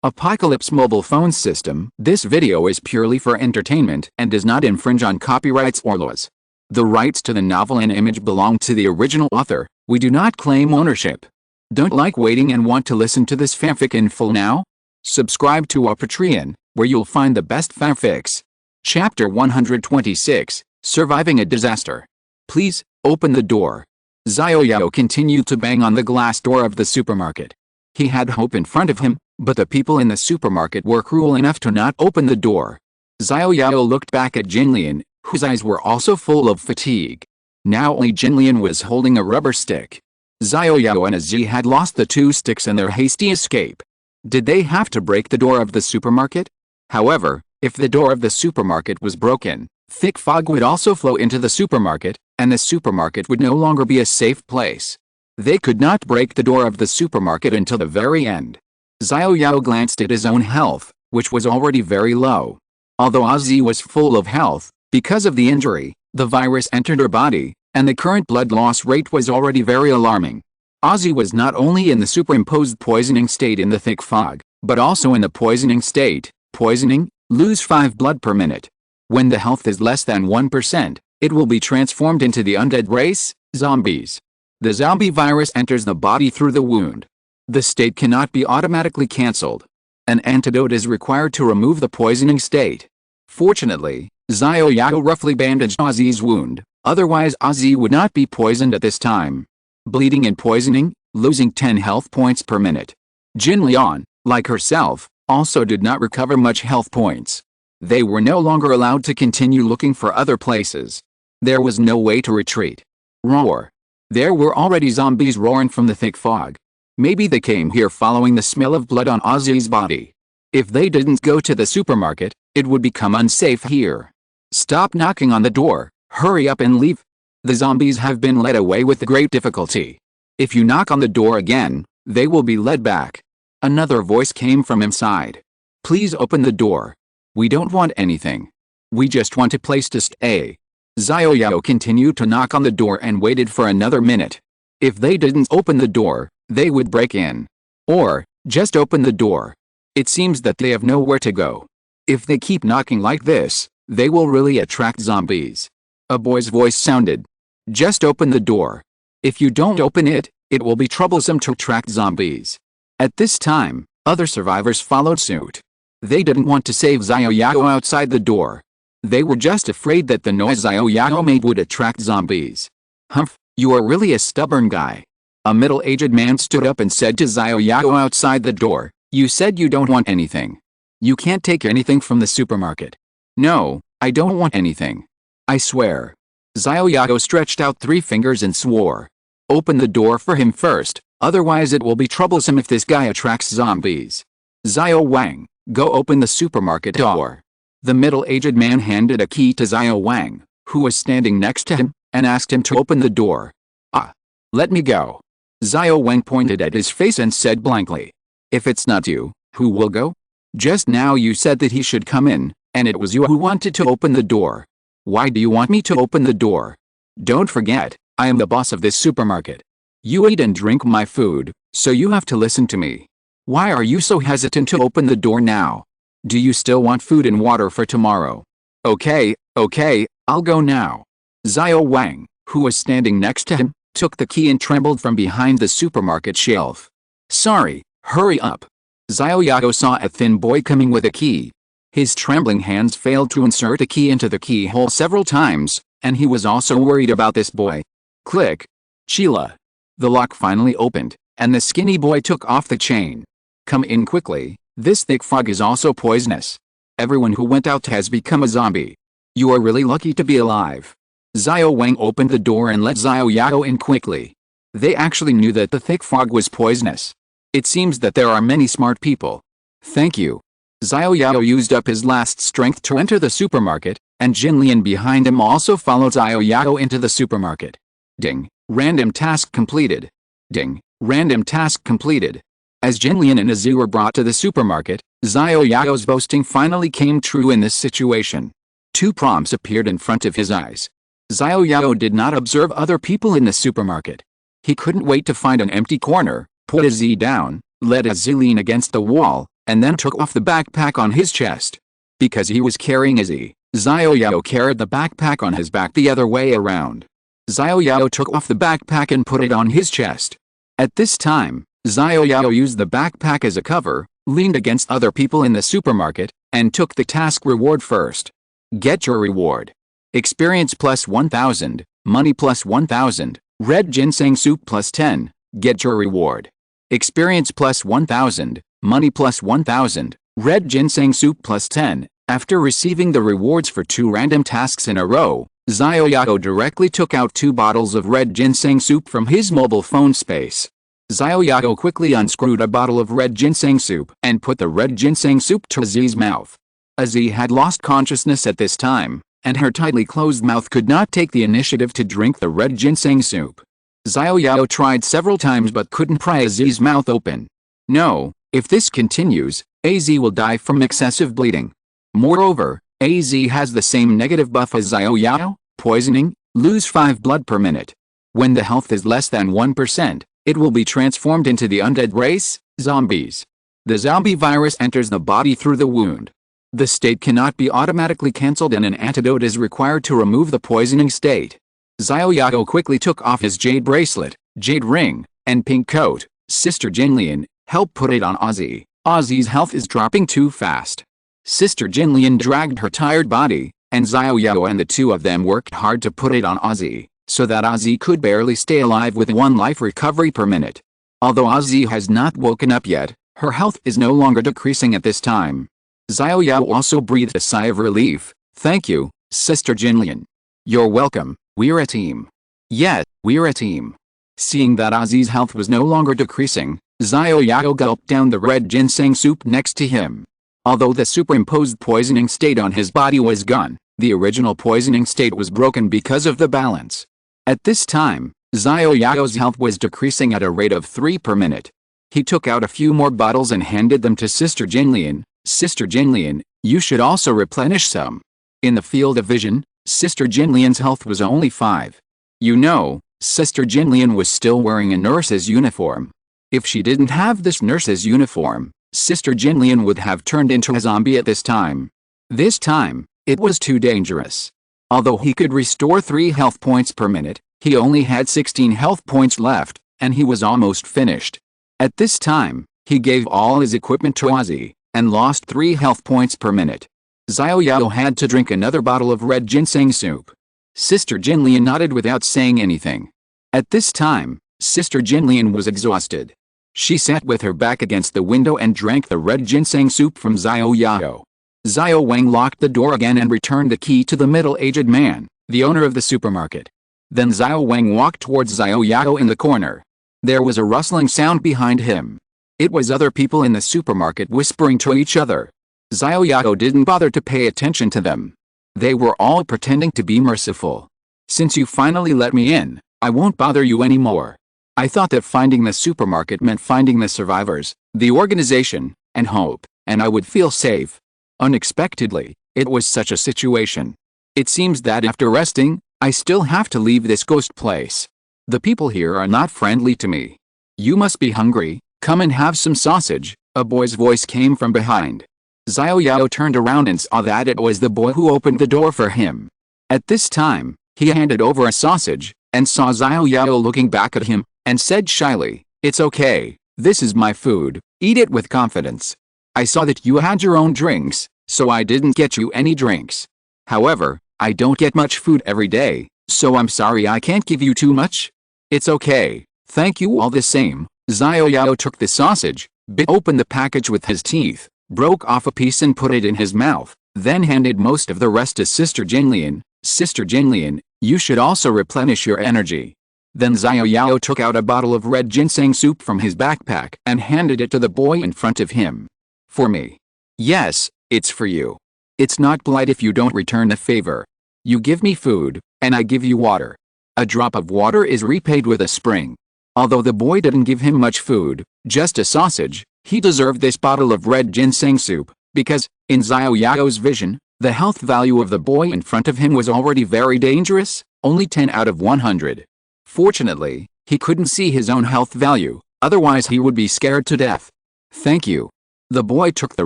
Apocalypse mobile phone system. This video is purely for entertainment and does not infringe on copyrights or laws. The rights to the novel and image belong to the original author. We do not claim ownership. Don't like waiting and want to listen to this fanfic in full now? Subscribe to our Patreon, where you'll find the best fanfics. Chapter 126, Surviving a Disaster. Please, open the door. Xiao Yao continued to bang on the glass door of the supermarket. He had hope in front of him, but the people in the supermarket were cruel enough to not open the door. Xiao Yao looked back at Jinlian, whose eyes were also full of fatigue. Now only Jinlian was holding a rubber stick. Xiao Yao and Azi had lost the two sticks in their hasty escape. Did they have to break the door of the supermarket? However, if the door of the supermarket was broken, thick fog would also flow into the supermarket, and the supermarket would no longer be a safe place. They could not break the door of the supermarket until the very end. Xiao Yao glanced at his own health, which was already very low. Although Azi was full of health, because of the injury, the virus entered her body, and the current blood loss rate was already very alarming. Azi was not only in the superimposed poisoning state in the thick fog, but also in the poisoning state. Poisoning, lose 5 blood per minute. When the health is less than 1%, it will be transformed into the undead race, zombies. The zombie virus enters the body through the wound. The state cannot be automatically cancelled. An antidote is required to remove the poisoning state. Fortunately, Xiao Yao roughly bandaged Azi's wound, otherwise Azi would not be poisoned at this time. Bleeding and poisoning, losing 10 health points per minute. Jinlian, like herself, also did not recover much health points. They were no longer allowed to continue looking for other places. There was no way to retreat. Roar. There were already zombies roaring from the thick fog. Maybe they came here following the smell of blood on Azi's body. If they didn't go to the supermarket, it would become unsafe here. Stop knocking on the door, hurry up and leave. The zombies have been led away with great difficulty. If you knock on the door again, they will be led back. Another voice came from inside. Please open the door. We don't want anything. We just want a place to stay. Xiao Yao continued to knock on the door and waited for another minute. If they didn't open the door, they would break in. Or, just open the door. It seems that they have nowhere to go. If they keep knocking like this, they will really attract zombies. A boy's voice sounded. Just open the door. If you don't open it, it will be troublesome to attract zombies. At this time, other survivors followed suit. They didn't want to save Xiao Yao outside the door. They were just afraid that the noise Xiao Yao made would attract zombies. Humph, you are really a stubborn guy. A middle-aged man stood up and said to Xiao Yao outside the door, you said you don't want anything. You can't take anything from the supermarket. No, I don't want anything. I swear. Xiao Yao stretched out 3 fingers and swore. Open the door for him first, otherwise it will be troublesome if this guy attracts zombies. Xiao Wang, go open the supermarket door. The middle-aged man handed a key to Xiao Wang, who was standing next to him, and asked him to open the door. Ah. Let me go. Xiao Wang pointed at his face and said blankly. If it's not you, who will go? Just now you said that he should come in, and it was you who wanted to open the door. Why do you want me to open the door? Don't forget, I am the boss of this supermarket. You eat and drink my food, so you have to listen to me. Why are you so hesitant to open the door now? Do you still want food and water for tomorrow? Okay, I'll go now. Xiao Wang, who was standing next to him, took the key and trembled from behind the supermarket shelf. Sorry, hurry up. Xiao Yao saw a thin boy coming with a key. His trembling hands failed to insert a key into the keyhole several times, and he was also worried about this boy. Click. Sheila. The lock finally opened, and the skinny boy took off the chain. Come in quickly, this thick fog is also poisonous. Everyone who went out has become a zombie. You are really lucky to be alive. Xiao Wang opened the door and let Xiao Yao in quickly. They actually knew that the thick fog was poisonous. It seems that there are many smart people. Thank you. Xiao Yao used up his last strength to enter the supermarket, and Jinlian behind him also followed Xiao Yao into the supermarket. Ding. Random task completed. Ding. Random task completed. As Jinlian and Azi were brought to the supermarket, Xiao Yao's boasting finally came true in this situation. 2 prompts appeared in front of his eyes. Xiao Yao did not observe other people in the supermarket. He couldn't wait to find an empty corner, put Azi down, let Azi lean against the wall, and then took off the backpack on his chest. Because he was carrying Izzy, Xiao Yao carried the backpack on his back the other way around. Xiao Yao took off the backpack and put it on his chest. At this time, Xiao Yao used the backpack as a cover, leaned against other people in the supermarket, and took the task reward first. Get your reward. Experience plus 1000, money plus 1000, red ginseng soup plus 10, get your reward. Experience plus 1000, money plus 1000, red ginseng soup plus 10. After receiving the rewards for 2 random tasks in a row, Xiao Yao directly took out 2 bottles of red ginseng soup from his mobile phone space. Xiao Yao quickly unscrewed a bottle of red ginseng soup and put the red ginseng soup to Izzy's mouth. Izzy had lost consciousness at this time, and her tightly closed mouth could not take the initiative to drink the red ginseng soup. Xiao Yao tried several times but couldn't pry Izzy's mouth open. No, if this continues, AZ will die from excessive bleeding. Moreover, AZ has the same negative buff as Xiao Yao, poisoning, lose 5 blood per minute. When the health is less than 1%, it will be transformed into the undead race, zombies. The zombie virus enters the body through the wound. The state cannot be automatically cancelled and an antidote is required to remove the poisoning state. Xiao Yao quickly took off his jade bracelet, jade ring, and pink coat. Sister Jinlian, help put it on Ozzy. Ozzy's health is dropping too fast. Sister Jinlian dragged her tired body, and Xiao Yao and the two of them worked hard to put it on Ozzy, so that Ozzy could barely stay alive with 1 life recovery per minute. Although Ozzy has not woken up yet, her health is no longer decreasing at this time. Xiao Yao also breathed a sigh of relief. Thank you, Sister Jinlian. You're welcome, we're a team. Yes, we're a team. Seeing that Ozzy's health was no longer decreasing, Xiao Yao gulped down the red ginseng soup next to him. Although the superimposed poisoning state on his body was gone, the original poisoning state was broken because of the balance. At this time, Xiao Yao's health was decreasing at a rate of 3 per minute. He took out a few more bottles and handed them to Sister Jinlian. Sister Jinlian, you should also replenish some. In the field of vision, Sister Jinlian's health was only 5. You know, Sister Jinlian was still wearing a nurse's uniform. If she didn't have this nurse's uniform, Sister Jinlian would have turned into a zombie at this time. This time, it was too dangerous. Although he could restore 3 health points per minute, he only had 16 health points left, and he was almost finished. At this time, he gave all his equipment to Ozzy, and lost 3 health points per minute. Xiao Yao had to drink another bottle of red ginseng soup. Sister Jinlian nodded without saying anything. At this time, Sister Jinlian was exhausted. She sat with her back against the window and drank the red ginseng soup from Xiao Yao. Xiao Wang locked the door again and returned the key to the middle-aged man, the owner of the supermarket. Then Xiao Wang walked towards Xiao Yao in the corner. There was a rustling sound behind him. It was other people in the supermarket whispering to each other. Xiao Yao didn't bother to pay attention to them. They were all pretending to be merciful. Since you finally let me in, I won't bother you anymore. I thought that finding the supermarket meant finding the survivors, the organization, and hope, and I would feel safe. Unexpectedly, it was such a situation. It seems that after resting, I still have to leave this ghost place. The people here are not friendly to me. You must be hungry, come and have some sausage, a boy's voice came from behind. Xiao Yao turned around and saw that it was the boy who opened the door for him. At this time, he handed over a sausage, and saw Xiao Yao looking back at him, and said shyly, "It's okay, this is my food, eat it with confidence. I saw that you had your own drinks, so I didn't get you any drinks. However, I don't get much food every day, so I'm sorry I can't give you too much. It's okay, thank you all the same." Xiao Yao took the sausage, bit open the package with his teeth, broke off a piece and put it in his mouth, then handed most of the rest to Sister Jinlian. Sister Jinlian, you should also replenish your energy. Then Xiao Yao took out a bottle of red ginseng soup from his backpack and handed it to the boy in front of him. For me. Yes, it's for you. It's not polite if you don't return the favor. You give me food, and I give you water. A drop of water is repaid with a spring. Although the boy didn't give him much food, just a sausage, he deserved this bottle of red ginseng soup, because, in Xiao Yao's vision, the health value of the boy in front of him was already very dangerous, only 10 out of 100. Fortunately, he couldn't see his own health value, otherwise he would be scared to death. Thank you. The boy took the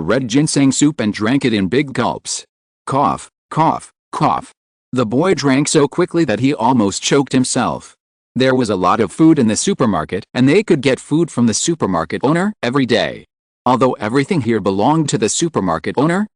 red ginseng soup and drank it in big gulps. Cough, cough, cough. The boy drank so quickly that he almost choked himself. There was a lot of food in the supermarket, and they could get food from the supermarket owner every day. Although everything here belonged to the supermarket owner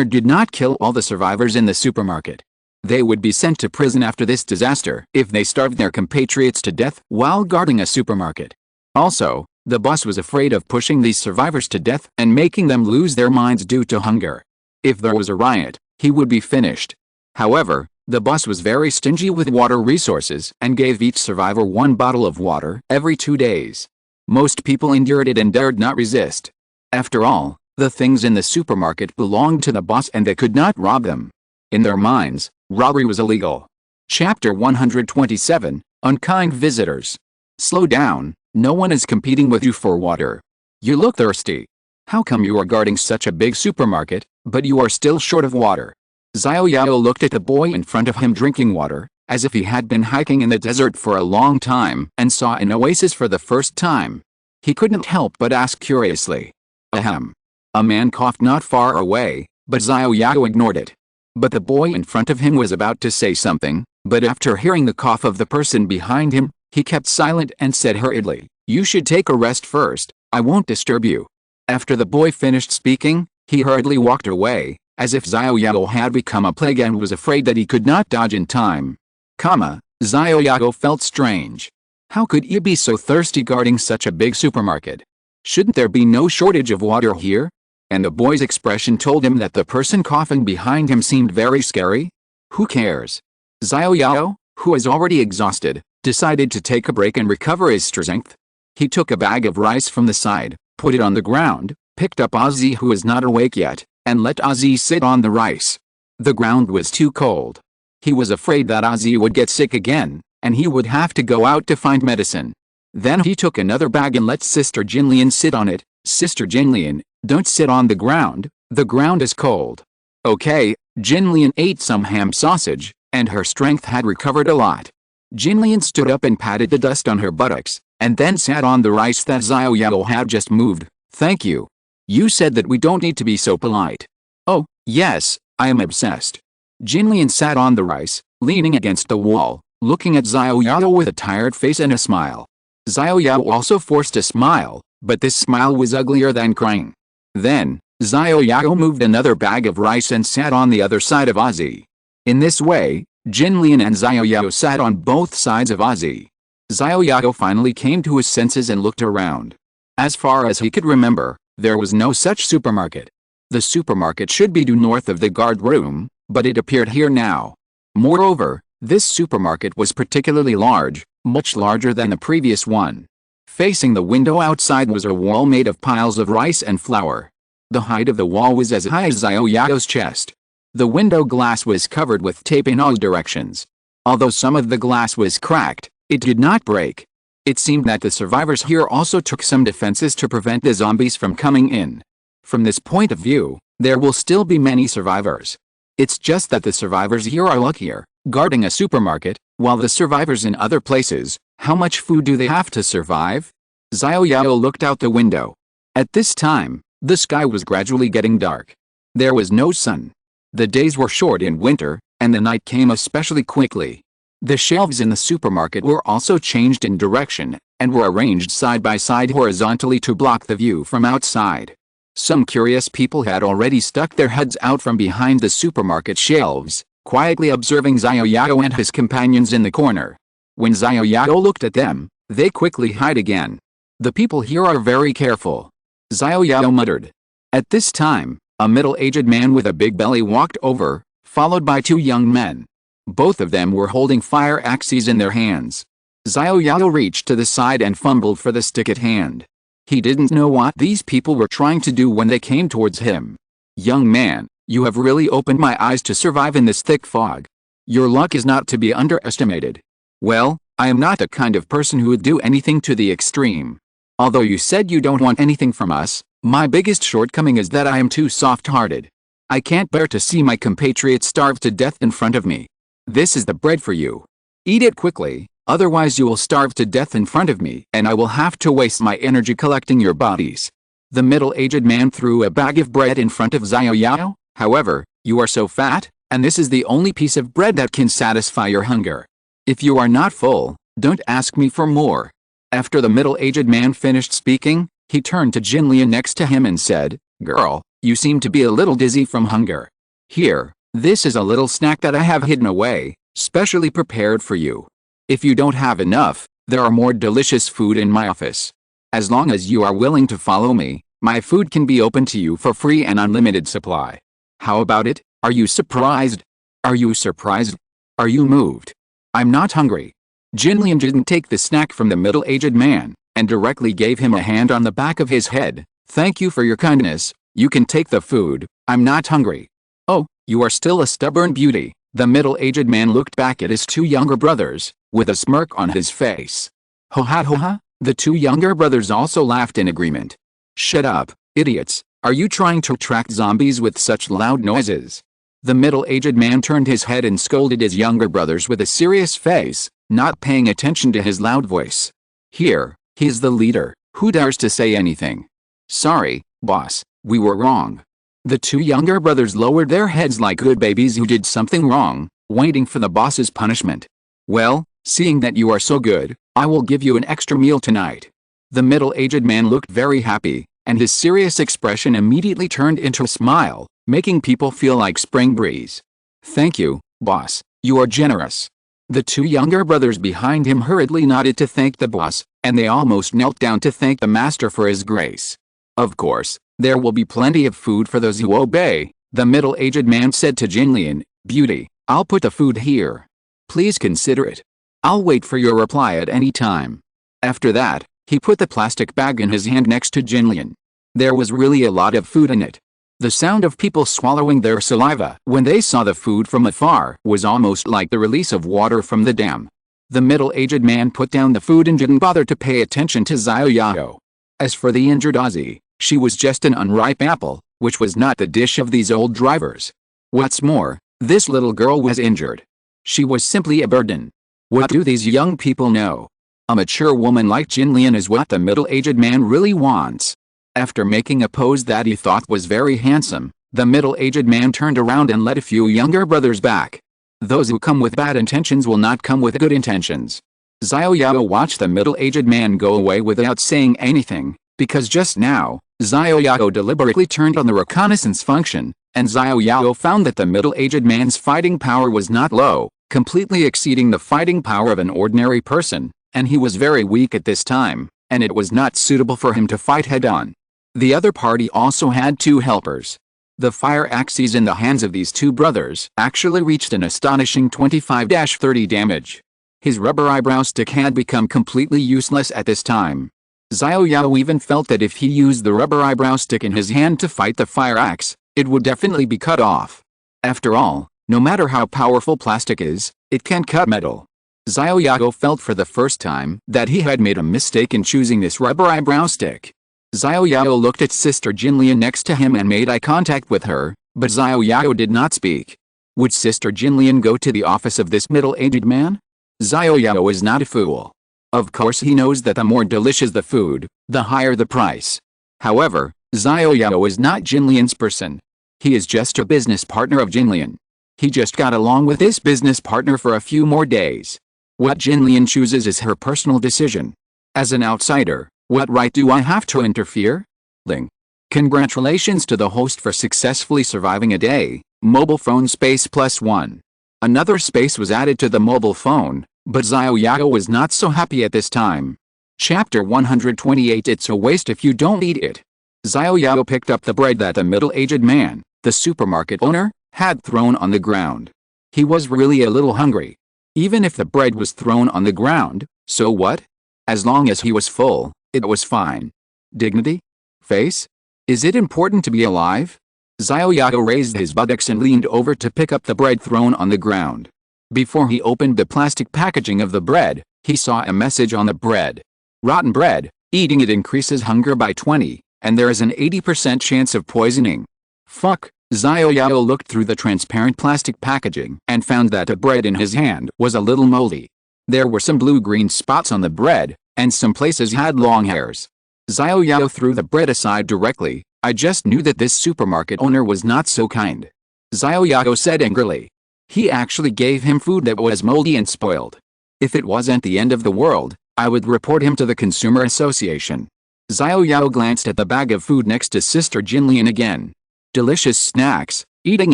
did not kill all the survivors in the supermarket. They would be sent to prison after this disaster if they starved their compatriots to death while guarding a supermarket. Also, the boss was afraid of pushing these survivors to death and making them lose their minds due to hunger. If there was a riot, he would be finished. However, the boss was very stingy with water resources and gave each survivor 1 bottle of water every 2 days. Most people endured it and dared not resist. After all, the things in the supermarket belonged to the boss and they could not rob them. In their minds, robbery was illegal. Chapter 127, Unkind Visitors. Slow down, no one is competing with you for water. You look thirsty. How come you are guarding such a big supermarket, but you are still short of water? Xiao Yao looked at the boy in front of him drinking water, as if he had been hiking in the desert for a long time and saw an oasis for the first time. He couldn't help but ask curiously. Ahem. A man coughed not far away, but Xiao Yao ignored it. But the boy in front of him was about to say something, but after hearing the cough of the person behind him, he kept silent and said hurriedly, "You should take a rest first, I won't disturb you." After the boy finished speaking, he hurriedly walked away, as if Xiao Yao had become a plague and was afraid that he could not dodge in time. Xiao Yao felt strange. How could he be so thirsty guarding such a big supermarket? Shouldn't there be no shortage of water here? And the boy's expression told him that the person coughing behind him seemed very scary. Who cares? Xiao Yao, who was already exhausted, decided to take a break and recover his strength. He took a bag of rice from the side, put it on the ground, picked up Ozzy who was not awake yet, and let Ozzy sit on the rice. The ground was too cold. He was afraid that Ozzy would get sick again, and he would have to go out to find medicine. Then he took another bag and let Sister Jinlian sit on it. Sister Jinlian, don't sit on the ground is cold. Okay, Jinlian ate some ham sausage, and her strength had recovered a lot. Jinlian stood up and patted the dust on her buttocks, and then sat on the rice that Xiao Yao had just moved. Thank you. You said that we don't need to be so polite. Oh, yes, I am obsessed. Jinlian sat on the rice, leaning against the wall, looking at Xiao Yao with a tired face and a smile. Xiao Yao also forced a smile, but this smile was uglier than crying. Then, Xiao Yao moved another bag of rice and sat on the other side of Ozzy. In this way, Jinlian and Xiao Yao sat on both sides of Ozzy. Xiao Yao finally came to his senses and looked around. As far as he could remember, there was no such supermarket. The supermarket should be due north of the guard room, but it appeared here now. Moreover, this supermarket was particularly large, much larger than the previous one. Facing the window outside was a wall made of piles of rice and flour. The height of the wall was as high as Xiao Yao's chest. The window glass was covered with tape in all directions. Although some of the glass was cracked, it did not break. It seemed that the survivors here also took some defenses to prevent the zombies from coming in. From this point of view, there will still be many survivors. It's just that the survivors here are luckier, guarding a supermarket, while the survivors in other places, how much food do they have to survive? Xiao Yao looked out the window. At this time, the sky was gradually getting dark. There was no sun. The days were short in winter, and the night came especially quickly. The shelves in the supermarket were also changed in direction, and were arranged side by side horizontally to block the view from outside. Some curious people had already stuck their heads out from behind the supermarket shelves, quietly observing Xiao Yao and his companions in the corner. When Xiao Yao looked at them, they quickly hid again. The people here are very careful. Xiao Yao muttered. At this time, a middle-aged man with a big belly walked over, followed by 2 young men. Both of them were holding fire axes in their hands. Xiao Yao reached to the side and fumbled for the stick at hand. He didn't know what these people were trying to do when they came towards him. Young man, you have really opened my eyes to survive in this thick fog. Your luck is not to be underestimated. Well, I am not the kind of person who would do anything to the extreme. Although you said you don't want anything from us, my biggest shortcoming is that I am too soft-hearted. I can't bear to see my compatriots starve to death in front of me. This is the bread for you. Eat it quickly, otherwise you will starve to death in front of me and I will have to waste my energy collecting your bodies. The middle-aged man threw a bag of bread in front of Xiao Yao. However, you are so fat, and this is the only piece of bread that can satisfy your hunger. If you are not full, don't ask me for more. After the middle-aged man finished speaking, he turned to Jinlian next to him and said, "Girl, you seem to be a little dizzy from hunger. Here, this is a little snack that I have hidden away, specially prepared for you. If you don't have enough, there are more delicious food in my office. As long as you are willing to follow me, my food can be open to you for free and unlimited supply. How about it? Are you surprised? Are you surprised? Are you moved? I'm not hungry." Jinlian didn't take the snack from the middle-aged man, and directly gave him a hand on the back of his head. "Thank you for your kindness, you can take the food, I'm not hungry." "Oh, you are still a stubborn beauty." The middle-aged man looked back at his two younger brothers, with a smirk on his face. "Ho ha ho ha." The two younger brothers also laughed in agreement. "Shut up, idiots, are you trying to attract zombies with such loud noises?" The middle-aged man turned his head and scolded his younger brothers with a serious face, not paying attention to his loud voice. "Here, he is the leader, who dares to say anything?" "Sorry, boss, we were wrong." The two younger brothers lowered their heads like good babies who did something wrong, waiting for the boss's punishment. "Well, seeing that you are so good, I will give you an extra meal tonight." The middle-aged man looked very happy, and his serious expression immediately turned into a smile, making people feel like spring breeze. "Thank you, boss, you are generous." The two younger brothers behind him hurriedly nodded to thank the boss, and they almost knelt down to thank the master for his grace. "Of course, there will be plenty of food for those who obey," the middle-aged man said to Jinlian. "Beauty, I'll put the food here. Please consider it. I'll wait for your reply at any time." After that, he put the plastic bag in his hand next to Jinlian. There was really a lot of food in it. The sound of people swallowing their saliva when they saw the food from afar was almost like the release of water from the dam. The middle-aged man put down the food and didn't bother to pay attention to Xiao Yao. As for the injured Aussie, she was just an unripe apple, which was not the dish of these old drivers. What's more, this little girl was injured. She was simply a burden. What do these young people know? A mature woman like Jinlian is what the middle-aged man really wants. After making a pose that he thought was very handsome, the middle-aged man turned around and led a few younger brothers back. Those who come with bad intentions will not come with good intentions. Xiao Yao watched the middle-aged man go away without saying anything, because just now, Xiao Yao deliberately turned on the reconnaissance function, and Xiao Yao found that the middle-aged man's fighting power was not low, completely exceeding the fighting power of an ordinary person, and he was very weak at this time, and it was not suitable for him to fight head-on. The other party also had two helpers. The fire axes in the hands of these two brothers actually reached an astonishing 25-30 damage. His rubber eyebrow stick had become completely useless at this time. Xiao Yao even felt that if he used the rubber eyebrow stick in his hand to fight the fire axe, it would definitely be cut off. After all, no matter how powerful plastic is, it can cut metal. Xiao Yao felt for the first time that he had made a mistake in choosing this rubber eyebrow stick. Xiao Yao looked at Sister Jinlian next to him and made eye contact with her, but Xiao Yao did not speak. Would Sister Jinlian go to the office of this middle-aged man? Xiao Yao is not a fool. Of course he knows that the more delicious the food, the higher the price. However, Xiao Yao is not Jinlian's person. He is just a business partner of Jinlian. He just got along with this business partner for a few more days. What Jinlian chooses is her personal decision. As an outsider, what right do I have to interfere? Ling. Congratulations to the host for successfully surviving a day. Mobile phone space +1. Another space was added to the mobile phone, but Xiao Yao was not so happy at this time. Chapter 128. It's a waste if you don't eat it. Xiao Yao picked up the bread that the middle-aged man, the supermarket owner, had thrown on the ground. He was really a little hungry. Even if the bread was thrown on the ground, so what? As long as he was full, it was fine. Dignity? Face? Is it important to be alive? Xiao Yao raised his buttocks and leaned over to pick up the bread thrown on the ground. Before he opened the plastic packaging of the bread, he saw a message on the bread. Rotten bread, eating it increases hunger by 20, and there is an 80% chance of poisoning. Fuck. Xiao Yao looked through the transparent plastic packaging and found that the bread in his hand was a little moldy. There were some blue-green spots on the bread, and some places had long hairs. Xiao Yao threw the bread aside directly. I just knew that this supermarket owner was not so kind. Xiao Yao said angrily. He actually gave him food that was moldy and spoiled. If it wasn't the end of the world, I would report him to the Consumer Association. Xiao Yao glanced at the bag of food next to Sister Jinlian again. Delicious snacks, eating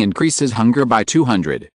increases hunger by 200.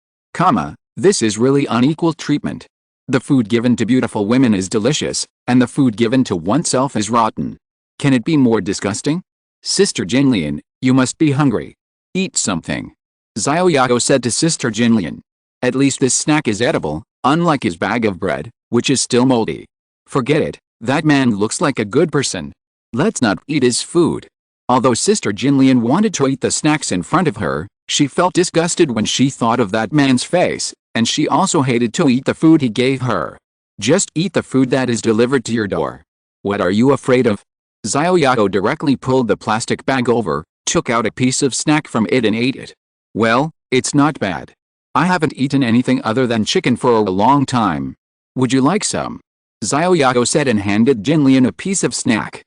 This is really unequal treatment. The food given to beautiful women is delicious, and the food given to oneself is rotten. Can it be more disgusting? Sister Jinlian, you must be hungry. Eat something. Xiao Yao said to Sister Jinlian. At least this snack is edible, unlike his bag of bread, which is still moldy. Forget it, that man looks like a good person. Let's not eat his food. Although Sister Jinlian wanted to eat the snacks in front of her, she felt disgusted when she thought of that man's face, and she also hated to eat the food he gave her. Just eat the food that is delivered to your door. What are you afraid of? Xiao Yao directly pulled the plastic bag over, took out a piece of snack from it and ate it. Well, it's not bad. I haven't eaten anything other than chicken for a long time. Would you like some? Xiao Yao said and handed Jinlian a piece of snack.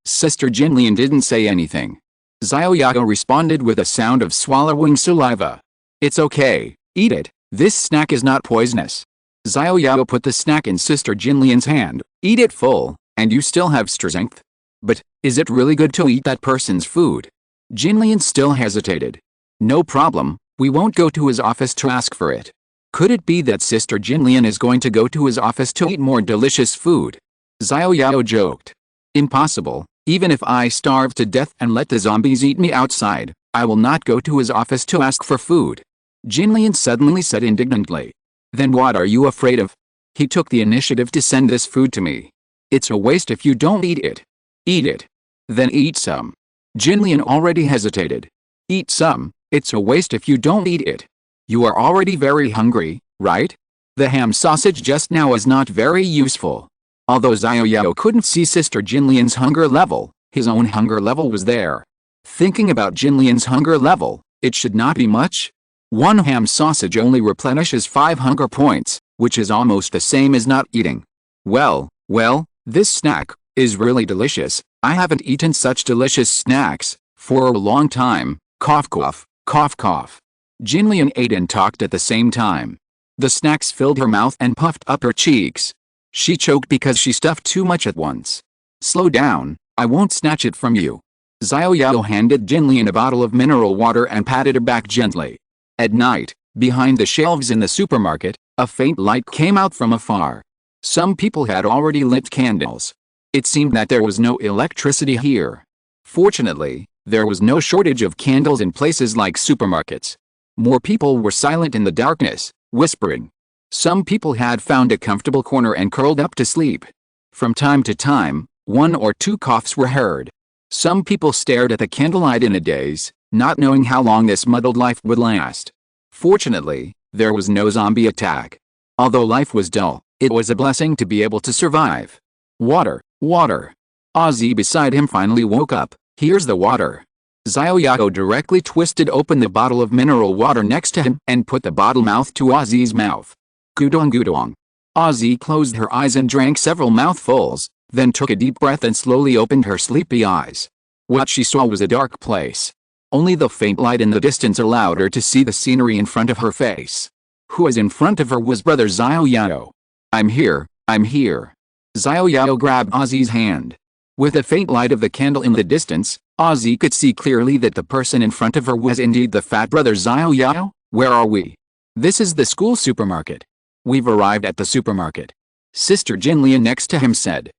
Sister Jinlian didn't say anything. Xiao Yao responded with a sound of swallowing saliva. It's okay, eat it, this snack is not poisonous. Xiao Yao put the snack in Sister Jinlian's hand. Eat it full, and you still have strength. But, is it really good to eat that person's food? Jinlian still hesitated. No problem, we won't go to his office to ask for it. Could it be that Sister Jinlian is going to go to his office to eat more delicious food? Xiao Yao joked. Impossible, even if I starve to death and let the zombies eat me outside, I will not go to his office to ask for food. Jinlian suddenly said indignantly. Then what are you afraid of? He took the initiative to send this food to me. It's a waste if you don't eat it. Eat it. Then eat some. Jinlian already hesitated. Eat some, it's a waste if you don't eat it. You are already very hungry, right? The ham sausage just now is not very useful. Although Xiao Yao couldn't see Sister Jinlian's hunger level, his own hunger level was there. Thinking about Jinlian's hunger level, it should not be much. One ham sausage only replenishes 5 hunger points, which is almost the same as not eating. Well, this snack is really delicious. I haven't eaten such delicious snacks for a long time. Cough cough, cough cough. Jinlian ate and talked at the same time. The snacks filled her mouth and puffed up her cheeks. She choked because she stuffed too much at once. Slow down, I won't snatch it from you. Xiao Yao handed Jinlian a bottle of mineral water and patted her back gently. At night, behind the shelves in the supermarket, a faint light came out from afar. Some people had already lit candles. It seemed that there was no electricity here. Fortunately, there was no shortage of candles in places like supermarkets. More people were silent in the darkness, whispering. Some people had found a comfortable corner and curled up to sleep. From time to time, 1 or 2 coughs were heard. Some people stared at the candlelight in a daze, not knowing how long this muddled life would last. Fortunately, there was no zombie attack. Although life was dull, it was a blessing to be able to survive. Water, water. Ozzy beside him finally woke up. Here's the water. Xiao Yao directly twisted open the bottle of mineral water next to him and put the bottle mouth to Ozzy's mouth. Gudong gudong. Ozzy closed her eyes and drank several mouthfuls, then took a deep breath and slowly opened her sleepy eyes. What she saw was a dark place. Only the faint light in the distance allowed her to see the scenery in front of her face. Who was in front of her was Brother Xiao Yao. I'm here, I'm here. Xiao Yao grabbed Ozzy's hand. With the faint light of the candle in the distance, Ozzy could see clearly that the person in front of her was indeed the fat Brother Xiao Yao. Where are we? This is the school supermarket. We've arrived at the supermarket. Sister Jinlian next to him said.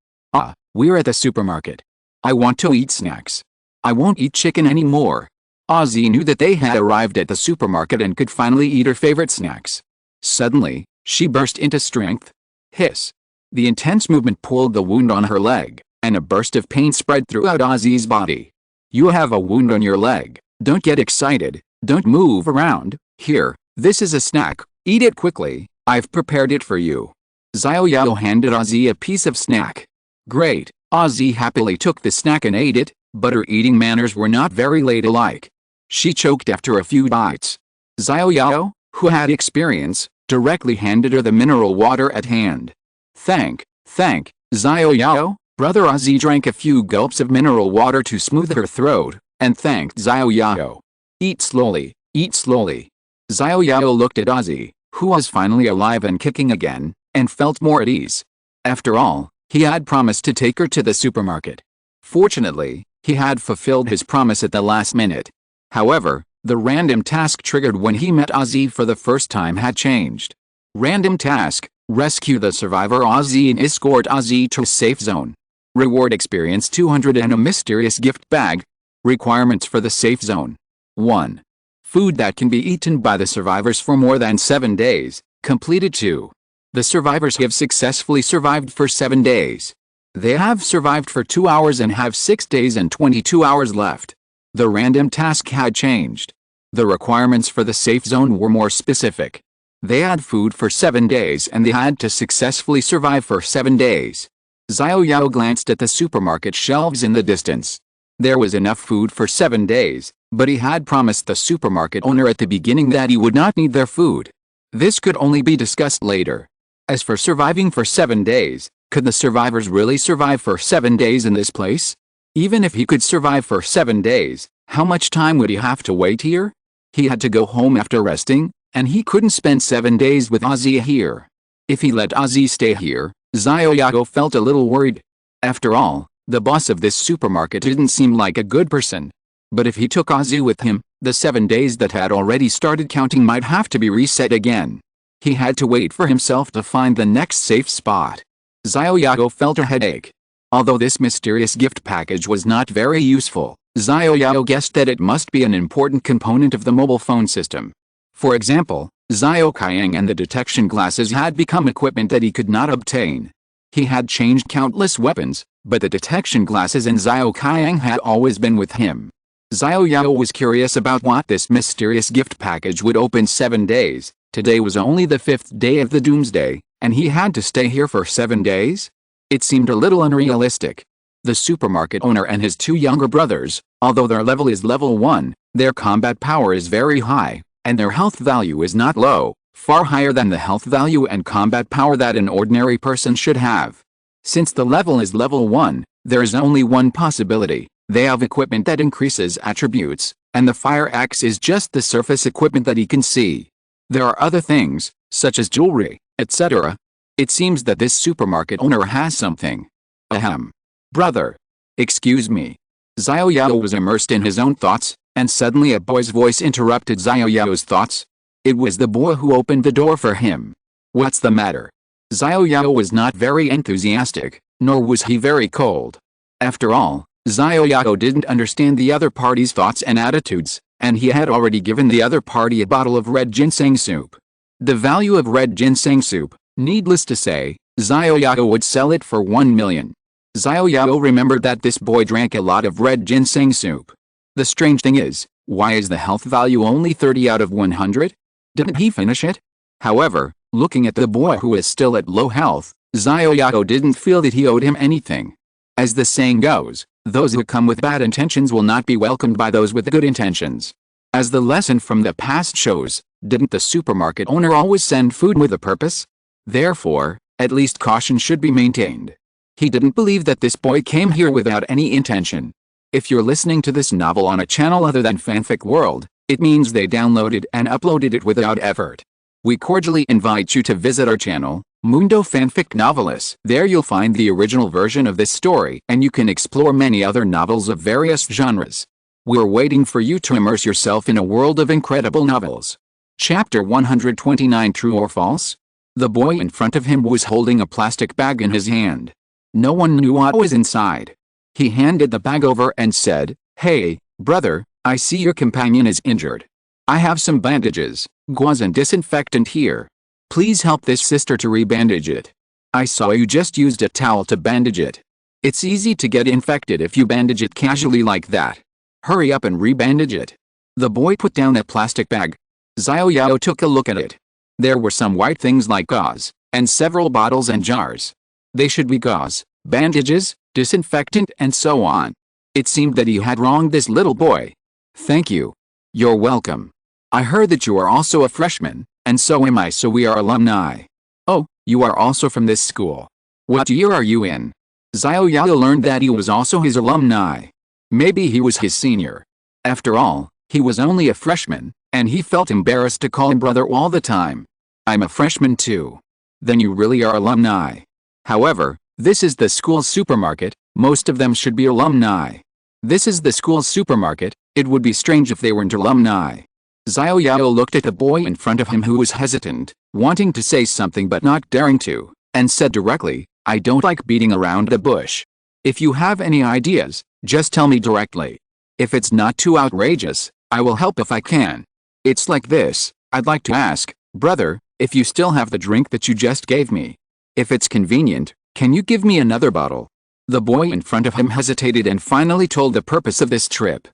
We're at the supermarket. I want to eat snacks. I won't eat chicken anymore. Ozzy knew that they had arrived at the supermarket and could finally eat her favorite snacks. Suddenly, she burst into strength. Hiss. The intense movement pulled the wound on her leg, and a burst of pain spread throughout Ozzy's body. You have a wound on your leg. Don't get excited. Don't move around. Here, this is a snack. Eat it quickly. I've prepared it for you. Xiao Yao handed Ozzy a piece of snack. Great. Ozzy happily took the snack and ate it, but her eating manners were not very ladylike. She choked after a few bites. Xiao Yao, who had experience, directly handed her the mineral water at hand. Thank, Xiao Yao, Brother Ozzy drank a few gulps of mineral water to smooth her throat, and thanked Xiao Yao. Eat slowly, eat slowly. Xiao Yao looked at Ozzy, who was finally alive and kicking again, and felt more at ease. After all, he had promised to take her to the supermarket. Fortunately, he had fulfilled his promise at the last minute. However, the random task triggered when he met Ozzy for the first time had changed. Random task: rescue the survivor Ozzy and escort Ozzy to a safe zone. Reward experience 200 and a mysterious gift bag. Requirements for the safe zone. 1. Food that can be eaten by the survivors for more than 7 days, completed. 2. The survivors have successfully survived for 7 days. They have survived for 2 hours and have 6 days and 22 hours left. The random task had changed. The requirements for the safe zone were more specific. They had food for 7 days and they had to successfully survive for 7 days. Xiao Yao glanced at the supermarket shelves in the distance. There was enough food for 7 days, but he had promised the supermarket owner at the beginning that he would not need their food. This could only be discussed later. As for surviving for 7 days, could the survivors really survive for 7 days in this place? Even if he could survive for 7 days, how much time would he have to wait here? He had to go home after resting, and he couldn't spend 7 days with Ozzy here. If he let Ozzy stay here, Xiao Yao felt a little worried. After all, the boss of this supermarket didn't seem like a good person. But if he took Ozzy with him, the 7 days that had already started counting might have to be reset again. He had to wait for himself to find the next safe spot. Xiao Yao felt a headache. Although this mysterious gift package was not very useful, Xiao Yao guessed that it must be an important component of the mobile phone system. For example, Xiao Qiang and the detection glasses had become equipment that he could not obtain. He had changed countless weapons, but the detection glasses and Xiao Qiang had always been with him. Xiao Yao was curious about what this mysterious gift package would open 7 days. Today was only the 5th day of the doomsday, and he had to stay here for 7 days? It seemed a little unrealistic. The supermarket owner and his 2 younger brothers, although their level is level 1, their combat power is very high, and their health value is not low, far higher than the health value and combat power that an ordinary person should have. Since the level is level 1, there is only one possibility: they have equipment that increases attributes, and the fire axe is just the surface equipment that he can see. There are other things, such as jewelry, etc. It seems that this supermarket owner has something. Ahem. Brother. Excuse me. Xiao Yao was immersed in his own thoughts, and suddenly a boy's voice interrupted Xiao Yao's thoughts. It was the boy who opened the door for him. What's the matter? Xiao Yao was not very enthusiastic, nor was he very cold. After all, Xiao Yao didn't understand the other party's thoughts and attitudes, and he had already given the other party a bottle of red ginseng soup. The value of red ginseng soup, needless to say, Xiao Yao would sell it for 1 million. Xiao Yao remembered that this boy drank a lot of red ginseng soup. The strange thing is, why is the health value only 30 out of 100? Didn't he finish it? However, looking at the boy who is still at low health, Xiao Yao didn't feel that he owed him anything. As the saying goes, those who come with bad intentions will not be welcomed by those with good intentions. As the lesson from the past shows, didn't the supermarket owner always send food with a purpose? Therefore, at least caution should be maintained. He didn't believe that this boy came here without any intention. If you're listening to this novel on a channel other than Fanfic World, it means they downloaded and uploaded it without effort. We cordially invite you to visit our channel, Mundo Fanfic Novelis. There you'll find the original version of this story, and you can explore many other novels of various genres. We're waiting for you to immerse yourself in a world of incredible novels. Chapter 129. True or False? The boy in front of him was holding a plastic bag in his hand. No one knew what was inside. He handed the bag over and said, "Hey, brother, I see your companion is injured. I have some bandages, gauze and disinfectant here. Please help this sister to rebandage it. I saw you just used a towel to bandage it. It's easy to get infected if you bandage it casually like that. Hurry up and rebandage it." The boy put down a plastic bag. Xiao Yao took a look at it. There were some white things like gauze, and several bottles and jars. They should be gauze, bandages, disinfectant and so on. It seemed that he had wronged this little boy. "Thank you. You're welcome. I heard that you are also a freshman, and so am I, so we are alumni." "Oh, you are also from this school. What year are you in?" Xiao Yao learned that he was also his alumni. Maybe he was his senior. After all, he was only a freshman, and he felt embarrassed to call him brother all the time. I'm a freshman too. Then you really are alumni. However, this is the school's supermarket, most of them should be alumni. This is the school's supermarket, it would be strange if they weren't alumni. Xiao Yao looked at the boy in front of him who was hesitant, wanting to say something but not daring to, and said directly, I don't like beating around the bush. If you have any ideas, just tell me directly. If it's not too outrageous, I will help if I can. It's like this, I'd like to ask, brother, if you still have the drink that you just gave me. If it's convenient, can you give me another bottle? The boy in front of him hesitated and finally told the purpose of this trip.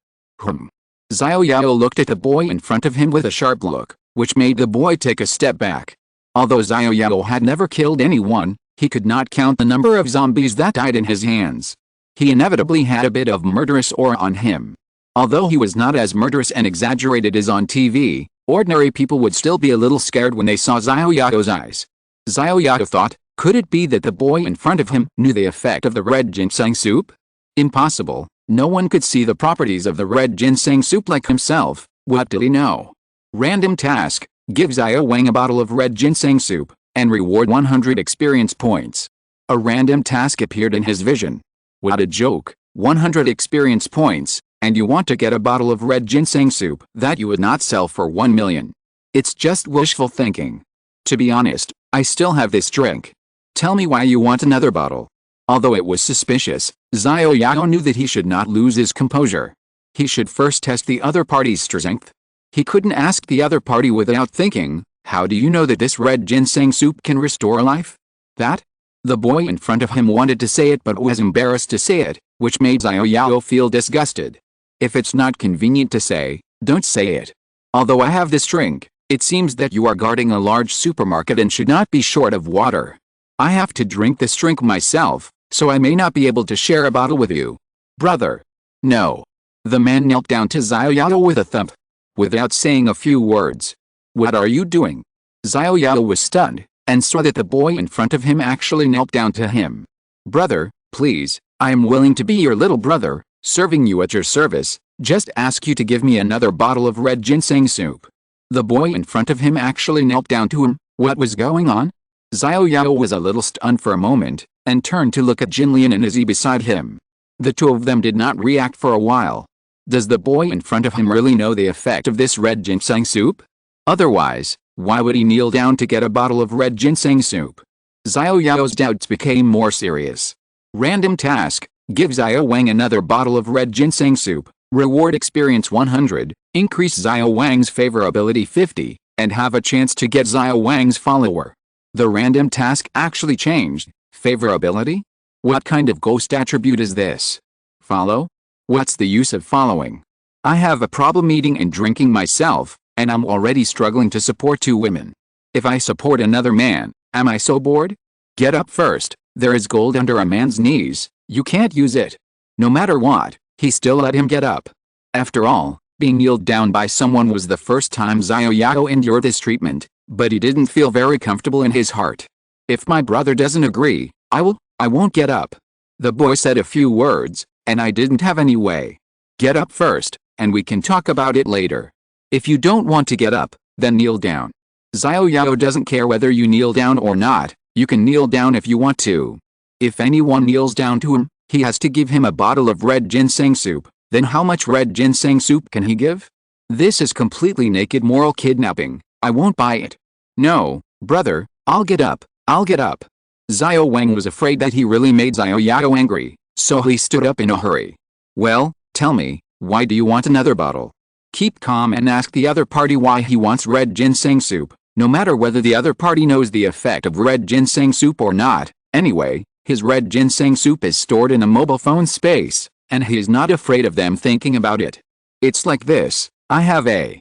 Xiao Yao looked at the boy in front of him with a sharp look, which made the boy take a step back. Although Xiao Yao had never killed anyone, he could not count the number of zombies that died in his hands. He inevitably had a bit of murderous aura on him. Although he was not as murderous and exaggerated as on TV, ordinary people would still be a little scared when they saw Xiao Yao's eyes. Xiao Yao thought, could it be that the boy in front of him knew the effect of the red ginseng soup? Impossible, no one could see the properties of the red ginseng soup like himself. What did he know? Random task, give Xiao Wang a bottle of red ginseng soup, and reward 100 experience points. A random task appeared in his vision. What a joke, 100 experience points, and you want to get a bottle of red ginseng soup that you would not sell for 1 million. It's just wishful thinking. To be honest, I still have this drink. Tell me why you want another bottle. Although it was suspicious, Xiao Yao knew that he should not lose his composure. He should first test the other party's strength. He couldn't ask the other party without thinking, how do you know that this red ginseng soup can restore life? That? The boy in front of him wanted to say it but was embarrassed to say it, which made Xiao Yao feel disgusted. If it's not convenient to say, don't say it. Although I have this drink, it seems that you are guarding a large supermarket and should not be short of water. I have to drink this drink myself, so I may not be able to share a bottle with you. Brother. No. The man knelt down to Xiao Yao with a thump. Without saying a few words. What are you doing? Xiao Yao was stunned, and saw that the boy in front of him actually knelt down to him. Brother, please, I am willing to be your little brother, serving you at your service, just ask you to give me another bottle of red ginseng soup. The boy in front of him actually knelt down to him. What was going on? Xiao Yao was a little stunned for a moment, and turned to look at Jinlian and Izzy beside him. The two of them did not react for a while. Does the boy in front of him really know the effect of this red ginseng soup? Otherwise, why would he kneel down to get a bottle of red ginseng soup? Xiao Yao's doubts became more serious. Random task, give Xiao Wang another bottle of red ginseng soup, reward experience 100, increase Xiao Wang's favorability 50, and have a chance to get Xiao Wang's follower. The random task actually changed. Favorability? What kind of ghost attribute is this? Follow? What's the use of following? I have a problem eating and drinking myself, and I'm already struggling to support two women. If I support another man, am I so bored? Get up first, there is gold under a man's knees, you can't use it. No matter what, he still let him get up. After all, being kneeled down by someone was the first time Xiao Yao endured this treatment, but he didn't feel very comfortable in his heart. If my brother doesn't agree, I won't get up. The boy said a few words, and I didn't have any way. Get up first, and we can talk about it later. If you don't want to get up, then kneel down. Xiao Yao doesn't care whether you kneel down or not, you can kneel down if you want to. If anyone kneels down to him, he has to give him a bottle of red ginseng soup, then how much red ginseng soup can he give? This is completely naked moral kidnapping, I won't buy it. No, brother, I'll get up, I'll get up. Xiao Wang was afraid that he really made Xiao Yao angry, so he stood up in a hurry. Well, tell me, why do you want another bottle? Keep calm and ask the other party why he wants red ginseng soup, no matter whether the other party knows the effect of red ginseng soup or not. Anyway, his red ginseng soup is stored in a mobile phone space, and he is not afraid of them thinking about it. It's like this, I have a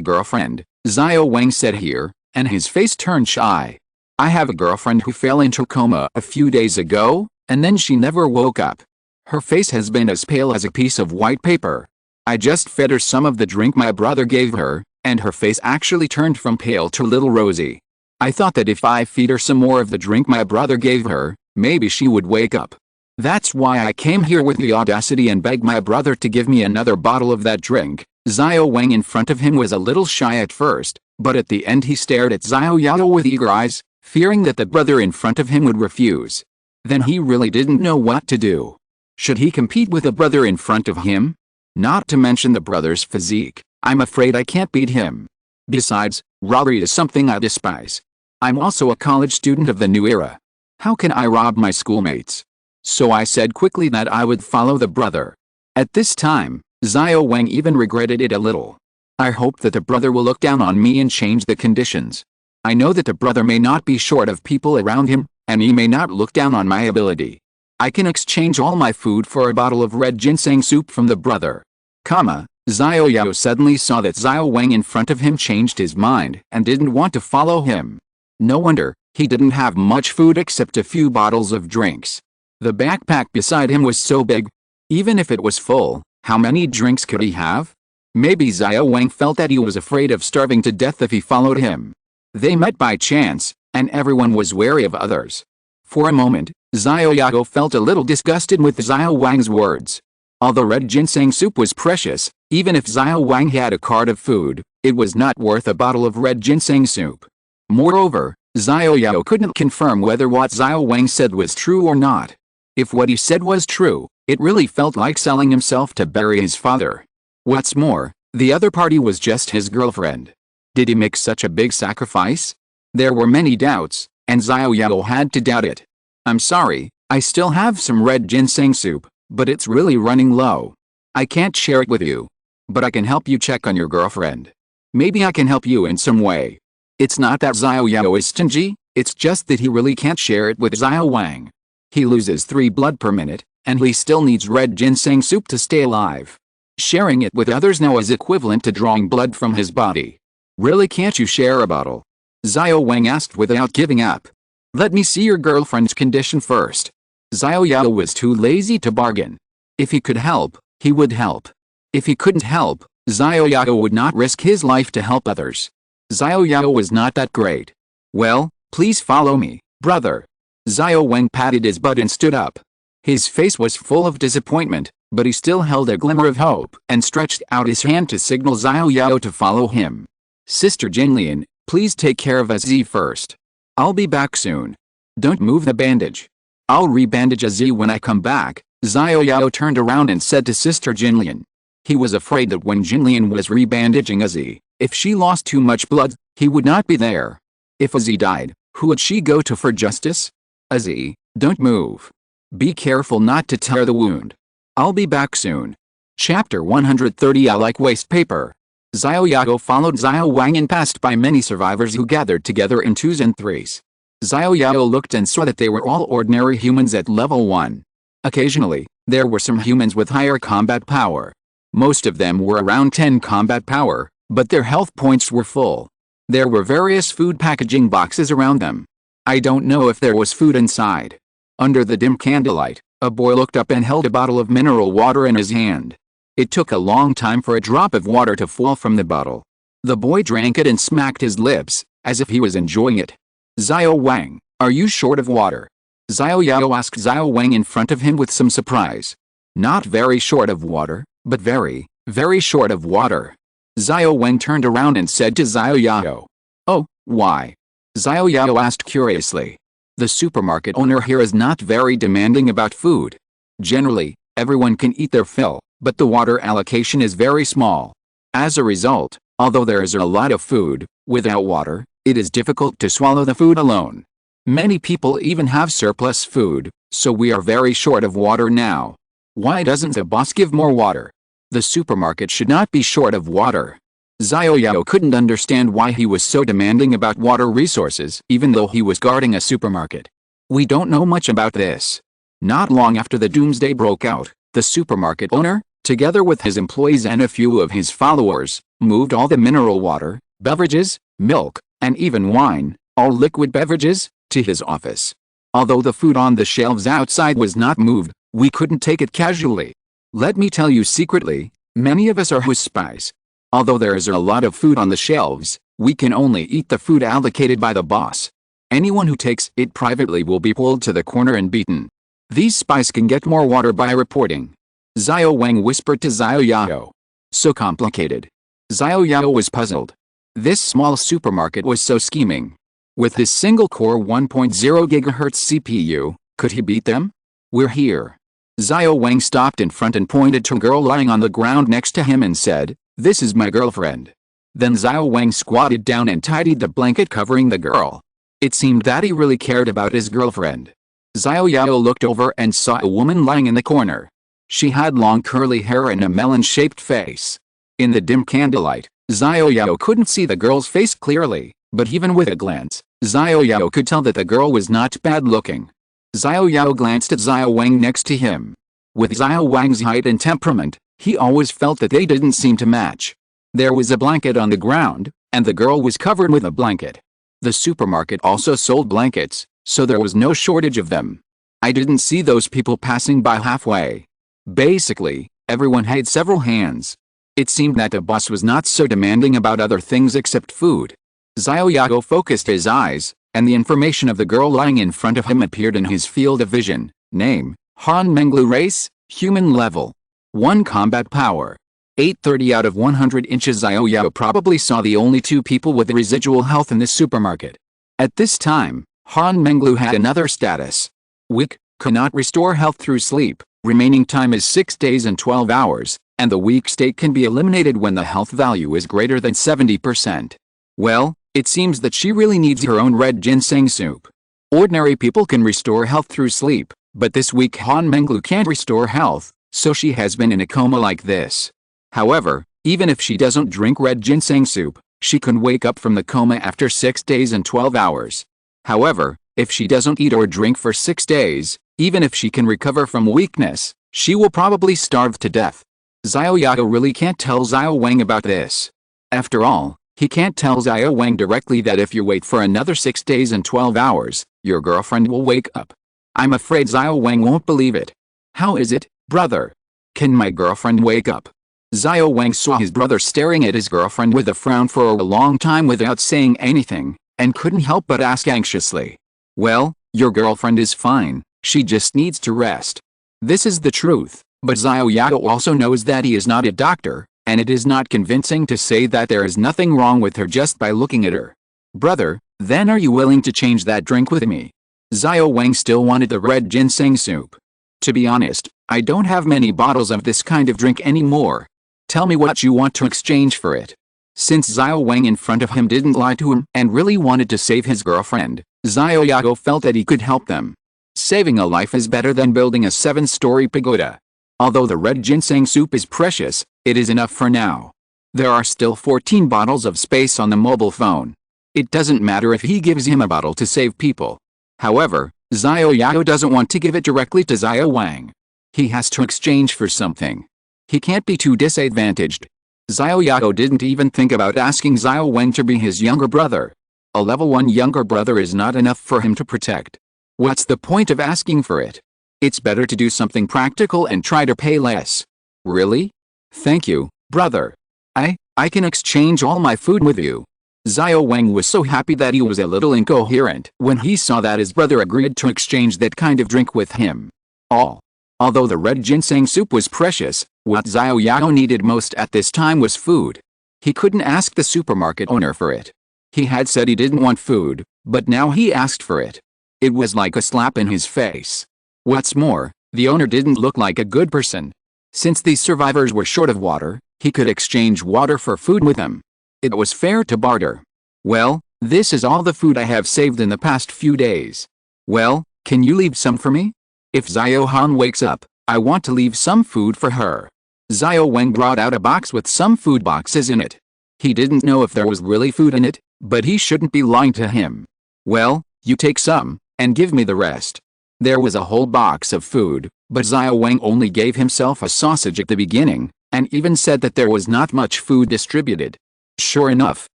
girlfriend, Xiao Wang said here, and his face turned shy. I have a girlfriend who fell into coma a few days ago, and then she never woke up. Her face has been as pale as a piece of white paper. I just fed her some of the drink my brother gave her, and her face actually turned from pale to little rosy. I thought that if I feed her some more of the drink my brother gave her, maybe she would wake up. That's why I came here with the audacity and begged my brother to give me another bottle of that drink. Xiao Wang in front of him was a little shy at first, but at the end he stared at Xiao Yao with eager eyes, fearing that the brother in front of him would refuse. Then he really didn't know what to do. Should he compete with the brother in front of him? Not to mention the brother's physique. I'm afraid I can't beat him. Besides, robbery is something I despise. I'm also a college student of the new era. How can I rob my schoolmates? So I said quickly that I would follow the brother. At this time, Xiao Wang even regretted it a little. I hope that the brother will look down on me and change the conditions. I know that the brother may not be short of people around him, and he may not look down on my ability. I can exchange all my food for a bottle of red ginseng soup from the brother. Xiao Yao suddenly saw that Xiao Wang in front of him changed his mind and didn't want to follow him. No wonder, he didn't have much food except a few bottles of drinks. The backpack beside him was so big. Even if it was full, how many drinks could he have? Maybe Xiao Wang felt that he was afraid of starving to death if he followed him. They met by chance, and everyone was wary of others. For a moment, Xiao Yao felt a little disgusted with Xiao Wang's words. Although red ginseng soup was precious, even if Xiao Wang had a cart of food, it was not worth a bottle of red ginseng soup. Moreover, Xiao Yao couldn't confirm whether what Xiao Wang said was true or not. If what he said was true, it really felt like selling himself to bury his father. What's more, the other party was just his girlfriend. Did he make such a big sacrifice? There were many doubts, and Xiao Yao had to doubt it. I'm sorry, I still have some red ginseng soup, but it's really running low. I can't share it with you. But I can help you check on your girlfriend. Maybe I can help you in some way. It's not that Xiao Yao is stingy, it's just that he really can't share it with Xiao Wang. He loses 3 blood per minute, and he still needs red ginseng soup to stay alive. Sharing it with others now is equivalent to drawing blood from his body. Really can't you share a bottle? Xiao Wang asked without giving up. Let me see your girlfriend's condition first. Xiao Yao was too lazy to bargain. If he could help, he would help. If he couldn't help, Xiao Yao would not risk his life to help others. Xiao Yao was not that great. Well, please follow me, brother. Xiao Wang patted his butt and stood up. His face was full of disappointment, but he still held a glimmer of hope and stretched out his hand to signal Xiao Yao to follow him. Sister Jinlian, please take care of Azzi first. I'll be back soon. Don't move the bandage. I'll rebandage Azzi when I come back. Xiao Yao turned around and said to Sister Jinlian. He was afraid that when Jinlian was rebandaging Azzi, if she lost too much blood, he would not be there. If Azzi died, who would she go to for justice? Azzi, don't move. Be careful not to tear the wound. I'll be back soon. Chapter 130. I like waste paper. Xiao Yao followed Xiao Wang and passed by many survivors who gathered together in 2s and 3s. Xiao Yao looked and saw that they were all ordinary humans at level 1. Occasionally, there were some humans with higher combat power. Most of them were around 10 combat power, but their health points were full. There were various food packaging boxes around them. I don't know if there was food inside. Under the dim candlelight, a boy looked up and held a bottle of mineral water in his hand. It took a long time for a drop of water to fall from the bottle. The boy drank it and smacked his lips, as if he was enjoying it. Xiao Wang, are you short of water? Xiao Yao asked Xiao Wang in front of him with some surprise. Not very short of water, but very, very short of water. Xiao Wang turned around and said to Xiao Yao. Oh, why? Xiao Yao asked curiously. The supermarket owner here is not very demanding about food. Generally, everyone can eat their fill, but the water allocation is very small. As a result, although there is a lot of food, without water, it is difficult to swallow the food alone. Many people even have surplus food, so we are very short of water now. Why doesn't the boss give more water? The supermarket should not be short of water. Xiao Yao couldn't understand why he was so demanding about water resources even though he was guarding a supermarket. We don't know much about this. Not long after the doomsday broke out, the supermarket owner, together with his employees and a few of his followers, moved all the mineral water, beverages, milk, and even wine, all liquid beverages, to his office. Although the food on the shelves outside was not moved, we couldn't take it casually. Let me tell you secretly, many of us are his spies. Although there is a lot of food on the shelves, we can only eat the food allocated by the boss. Anyone who takes it privately will be pulled to the corner and beaten. These spies can get more water by reporting. Xiao Wang whispered to Xiao Yao. So complicated. Xiao Yao was puzzled. This small supermarket was so scheming. With his single-core 1.0 GHz CPU, could he beat them? We're here. Xiao Wang stopped in front and pointed to a girl lying on the ground next to him and said, "This is my girlfriend." Then Xiao Wang squatted down and tidied the blanket covering the girl. It seemed that he really cared about his girlfriend. Xiao Yao looked over and saw a woman lying in the corner. She had long curly hair and a melon-shaped face. In the dim candlelight, Xiao Yao couldn't see the girl's face clearly, but even with a glance, Xiao Yao could tell that the girl was not bad-looking. Xiao Yao glanced at Xiao Wang next to him. With Xiao Wang's height and temperament, he always felt that they didn't seem to match. There was a blanket on the ground, and the girl was covered with a blanket. The supermarket also sold blankets, so there was no shortage of them. I didn't see those people passing by halfway. Basically, everyone had several hands. It seemed that the boss was not so demanding about other things except food. Xiao Yao focused his eyes, and the information of the girl lying in front of him appeared in his field of vision. Name: Han Menglu, race, human, level 1, combat power 830 out of 100 inches. Xiao Yao probably saw the only two people with residual health in this supermarket. At this time, Han Menglu had another status. Weak, cannot restore health through sleep, remaining time is 6 days and 12 hours, and the weak state can be eliminated when the health value is greater than 70%. Well, it seems that she really needs her own red ginseng soup. Ordinary people can restore health through sleep, but this weak Han Menglu can't restore health, so she has been in a coma like this. However, even if she doesn't drink red ginseng soup, she can wake up from the coma after 6 days and 12 hours. However, if she doesn't eat or drink for 6 days, even if she can recover from weakness, she will probably starve to death. Xiao Yao really can't tell Xiao Wang about this. After all, he can't tell Xiao Wang directly that if you wait for another 6 days and 12 hours, your girlfriend will wake up. I'm afraid Xiao Wang won't believe it. How is it, brother? Can my girlfriend wake up? Xiao Wang saw his brother staring at his girlfriend with a frown for a long time without saying anything, and couldn't help but ask anxiously. Well, your girlfriend is fine, she just needs to rest. This is the truth, but Xiao Yao also knows that he is not a doctor, and it is not convincing to say that there is nothing wrong with her just by looking at her. Brother, then are you willing to change that drink with me? Xiao Wang still wanted the red ginseng soup. To be honest, I don't have many bottles of this kind of drink anymore. Tell me what you want to exchange for it. Since Xiao Wang in front of him didn't lie to him and really wanted to save his girlfriend, Xiao Yao felt that he could help them. Saving a life is better than building a 7-story pagoda. Although the red ginseng soup is precious, it is enough for now. There are still 14 bottles of space on the mobile phone. It doesn't matter if he gives him a bottle to save people. However, Xiao Yao doesn't want to give it directly to Xiao Wang. He has to exchange for something. He can't be too disadvantaged. Xiao Yao didn't even think about asking Xiao Wang to be his younger brother. A level 1 younger brother is not enough for him to protect. What's the point of asking for it? It's better to do something practical and try to pay less. Really? Thank you, brother. I can exchange all my food with you. Xiao Wang was so happy that he was a little incoherent when he saw that his brother agreed to exchange that kind of drink with him. Although the red ginseng soup was precious, what Xiao Yao needed most at this time was food. He couldn't ask the supermarket owner for it. He had said he didn't want food, but now he asked for it. It was like a slap in his face. What's more, the owner didn't look like a good person. Since these survivors were short of water, he could exchange water for food with them. It was fair to barter. Well, this is all the food I have saved in the past few days. Well, can you leave some for me? If Xiao Han wakes up, I want to leave some food for her. Xiao Wang brought out a box with some food boxes in it. He didn't know if there was really food in it, but he shouldn't be lying to him. Well, you take some, and give me the rest. There was a whole box of food, but Xiao Wang only gave himself a sausage at the beginning, and even said that there was not much food distributed. Sure enough,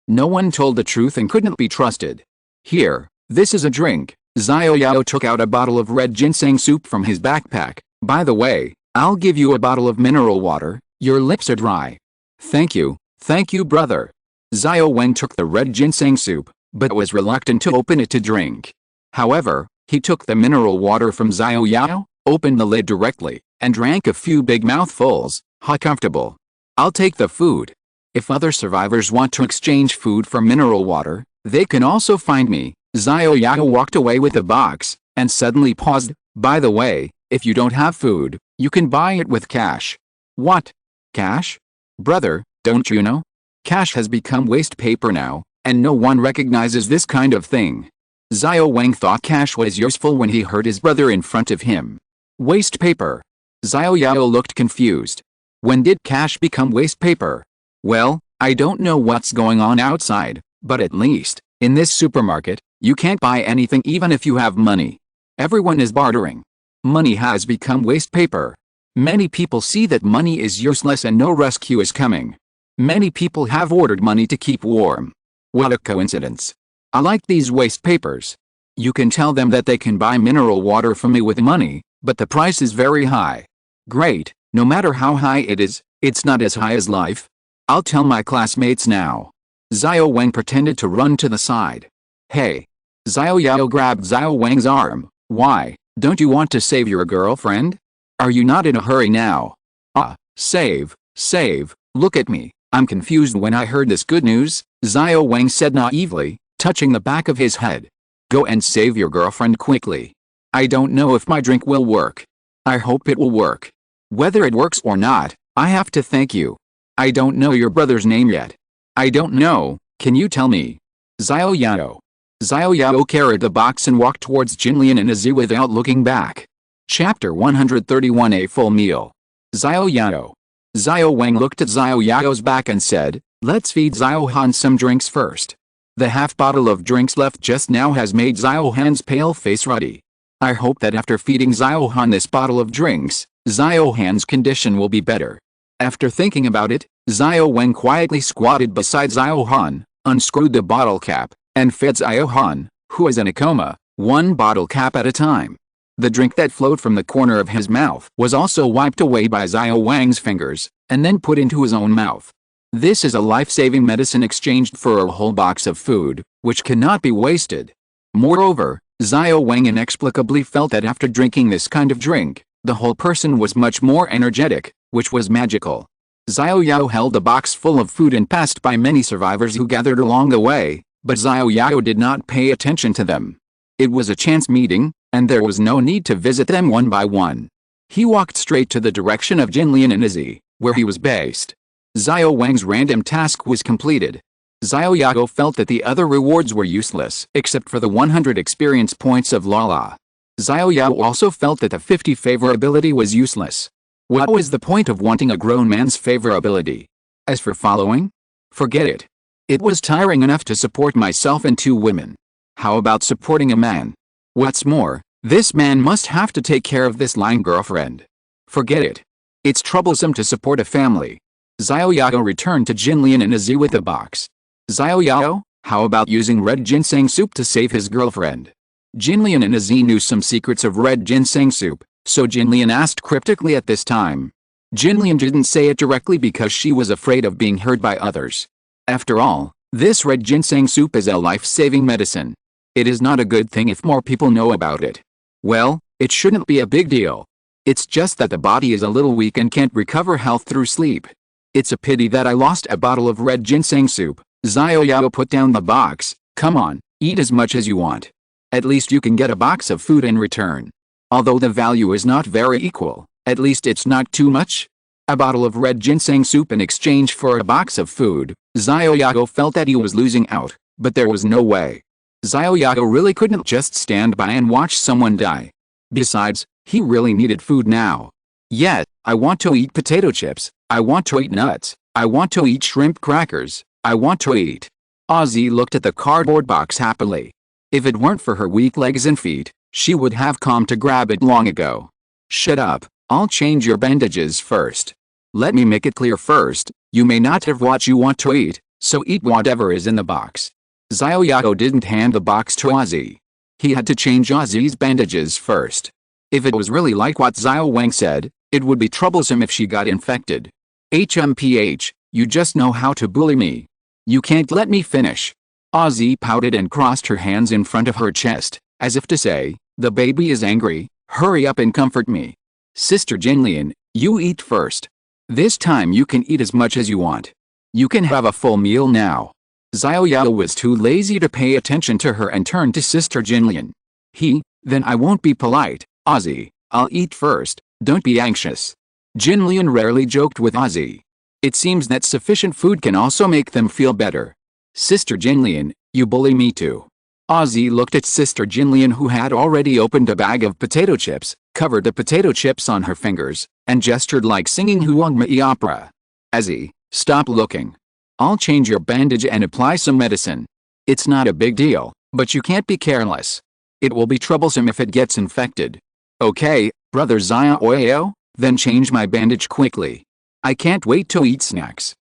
no one told the truth and couldn't be trusted. Here, this is a drink. Xiao Yao took out a bottle of red ginseng soup from his backpack. By the way, I'll give you a bottle of mineral water, your lips are dry. Thank you, brother. Xiao Wang took the red ginseng soup, but was reluctant to open it to drink. However, he took the mineral water from Xiao Yao, opened the lid directly, and drank a few big mouthfuls. How comfortable. I'll take the food. If other survivors want to exchange food for mineral water, they can also find me. Xiao Yao walked away with the box, and suddenly paused. By the way, if you don't have food, you can buy it with cash. What? Cash? Brother, don't you know? Cash has become waste paper now, and no one recognizes this kind of thing. Xiao Wang thought cash was useful when he heard his brother in front of him. Waste paper. Xiao Yao looked confused. When did cash become waste paper? Well, I don't know what's going on outside, but at least, in this supermarket, you can't buy anything even if you have money. Everyone is bartering. Money has become waste paper. Many people see that money is useless and no rescue is coming. Many people have ordered money to keep warm. What a coincidence. I like these waste papers. You can tell them that they can buy mineral water from me with money, but the price is very high. Great, no matter how high it is, it's not as high as life. I'll tell my classmates now. Xiao Wang pretended to run to the side. Hey. Xiao Yao grabbed Xiao Wang's arm. Why, don't you want to save your girlfriend? Are you not in a hurry now? Save, look at me. I'm confused when I heard this good news, Xiao Wang said naively, touching the back of his head. Go and save your girlfriend quickly. I don't know if my drink will work. I hope it will work. Whether it works or not, I have to thank you. I don't know your brother's name yet. I don't know, can you tell me? Xiao Yao. Xiao Yao carried the box and walked towards Jinlian and Izzy without looking back. Chapter 131. A full meal. Xiao Yao. Xiao Wang looked at Xiao Yao's back and said, let's feed Xiao Han some drinks first. The half bottle of drinks left just now has made Xiao Han's pale face ruddy. I hope that after feeding Xiao Han this bottle of drinks, Xiao Han's condition will be better. After thinking about it, Xiao Wang quietly squatted beside Xiao Han, unscrewed the bottle cap, and fed Xiao Han, who is in a coma, one bottle cap at a time. The drink that flowed from the corner of his mouth was also wiped away by Xiao Wang's fingers, and then put into his own mouth. This is a life-saving medicine exchanged for a whole box of food, which cannot be wasted. Moreover, Xiao Wang inexplicably felt that after drinking this kind of drink, the whole person was much more energetic, which was magical. Xiao Yao held a box full of food and passed by many survivors who gathered along the way, but Xiao Yao did not pay attention to them. It was a chance meeting, and there was no need to visit them one by one. He walked straight to the direction of Jinlian and Izzy, where he was based. Xiao Wang's random task was completed. Xiao Yao felt that the other rewards were useless except for the 100 experience points of Lala. Xiao Yao also felt that the 50 favorability was useless. What was the point of wanting a grown man's favorability? As for following? Forget it. It was tiring enough to support myself and 2 women. How about supporting a man? What's more, this man must have to take care of this lying girlfriend. Forget it. It's troublesome to support a family. Xiao Yao returned to Jinlian and Izzy with the box. Xiao Yao, how about using red ginseng soup to save his girlfriend? Jinlian and Izzy knew some secrets of red ginseng soup, so Jinlian asked cryptically at this time. Jinlian didn't say it directly because she was afraid of being heard by others. After all, this red ginseng soup is a life-saving medicine. It is not a good thing if more people know about it. Well, it shouldn't be a big deal. It's just that the body is a little weak and can't recover health through sleep. It's a pity that I lost a bottle of red ginseng soup. Xiao Yao put down the box. Come on, eat as much as you want. At least you can get a box of food in return. Although the value is not very equal, at least it's not too much. A bottle of red ginseng soup in exchange for a box of food. Xiao Yao felt that he was losing out, but there was no way. Xiao Yao really couldn't just stand by and watch someone die. Besides, he really needed food now. Yet, I want to eat potato chips, I want to eat nuts, I want to eat shrimp crackers, I want to eat. Ozzy looked at the cardboard box happily. If it weren't for her weak legs and feet, she would have come to grab it long ago. Shut up, I'll change your bandages first. Let me make it clear first, you may not have what you want to eat, so eat whatever is in the box. Xiao Yao didn't hand the box to Ozzy. He had to change Ozzy's bandages first. If it was really like what Xiao Wang said, it would be troublesome if she got infected. HMPH, you just know how to bully me. You can't let me finish. Ozzy pouted and crossed her hands in front of her chest, as if to say, the baby is angry, Hurry up and comfort me. Sister Jinlian, you eat first. This time you can eat as much as you want. You can have a full meal now. Xiao Yao was too lazy to pay attention to her and turned to Sister Jinlian. Then I won't be polite, Ozzy. I'll eat first, don't be anxious. Jinlian rarely joked with Ozzy. It seems that sufficient food can also make them feel better. Sister Jinlian, you bully me too. Ozzy looked at Sister Jinlian, who had already opened a bag of potato chips, covered the potato chips on her fingers, and gestured like singing Huang Mai opera. Ozzy, stop looking. I'll change your bandage and apply some medicine. It's not a big deal, but you can't be careless. It will be troublesome if it gets infected. Okay, brother Xiao Yao, then change my bandage quickly. I can't wait to eat snacks.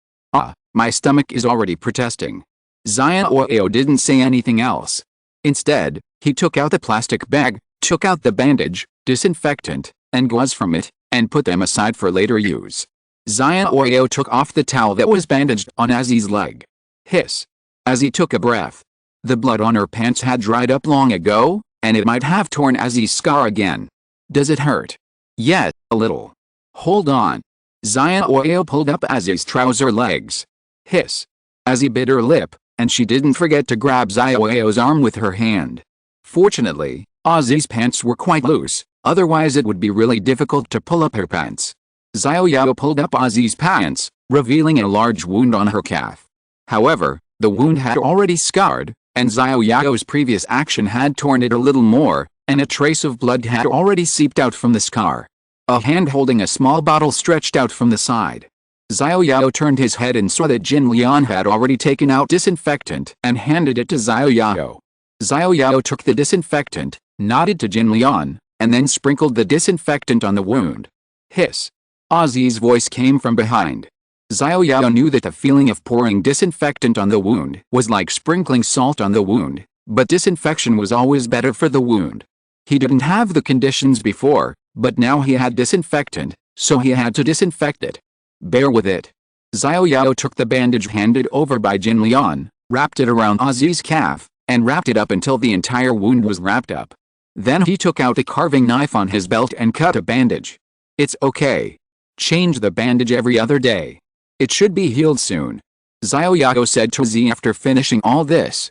My stomach is already protesting. Xiao Yao didn't say anything else. Instead, he took out the plastic bag, took out the bandage, disinfectant, and gauze from it, and put them aside for later use. Xiao Yao took off the towel that was bandaged on Azzy's leg. Hiss. Azzy took a breath. The blood on her pants had dried up long ago, and it might have torn Azzy's scar again. Does it hurt? Yes, a little. Hold on. Xiao Yao pulled up Azzy's trouser legs. Hiss. Azzy bit her lip, and she didn't forget to grab Xiao Yao's arm with her hand. Fortunately, Azzy's pants were quite loose, otherwise it would be really difficult to pull up her pants. Xiao Yao pulled up Azzy's pants, revealing a large wound on her calf. However, the wound had already scarred, and Xiao Yao's previous action had torn it a little more, and a trace of blood had already seeped out from the scar. A hand holding a small bottle stretched out from the side. Xiao Yao turned his head and saw that Jin Lian had already taken out disinfectant and handed it to Xiao Yao. Xiao Yao took the disinfectant, nodded to Jin Lian, and then sprinkled the disinfectant on the wound. Hiss. Ozzy's voice came from behind. Xiao Yao knew that the feeling of pouring disinfectant on the wound was like sprinkling salt on the wound, but disinfection was always better for the wound. He didn't have the conditions before, but now he had disinfectant, so he had to disinfect it. Bear with it. Xiao Yao took the bandage handed over by Jin Lian, wrapped it around Ozzy's calf, and wrapped it up until the entire wound was wrapped up. Then he took out a carving knife on his belt and cut a bandage. It's okay. Change the bandage every other day. It should be healed soon. Xiao Yao said to Ozzy after finishing all this.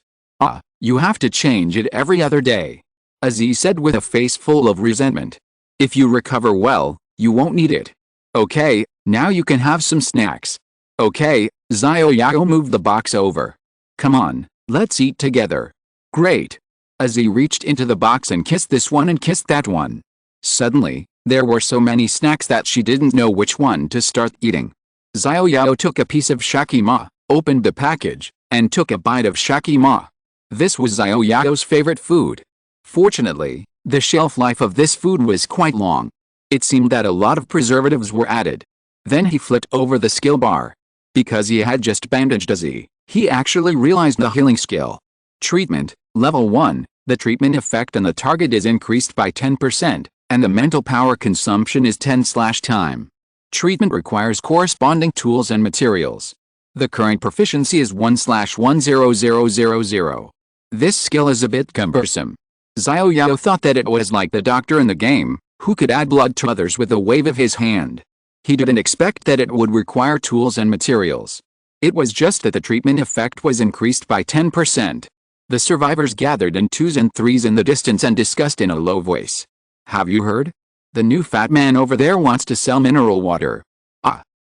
You have to change it every other day. Ozzy said with a face full of resentment. If you recover well, you won't need it. Okay, now you can have some snacks. Okay, Xiao Yao moved the box over. Come on, let's eat together. Great. Ozzy reached into the box and kissed this one and kissed that one. Suddenly, there were so many snacks that she didn't know which one to start eating. Xiao Yao took a piece of shakima, opened the package, and took a bite of shakima. This was Xiao Yao's favorite food. Fortunately, the shelf life of this food was quite long. It seemed that a lot of preservatives were added. Then he flipped over the skill bar. Because he had just bandaged Ozzy, he actually realized the healing skill. Treatment, level 1, the treatment effect and the target is increased by 10%, and the mental power consumption is 10/time. Treatment requires corresponding tools and materials. The current proficiency is 1/10000. This skill is a bit cumbersome. Xiao Yao thought that it was like the doctor in the game, who could add blood to others with a wave of his hand. He didn't expect that it would require tools and materials. It was just that the treatment effect was increased by 10%. The survivors gathered in twos and threes in the distance and discussed in a low voice. Have you heard? The new fat man over there wants to sell mineral water.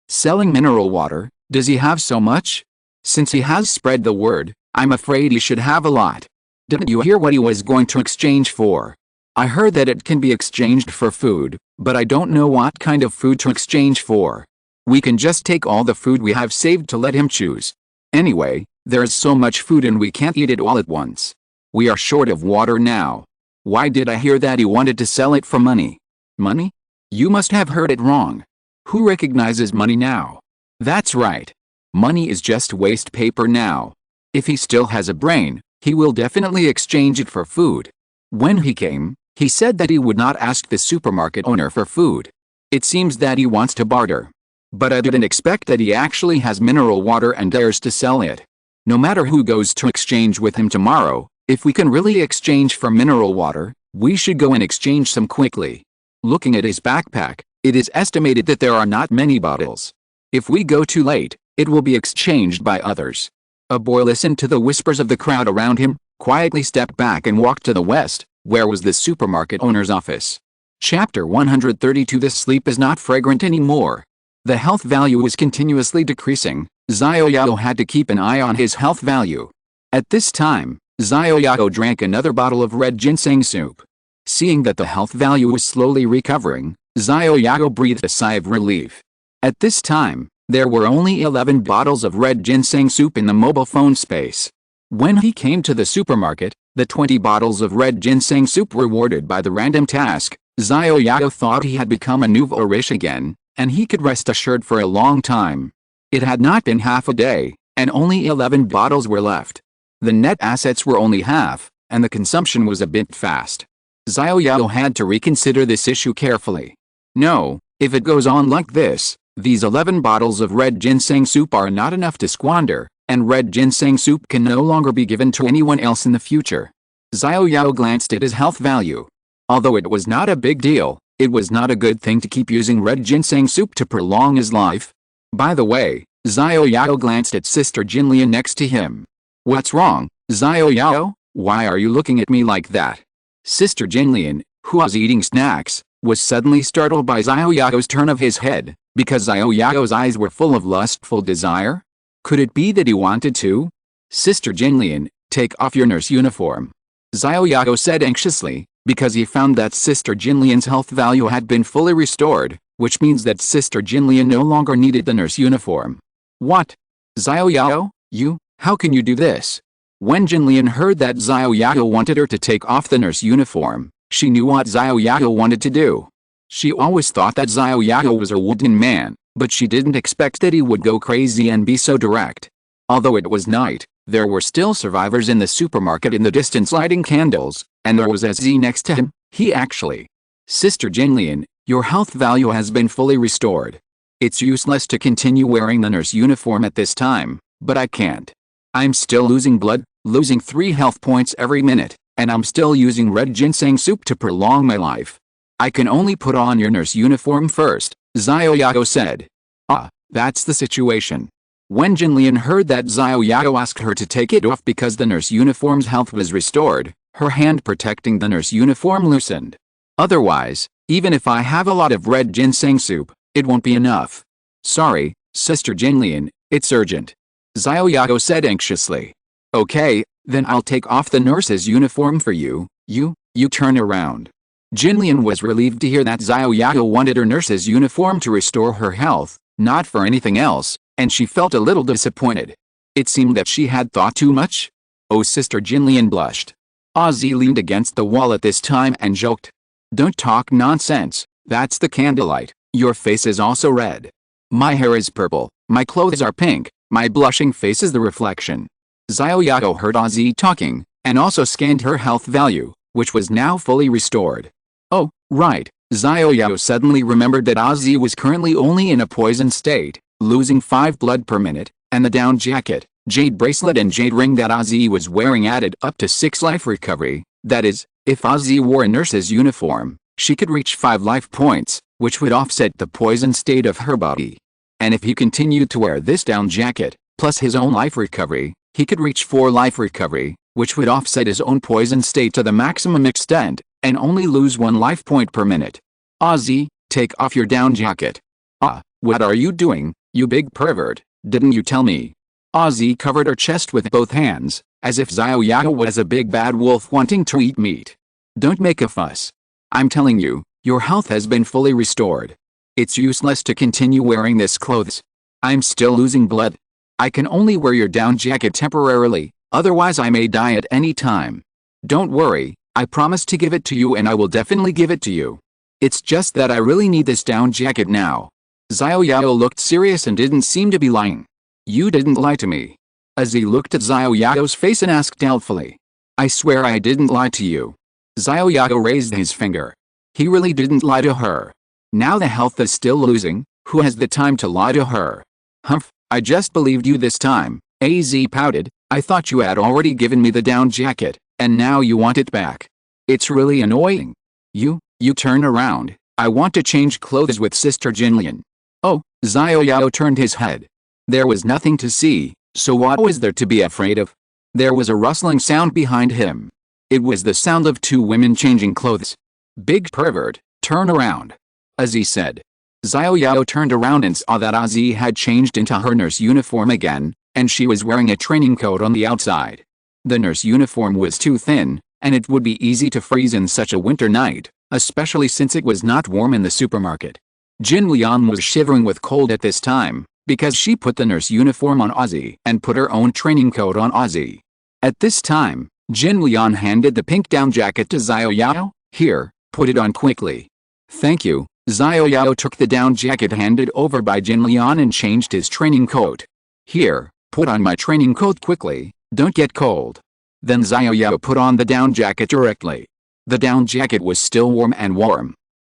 Selling mineral water, does he have so much? Since he has spread the word, I'm afraid he should have a lot. Didn't you hear what he was going to exchange for? I heard that it can be exchanged for food, but I don't know what kind of food to exchange for. We can just take all the food we have saved to let him choose. Anyway, there's so much food and we can't eat it all at once. We are short of water now. Why did I hear that he wanted to sell it for money? Money? You must have heard it wrong. Who recognizes money now? That's right. Money is just waste paper now. If he still has a brain, he will definitely exchange it for food. When he came, he said that he would not ask the supermarket owner for food. It seems that he wants to barter. But I didn't expect that he actually has mineral water and dares to sell it. No matter who goes to exchange with him tomorrow, if we can really exchange for mineral water, We should go and exchange some quickly. Looking at his backpack, it is estimated that there are not many bottles. If we go too late, it will be exchanged by others. A boy listened to the whispers of the crowd around him, quietly stepped back and walked to the west, where was the supermarket owner's office. Chapter 132. The sleep is not fragrant anymore. The health value was continuously decreasing. Xiao Yao had to keep an eye on his health value. At this time, Xiao Yao drank another bottle of red ginseng soup. Seeing that the health value was slowly recovering, Xiao Yao breathed a sigh of relief. At this time, there were only 11 bottles of red ginseng soup in the mobile phone space. When he came to the supermarket, the 20 bottles of red ginseng soup were rewarded by the random task. Xiao Yao thought he had become a nouveau riche again, and he could rest assured for a long time. It had not been half a day, and only 11 bottles were left. The net assets were only half, and the consumption was a bit fast. Xiao Yao had to reconsider this issue carefully. No, if it goes on like this, these 11 bottles of red ginseng soup are not enough to squander, and red ginseng soup can no longer be given to anyone else in the future. Xiao Yao glanced at his health value. Although it was not a big deal, it was not a good thing to keep using red ginseng soup to prolong his life. By the way, Xiao Yao glanced at Sister Jinlian next to him. What's wrong, Xiao Yao? Why are you looking at me like that? Sister Jinlian, who was eating snacks, was suddenly startled by Xiao Yao's turn of his head, because Xiao Yao's eyes were full of lustful desire. Could it be that he wanted to? Sister Jinlian, take off your nurse uniform. Xiao Yao said anxiously, because he found that Sister Jinlian's health value had been fully restored, which means that Sister Jinlian no longer needed the nurse uniform. What? Xiao Yao, you, how can you do this? When Jinlian heard that Xiao Yao wanted her to take off the nurse uniform, she knew what Xiao Yao wanted to do. She always thought that Xiao Yao was a wooden man, but she didn't expect that he would go crazy and be so direct. Although it was night, there were still survivors in the supermarket in the distance lighting candles, and there was SZ next to him. He actually. Sister Jinlian, your health value has been fully restored. It's useless to continue wearing the nurse uniform at this time, but I can't. I'm still losing blood, losing 3 health points every minute, and I'm still using red ginseng soup to prolong my life. I can only put on your nurse uniform first, Xiao Yao said. Ah, that's the situation. When Jinlian heard that Xiao Yao asked her to take it off because the nurse uniform's health was restored, her hand protecting the nurse uniform loosened. Otherwise, even if I have a lot of red ginseng soup, it won't be enough. Sorry, Sister Jinlian, it's urgent. Xiao Yao said anxiously. Okay, then I'll take off the nurse's uniform for you. You turn around. Jinlian was relieved to hear that Xiao Yao wanted her nurse's uniform to restore her health, not for anything else, and she felt a little disappointed. It seemed that she had thought too much. Oh, Sister Jinlian blushed. Ozzy leaned against the wall at this time and joked. Don't talk nonsense, that's the candlelight, your face is also red. My hair is purple, my clothes are pink, my blushing face is the reflection. Xiao Yao heard Ozzy talking, and also scanned her health value, which was now fully restored. Oh, right, Xiao Yao suddenly remembered that Ozzy was currently only in a poisoned state, losing 5 blood per minute, and the down jacket, jade bracelet and jade ring that Ozzy was wearing added up to 6 life recovery. That is, if Ozzy wore a nurse's uniform, she could reach 5 life points, which would offset the poisoned state of her body. And if he continued to wear this down jacket, plus his own life recovery, he could reach 4 life recovery, which would offset his own poisoned state to the maximum extent, and only lose 1 life point per minute. Ozzy, take off your down jacket. Ah, what are you doing, you big pervert, didn't you tell me? Ozzy covered her chest with both hands, as if Xiao Yao was a big bad wolf wanting to eat meat. Don't make a fuss. I'm telling you, your health has been fully restored. It's useless to continue wearing this clothes. I'm still losing blood. I can only wear your down jacket temporarily, otherwise I may die at any time. Don't worry, I promise to give it to you and I will definitely give it to you. It's just that I really need this down jacket now. Xiao Yao looked serious and didn't seem to be lying. You didn't lie to me. Ozzy looked at Xiao Yao's face and asked doubtfully. I swear I didn't lie to you. Xiao Yao raised his finger. He really didn't lie to her. Now the health is still losing, who has the time to lie to her? Humph, I just believed you this time, AZ pouted. I thought you had already given me the down jacket, and now you want it back. It's really annoying. You turn around. I want to change clothes with Sister Jinlian. Oh, Xiao Yao turned his head. There was nothing to see, so what was there to be afraid of? There was a rustling sound behind him. It was the sound of two women changing clothes. Big pervert, turn around. Azzy said. Xiao Yao turned around and saw that Azzy had changed into her nurse uniform again, and she was wearing a training coat on the outside. The nurse uniform was too thin, and it would be easy to freeze in such a winter night, especially since it was not warm in the supermarket. Jinlian was shivering with cold at this time, because she put the nurse uniform on Ozzy and put her own training coat on Ozzy. At this time, Jinlian handed the pink down jacket to Xiao Yao. Here, put it on quickly. Thank you. Xiao Yao took the down jacket handed over by Jinlian and changed his training coat. Here, put on my training coat quickly, don't get cold. Then Xiao Yao put on the down jacket directly. The down jacket was still warm.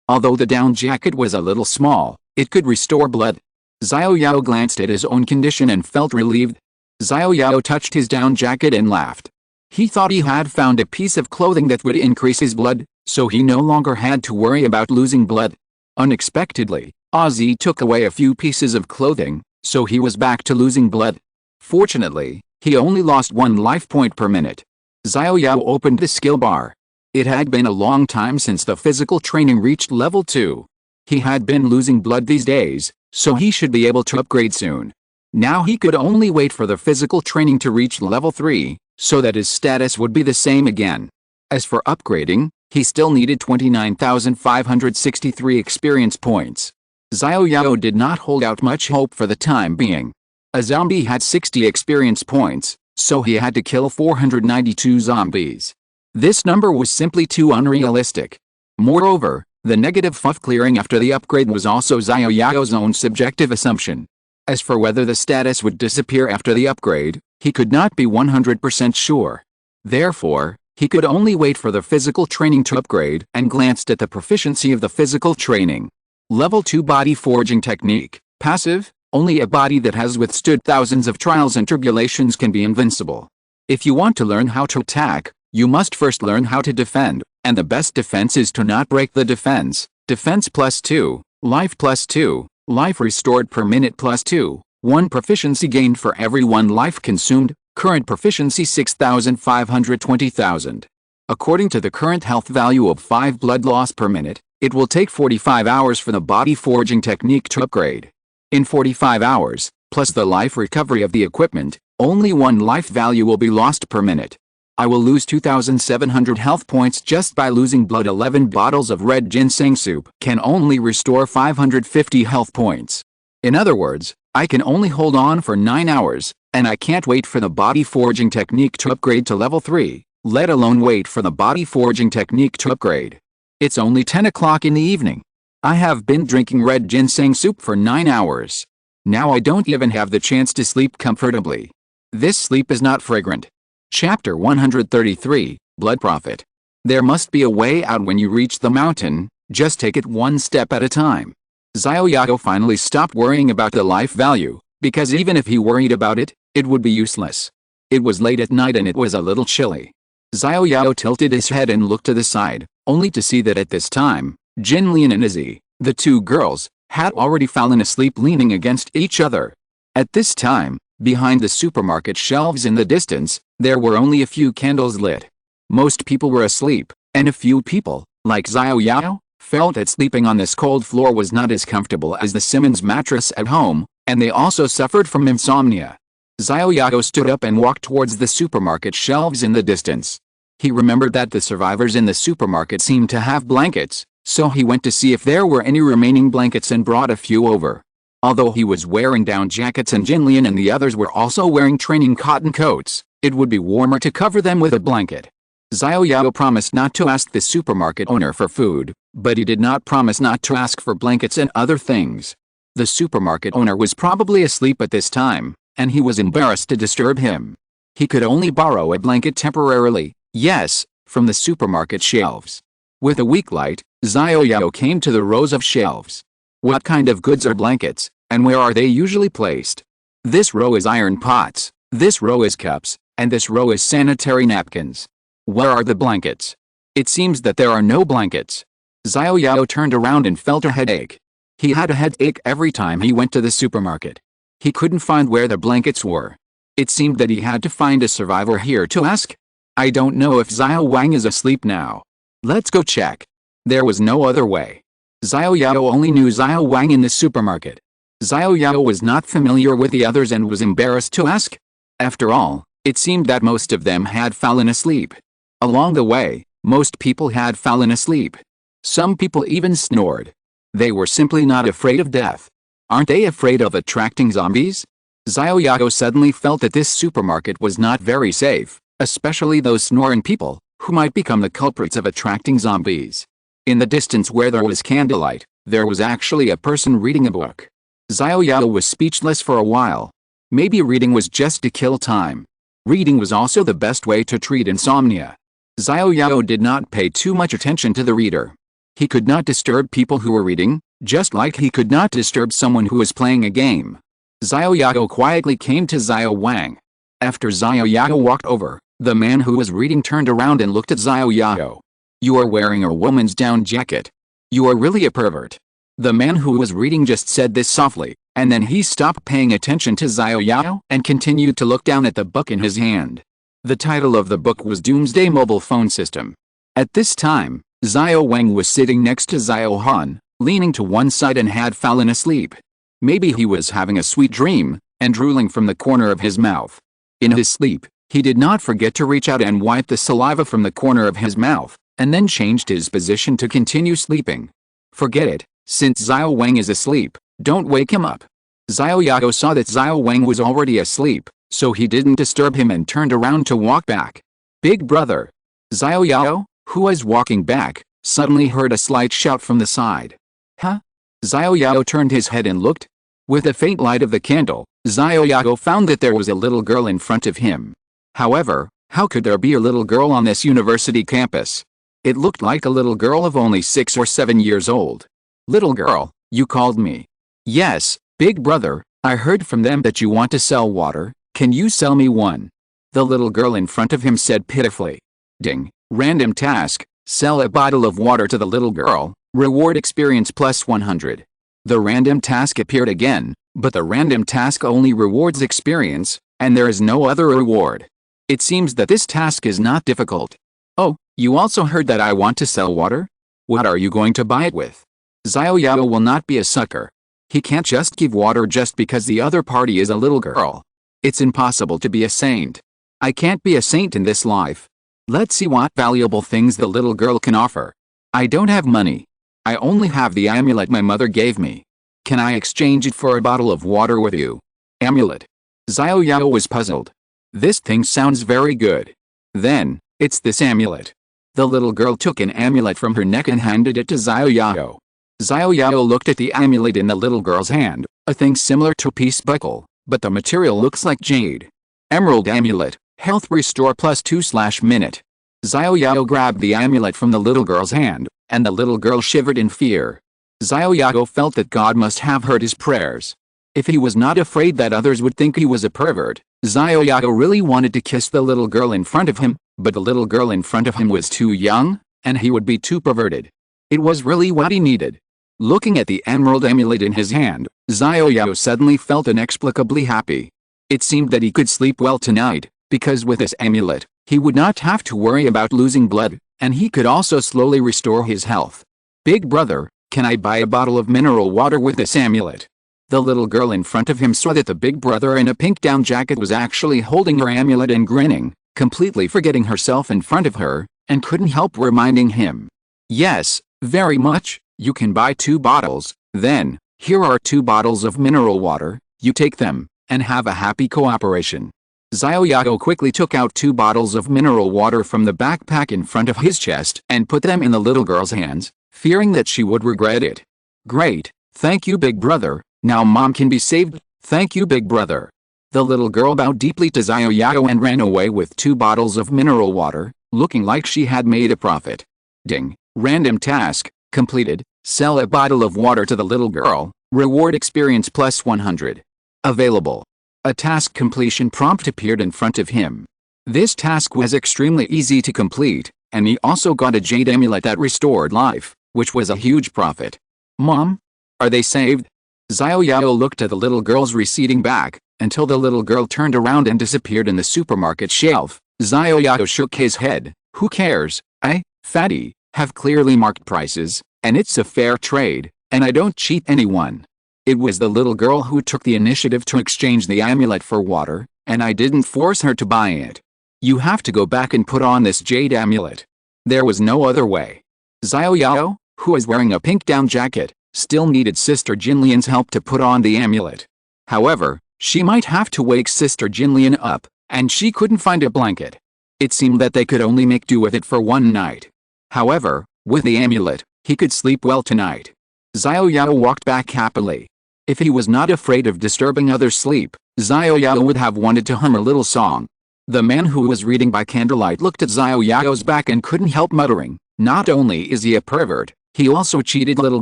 Although the down jacket was a little small, it could restore blood. Xiao Yao glanced at his own condition and felt relieved. Xiao Yao touched his down jacket and laughed. He thought he had found a piece of clothing that would increase his blood, so he no longer had to worry about losing blood. Unexpectedly, Ozzy took away a few pieces of clothing, so he was back to losing blood. Fortunately, he only lost 1 life point per minute. Xiao Yao opened the skill bar. It had been a long time since the physical training reached level 2. He had been losing blood these days, so he should be able to upgrade soon. Now he could only wait for the physical training to reach level 3, so that his status would be the same again. As for upgrading, he still needed 29,563 experience points. Xiao Yao did not hold out much hope for the time being. A zombie had 60 experience points, so he had to kill 492 zombies. This number was simply too unrealistic. Moreover, the negative FUF clearing after the upgrade was also Xiao Yao's own subjective assumption. As for whether the status would disappear after the upgrade, he could not be 100% sure. Therefore, he could only wait for the physical training to upgrade and glanced at the proficiency of the physical training. Level 2 Body Forging Technique. Passive, only a body that has withstood thousands of trials and tribulations can be invincible. If you want to learn how to attack, you must first learn how to defend, and the best defense is to not break the defense. Defense +2, life +2, life restored per minute +2, 1 proficiency gained for every 1 life consumed, current proficiency 6,520,000. According to the current health value of 5 blood loss per minute, it will take 45 hours for the body forging technique to upgrade. In 45 hours, plus the life recovery of the equipment, only 1 life value will be lost per minute. I will lose 2,700 health points just by losing blood. 11 bottles of red ginseng soup can only restore 550 health points. In other words, I can only hold on for 9 hours, and I can't wait for the body forging technique to upgrade to level 3, let alone wait for the body forging technique to upgrade. It's only 10 o'clock in the evening. I have been drinking red ginseng soup for 9 hours. Now I don't even have the chance to sleep comfortably. This sleep is not fragrant. Chapter 133, Blood Profit. There must be a way out when you reach the mountain, just take it one step at a time. Xiao Yao finally stopped worrying about the life value, because even if he worried about it, it would be useless. It was late at night and it was a little chilly. Xiao Yao tilted his head and looked to the side, only to see that at this time, Jinlian and Izzy, the 2 girls, had already fallen asleep leaning against each other. At this time, behind the supermarket shelves in the distance, there were only a few candles lit. Most people were asleep, and a few people, like Xiao Yao, felt that sleeping on this cold floor was not as comfortable as the Simmons mattress at home, and they also suffered from insomnia. Xiao Yao stood up and walked towards the supermarket shelves in the distance. He remembered that the survivors in the supermarket seemed to have blankets, so he went to see if there were any remaining blankets and brought a few over. Although he was wearing down jackets and Jinlian and the others were also wearing training cotton coats, it would be warmer to cover them with a blanket. Xiao Yao promised not to ask the supermarket owner for food, but he did not promise not to ask for blankets and other things. The supermarket owner was probably asleep at this time, and he was embarrassed to disturb him. He could only borrow a blanket temporarily, yes, from the supermarket shelves. With a weak light, Xiao Yao came to the rows of shelves. What kind of goods are blankets, and where are they usually placed? This row is iron pots, this row is cups, and this row is sanitary napkins. Where are the blankets? It seems that there are no blankets. Xiao Yao turned around and felt a headache. He had a headache every time he went to the supermarket. He couldn't find where the blankets were. It seemed that he had to find a survivor here to ask. I don't know if Xiao Wang is asleep now. Let's go check. There was no other way. Xiao Yao only knew Xiao Wang in the supermarket. Xiao Yao was not familiar with the others and was embarrassed to ask. After all, it seemed that most of them had fallen asleep. Along the way, most people had fallen asleep. Some people even snored. They were simply not afraid of death. Aren't they afraid of attracting zombies? Xiao Yao suddenly felt that this supermarket was not very safe, especially those snoring people, who might become the culprits of attracting zombies. In the distance where there was candlelight, there was actually a person reading a book. Xiao Yao was speechless for a while. Maybe reading was just to kill time. Reading was also the best way to treat insomnia. Xiao Yao did not pay too much attention to the reader. He could not disturb people who were reading, just like he could not disturb someone who was playing a game. Xiao Yao quietly came to Xiao Wang. After Xiao Yao walked over, the man who was reading turned around and looked at Xiao Yao. You are wearing a woman's down jacket. You are really a pervert. The man who was reading just said this softly, and then he stopped paying attention to Xiao Yao and continued to look down at the book in his hand. The title of the book was Doomsday Mobile Phone System. At this time, Xiao Wang was sitting next to Xiao Han, leaning to one side and had fallen asleep. Maybe he was having a sweet dream, and drooling from the corner of his mouth. In his sleep, he did not forget to reach out and wipe the saliva from the corner of his mouth, and then changed his position to continue sleeping. Forget it, since Xiao Wang is asleep, don't wake him up. Xiao Yao saw that Xiao Wang was already asleep, so he didn't disturb him and turned around to walk back. Big brother. Xiao Yao, who was walking back, suddenly heard a slight shout from the side. Huh? Xiao Yao turned his head and looked. With the faint light of the candle, Xiao Yao found that there was a little girl in front of him. However, how could there be a little girl on this university campus? It looked like a little girl of only 6 or 7 years old. Little girl, you called me. Yes, big brother, I heard from them that you want to sell water, can you sell me one? The little girl in front of him said pitifully. Ding, random task, sell a bottle of water to the little girl, reward experience plus 100. The random task appeared again, but the random task only rewards experience, and there is no other reward. It seems that this task is not difficult. Oh, you also heard that I want to sell water? What are you going to buy it with? Xiao Yao will not be a sucker. He can't just give water just because the other party is a little girl. It's impossible to be a saint. I can't be a saint in this life. Let's see what valuable things the little girl can offer. I don't have money. I only have the amulet my mother gave me. Can I exchange it for a bottle of water with you? Amulet. Xiao Yao was puzzled. This thing sounds very good. Then, it's this amulet. The little girl took an amulet from her neck and handed it to Xiao Yao. Xiao Yao looked at the amulet in the little girl's hand, a thing similar to a peace buckle, but the material looks like jade. Emerald amulet, health restore plus 2/minute. Xiao Yao grabbed the amulet from the little girl's hand, and the little girl shivered in fear. Xiao Yao felt that God must have heard his prayers. If he was not afraid that others would think he was a pervert, Xiao Yao really wanted to kiss the little girl in front of him, but the little girl in front of him was too young, and he would be too perverted. It was really what he needed. Looking at the emerald amulet in his hand, Xiao Yao suddenly felt inexplicably happy. It seemed that he could sleep well tonight, because with this amulet, he would not have to worry about losing blood, and he could also slowly restore his health. Big brother, can I buy a bottle of mineral water with this amulet? The little girl in front of him saw that the big brother in a pink down jacket was actually holding her amulet and grinning, completely forgetting herself in front of her, and couldn't help reminding him. Yes, very much, you can buy 2 bottles, then, here are 2 bottles of mineral water, you take them, and have a happy cooperation. Xiao Yao quickly took out 2 bottles of mineral water from the backpack in front of his chest and put them in the little girl's hands, fearing that she would regret it. Great, thank you big brother, now mom can be saved, thank you big brother. The little girl bowed deeply to Xiao Yao and ran away with 2 bottles of mineral water, looking like she had made a profit. Ding, random task, completed, sell a bottle of water to the little girl, reward experience plus 100. Available. A task completion prompt appeared in front of him. This task was extremely easy to complete, And he also got a jade amulet that restored life, which was a huge profit. Mom? Are they saved? Xiao Yao looked at the little girl's receding back, until the little girl turned around and disappeared in the supermarket shelf. Xiao Yao shook his head. Who cares? I, fatty, have clearly marked prices, and it's a fair trade, and I don't cheat anyone. It was the little girl who took the initiative to exchange the amulet for water, and I didn't force her to buy it. You have to go back and put on this jade amulet. There was no other way. Xiao Yao, who was wearing a pink down jacket, still needed Sister Jinlian's help to put on the amulet. However, she might have to wake Sister Jinlian up, and she couldn't find a blanket. It seemed that they could only make do with it for one night. However, with the amulet, he could sleep well tonight. Xiao Yao walked back happily. If he was not afraid of disturbing others' sleep, Xiao Yao would have wanted to hum a little song. The man who was reading by candlelight looked at Xiao Yao's back and couldn't help muttering, not only is he a pervert, he also cheated little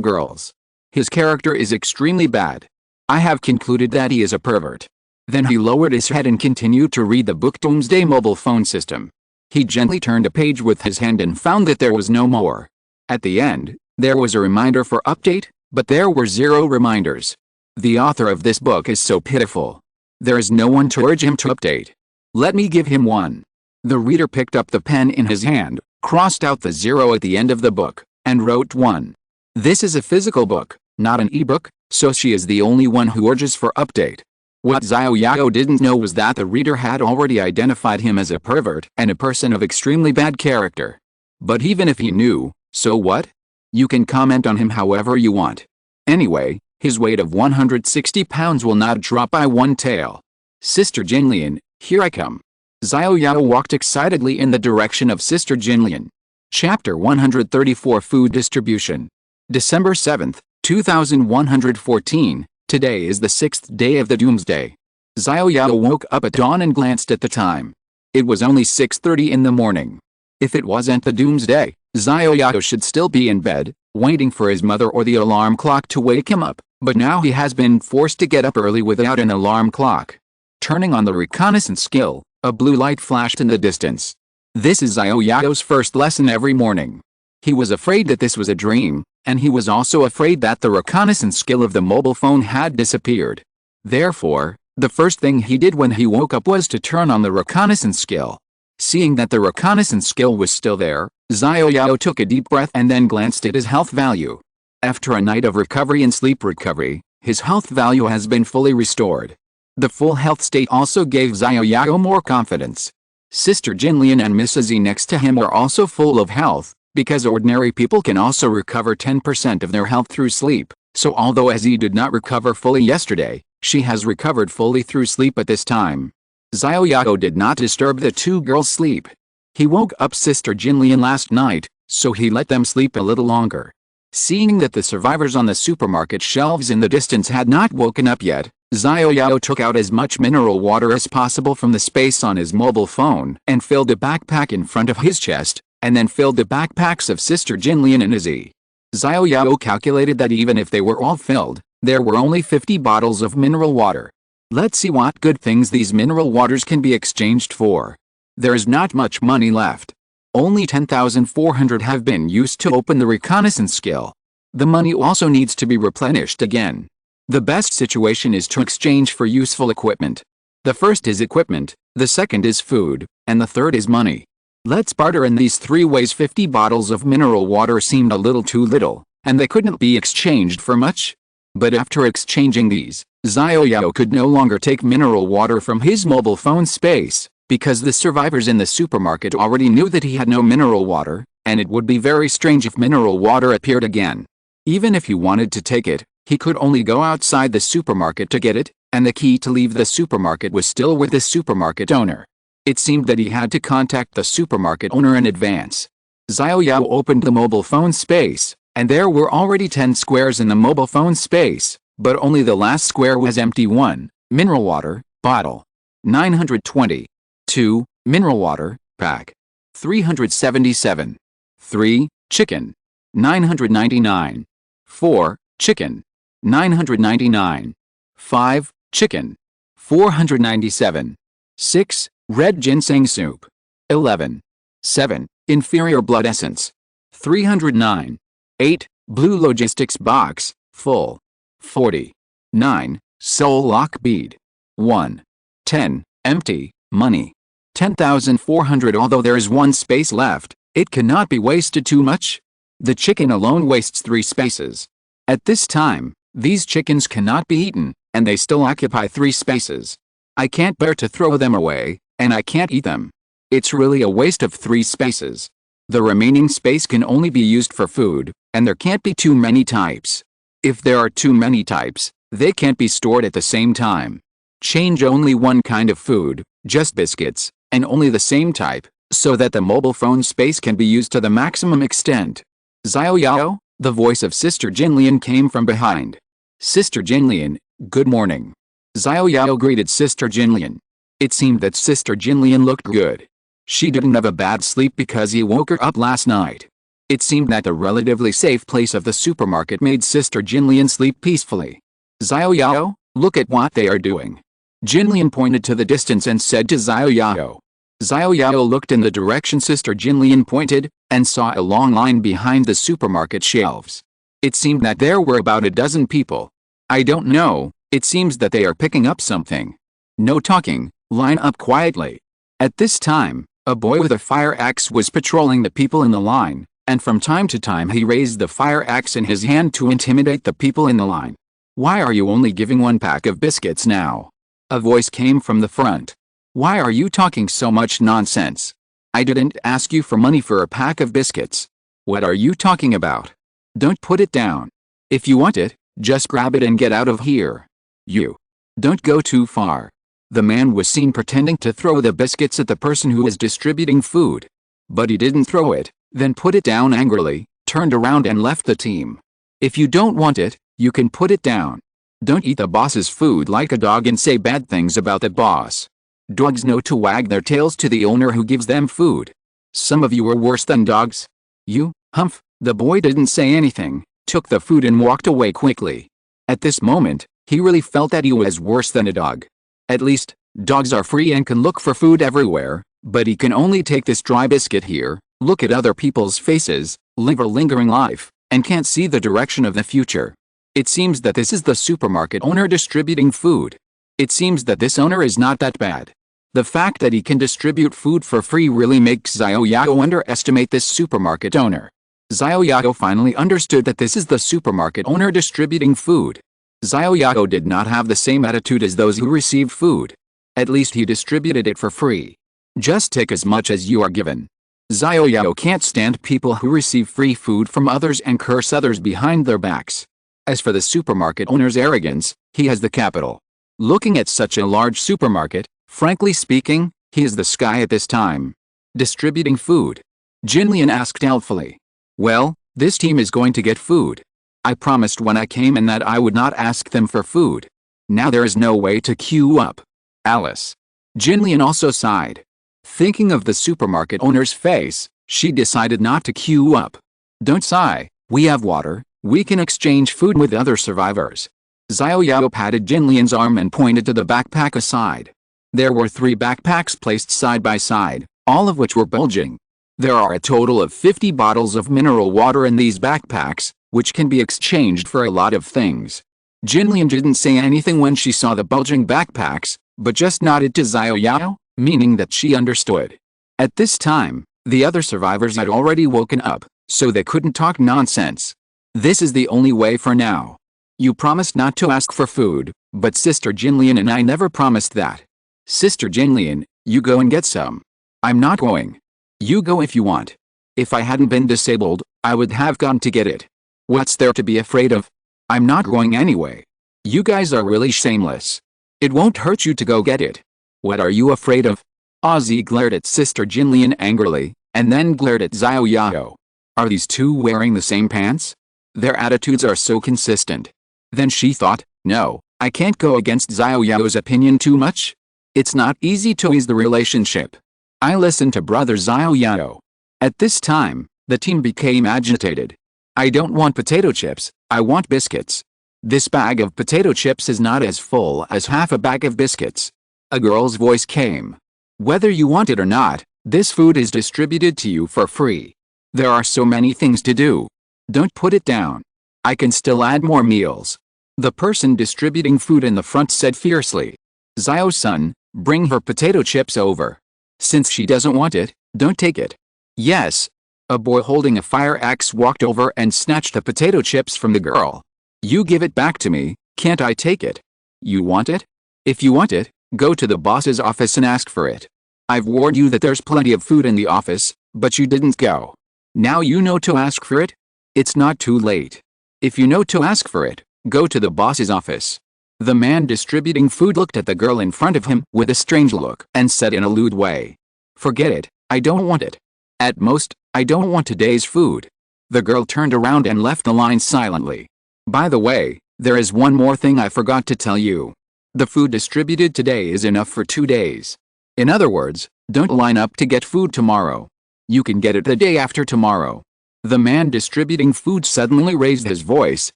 girls. His character is extremely bad. I have concluded that he is a pervert. Then he lowered his head and continued to read the book Doomsday Mobile Phone System. He gently turned a page with his hand and found that there was no more. At the end, there was a reminder for update, but there were 0 reminders. The author of this book is so pitiful. There is no one to urge him to update. Let me give him one. The reader picked up the pen in his hand, crossed out the 0 at the end of the book, and wrote 1. This is a physical book, not an ebook, so she is the only one who urges for update. What Xiao Yao didn't know was that the reader had already identified him as a pervert and a person of extremely bad character. But even if he knew, so what? You can comment on him however you want. Anyway, his weight of 160 pounds will not drop by one tail. Sister Jinlian, here I come. Xiao Yao walked excitedly in the direction of Sister Jinlian. Chapter 134 Food Distribution. December 7, 2114. Today is the 6th day of the doomsday. Xiao Yao woke up at dawn and glanced at the time. It was only 6:30 in the morning. If it wasn't the doomsday, Xiao Yao should still be in bed, waiting for his mother or the alarm clock to wake him up, but now he has been forced to get up early without an alarm clock. Turning on the reconnaissance skill, a blue light flashed in the distance. This is Xiao Yao's first lesson every morning. He was afraid that this was a dream, and he was also afraid that the reconnaissance skill of the mobile phone had disappeared. Therefore, the first thing he did when he woke up was to turn on the reconnaissance skill. Seeing that the reconnaissance skill was still there, Xiao Yao took a deep breath and then glanced at his health value. After a night of recovery and sleep recovery, his health value has been fully restored. The full health state also gave Xiao Yao more confidence. Sister Jinlian and Mrs. E next to him are also full of health, because ordinary people can also recover 10% of their health through sleep, so although Azzy did not recover fully yesterday, she has recovered fully through sleep at this time. Xiao Yao did not disturb the two girls' sleep. He woke up Sister Jinlian last night, so he let them sleep a little longer. Seeing that the survivors on the supermarket shelves in the distance had not woken up yet, Xiao Yao took out as much mineral water as possible from the space on his mobile phone and filled a backpack in front of his chest, and then filled the backpacks of Sister Jinlian and Izzy. Xiao Yao calculated that even if they were all filled, there were only 50 bottles of mineral water. Let's see what good things these mineral waters can be exchanged for. There is not much money left. Only 10,400 have been used to open the reconnaissance skill. The money also needs to be replenished again. The best situation is to exchange for useful equipment. The first is equipment, the second is food, and the third is money. Let's barter in these three ways. 50 bottles of mineral water seemed a little too little, and they couldn't be exchanged for much. But after exchanging these, Xiao Yao could no longer take mineral water from his mobile phone space, because the survivors in the supermarket already knew that he had no mineral water, and it would be very strange if mineral water appeared again. Even if he wanted to take it, he could only go outside the supermarket to get it, and the key to leave the supermarket was still with the supermarket owner. It seemed that he had to contact the supermarket owner in advance. Xiao Yao opened the mobile phone space, and there were already 10 squares in the mobile phone space, but only the last square was empty. 1. Mineral water, bottle. 920. 2. Mineral water, pack. 377. 3. Chicken. 999. 4. Chicken. 999. 5. Chicken. 497. 6. Red ginseng soup. 11. 7. Inferior blood essence. 309. 8. Blue logistics box, full. 40. 9. Soul lock bead. 1. 10. Empty, money. 10,400. Although there is one space left, it cannot be wasted too much. The chicken alone wastes 3 spaces. At this time, these chickens cannot be eaten, and they still occupy 3 spaces. I can't bear to throw them away, and I can't eat them. It's really a waste of 3 spaces. The remaining space can only be used for food, and there can't be too many types. If there are too many types, they can't be stored at the same time. Change only one kind of food, just biscuits, and only the same type, so that the mobile phone space can be used to the maximum extent. Xiao Yao, the voice of Sister Jinlian came from behind. Sister Jinlian, good morning. Xiao Yao greeted Sister Jinlian. It seemed that Sister Jinlian looked good. She didn't have a bad sleep because he woke her up last night. It seemed that the relatively safe place of the supermarket made Sister Jinlian sleep peacefully. Xiao Yao, look at what they are doing. Jinlian pointed to the distance and said to Xiao Yao. Xiao Yao looked in the direction Sister Jinlian pointed, and saw a long line behind the supermarket shelves. It seemed that there were about a dozen people. I don't know, it seems that they are picking up something. No talking, line up quietly. At this time, a boy with a fire axe was patrolling the people in the line, and from time to time he raised the fire axe in his hand to intimidate the people in the line. Why are you only giving 1 pack of biscuits now? A voice came from the front. Why are you talking so much nonsense? I didn't ask you for money for a pack of biscuits. What are you talking about? Don't put it down. If you want it, just grab it and get out of here. You. Don't go too far. The man was seen pretending to throw the biscuits at the person who was distributing food. But he didn't throw it, then put it down angrily, turned around and left the team. If you don't want it, you can put it down. Don't eat the boss's food like a dog and say bad things about the boss. Dogs know to wag their tails to the owner who gives them food. Some of you are worse than dogs. You, Humph. The boy didn't say anything, took the food and walked away quickly. At this moment, he really felt that he was worse than a dog. At least, dogs are free and can look for food everywhere, but he can only take this dry biscuit here, look at other people's faces, live a lingering life, and can't see the direction of the future. It seems that this is the supermarket owner distributing food. It seems that this owner is not that bad. The fact that he can distribute food for free really makes Xiao Yao underestimate this supermarket owner. Xiao Yao finally understood that this is the supermarket owner distributing food. Xiao Yao did not have the same attitude as those who received food. At least he distributed it for free. Just take as much as you are given. Xiao Yao can't stand people who receive free food from others and curse others behind their backs. As for the supermarket owner's arrogance, he has the capital. Looking at such a large supermarket, frankly speaking, he is the sky at this time. Distributing food. Jinlian asked doubtfully. Well, this team is going to get food. I promised when I came in that I would not ask them for food. Now there is no way to queue up. Alice. Jinlian also sighed. Thinking of the supermarket owner's face, she decided not to queue up. Don't sigh, we have water, we can exchange food with other survivors. Xiao Yao patted Jinlian's arm and pointed to the backpack aside. There were 3 backpacks placed side by side, all of which were bulging. There are a total of 50 bottles of mineral water in these backpacks, which can be exchanged for a lot of things. Jinlian didn't say anything when she saw the bulging backpacks, but just nodded to Xiao Yao, meaning that she understood. At this time, the other survivors had already woken up, so they couldn't talk nonsense. This is the only way for now. You promised not to ask for food, but Sister Jinlian and I never promised that. Sister Jinlian, you go and get some. I'm not going. You go if you want. If I hadn't been disabled, I would have gone to get it. What's there to be afraid of? I'm not going anyway. You guys are really shameless. It won't hurt you to go get it. What are you afraid of? Ozzy glared at Sister Jinlian angrily, and then glared at Xiao Yao. Are these two wearing the same pants? Their attitudes are so consistent. Then she thought, no, I can't go against Xiao Yao's opinion too much. It's not easy to ease the relationship. I listened to brother Xiao Yao. At this time, the team became agitated. I don't want potato chips, I want biscuits. This bag of potato chips is not as full as half a bag of biscuits. A girl's voice came. Whether you want it or not, This food is distributed to you for free. There are so many things to do. Don't put it down. I can still add more meals. The person distributing food in the front said fiercely. Xiao-san, bring her potato chips over. Since she doesn't want it, don't take it. Yes. A boy holding a fire axe walked over and snatched the potato chips from the girl. You give it back to me, can't I take it? You want it? If you want it, go to the boss's office and ask for it. I've warned you that there's plenty of food in the office, but you didn't go. Now you know to ask for it? It's not too late. If you know to ask for it, go to the boss's office. The man distributing food looked at the girl in front of him with a strange look and said in a lewd way. Forget it, I don't want it. At most, I don't want today's food. The girl turned around and left the line silently. By the way, there is one more thing I forgot to tell you. The food distributed today is enough for 2 days. In other words, don't line up to get food tomorrow. You can get it the day after tomorrow. The man distributing food suddenly raised his voice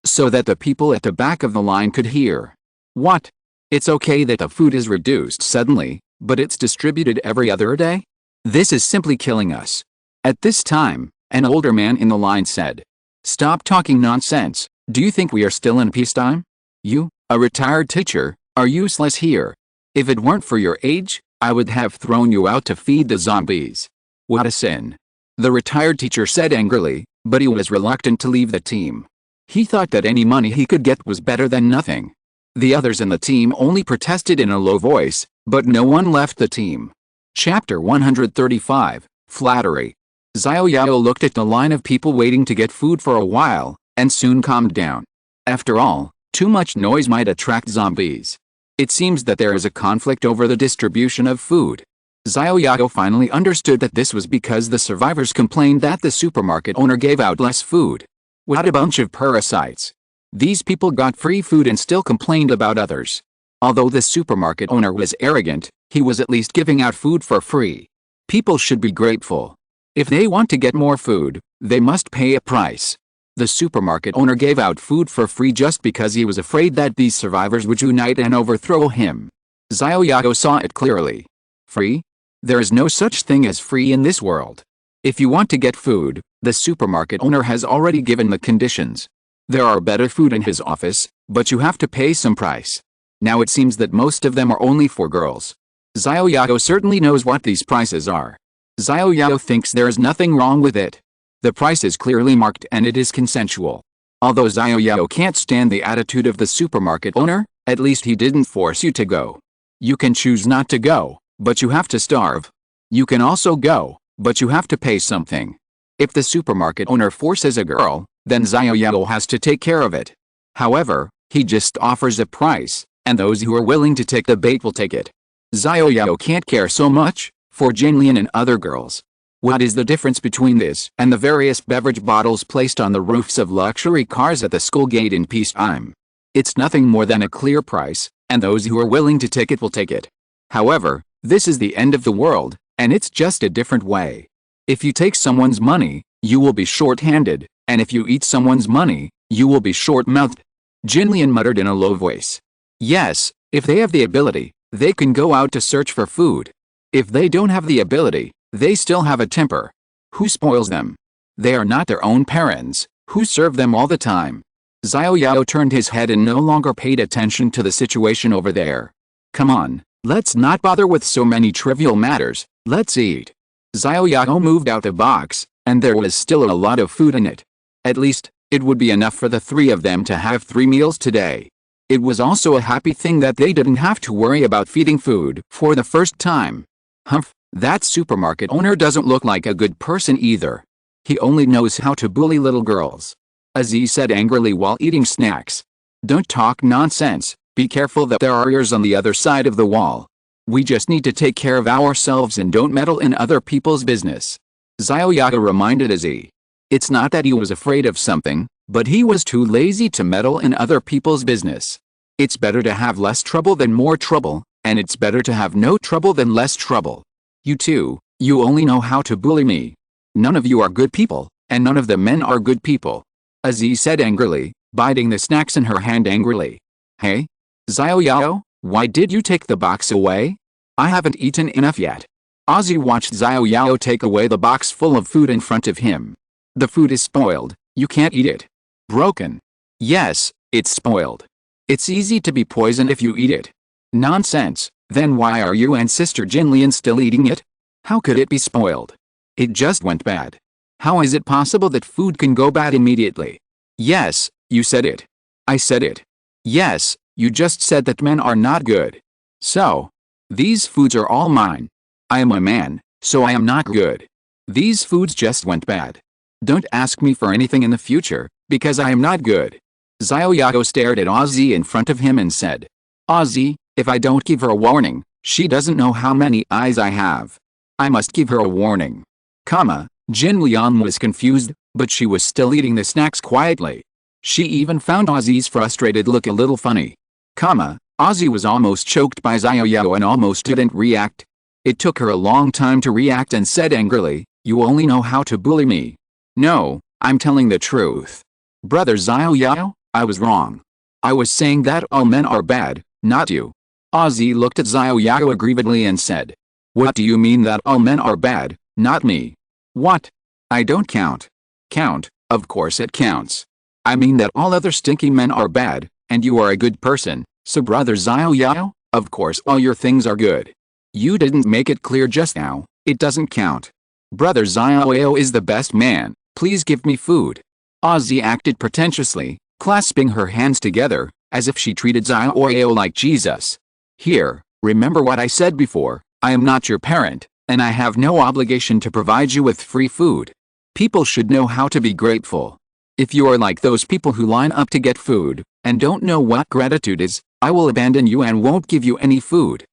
so that the people at the back of the line could hear. What? It's okay that the food is reduced suddenly, but it's distributed every other day? This is simply killing us. At this time, an older man in the line said. Stop talking nonsense. Do you think we are still in peacetime? You, a retired teacher, are useless here. If it weren't for your age, I would have thrown you out to feed the zombies. What a sin. The retired teacher said angrily, but he was reluctant to leave the team. He thought that any money he could get was better than nothing. The others in the team only protested in a low voice, but no one left the team. Chapter 135, Flattery. Xiao Yao looked at the line of people waiting to get food for a while, and soon calmed down. After all, too much noise might attract zombies. It seems that there is a conflict over the distribution of food. Xiao Yao finally understood that this was because the survivors complained that the supermarket owner gave out less food. What a bunch of parasites. These people got free food and still complained about others. Although the supermarket owner was arrogant, he was at least giving out food for free. People should be grateful. If they want to get more food, they must pay a price. The supermarket owner gave out food for free just because he was afraid that these survivors would unite and overthrow him. Xiao Yao saw it clearly. Free? There is no such thing as free in this world. If you want to get food, the supermarket owner has already given the conditions. There are better food in his office, but you have to pay some price. Now it seems that most of them are only for girls. Xiao Yao certainly knows what these prices are. Xiao Yao thinks there is nothing wrong with it. The price is clearly marked and it is consensual. Although Xiao Yao can't stand the attitude of the supermarket owner, at least he didn't force you to go. You can choose not to go, but you have to starve. You can also go, but you have to pay something. If the supermarket owner forces a girl, then Xiao Yao has to take care of it. However, he just offers a price, and those who are willing to take the bait will take it. Xiao Yao can't care so much for Jinlian and other girls. What is the difference between this and the various beverage bottles placed on the roofs of luxury cars at the school gate in peacetime? It's nothing more than a clear price, and those who are willing to take it will take it. However, this is the end of the world, and it's just a different way. If you take someone's money, you will be short-handed, and if you eat someone's money, you will be short-mouthed. Jinlian muttered in a low voice. Yes, if they have the ability, they can go out to search for food. If they don't have the ability, they still have a temper. Who spoils them? They are not their own parents, who serve them all the time. Xiao Yao turned his head and no longer paid attention to the situation over there. Come on, let's not bother with so many trivial matters, let's eat. Xiao Yao moved out the box, and there was still a lot of food in it. At least, it would be enough for the three of them to have 3 meals today. It was also a happy thing that they didn't have to worry about feeding food for the first time. Humph, that supermarket owner doesn't look like a good person either. He only knows how to bully little girls. Aziz said angrily while eating snacks. Don't talk nonsense, be careful that there are ears on the other side of the wall. We just need to take care of ourselves and don't meddle in other people's business. Xiao Yao reminded Aziz. It's not that he was afraid of something, but he was too lazy to meddle in other people's business. It's better to have less trouble than more trouble, and it's better to have no trouble than less trouble. You two, you only know how to bully me. None of you are good people, and none of the men are good people. Aziz said angrily, biting the snacks in her hand angrily. Hey? Xiao Yao, why did you take the box away? I haven't eaten enough yet. Ozzy watched Xiao Yao take away the box full of food in front of him. The food is spoiled, you can't eat it. Broken. Yes, it's spoiled. It's easy to be poisoned if you eat it. Nonsense, then why are you and Sister Jinlian still eating it? How could it be spoiled? It just went bad. How is it possible that food can go bad immediately? Yes, you said it. I said it. Yes, you just said that men are not good. So, these foods are all mine. I am a man, so I am not good. These foods just went bad. Don't ask me for anything in the future, because I am not good. Xiao Yao stared at Ozzy in front of him and said, Ozzy, if I don't give her a warning, she doesn't know how many eyes I have. I must give her a warning. Jinlian was confused, but she was still eating the snacks quietly. She even found Ozzy's frustrated look a little funny. Ozzy was almost choked by Xiao Yao and almost didn't react. It took her a long time to react and said angrily, you only know how to bully me. No, I'm telling the truth. Brother Xiao Yao, I was wrong. I was saying that all men are bad, not you. Ozzy looked at Xiao Yao aggrievedly and said, what do you mean that all men are bad, not me? What? I don't count. Count, of course it counts. I mean that all other stinky men are bad, and you are a good person, so brother Xiao Yao, of course all your things are good. You didn't make it clear just now, it doesn't count. Brother Xiao Yao is the best man, please give me food. Ozzy acted pretentiously, clasping her hands together, as if she treated Xiao Yao like Jesus. Here, remember what I said before, I am not your parent, and I have no obligation to provide you with free food. People should know how to be grateful. If you are like those people who line up to get food, and don't know what gratitude is, I will abandon you and won't give you any food.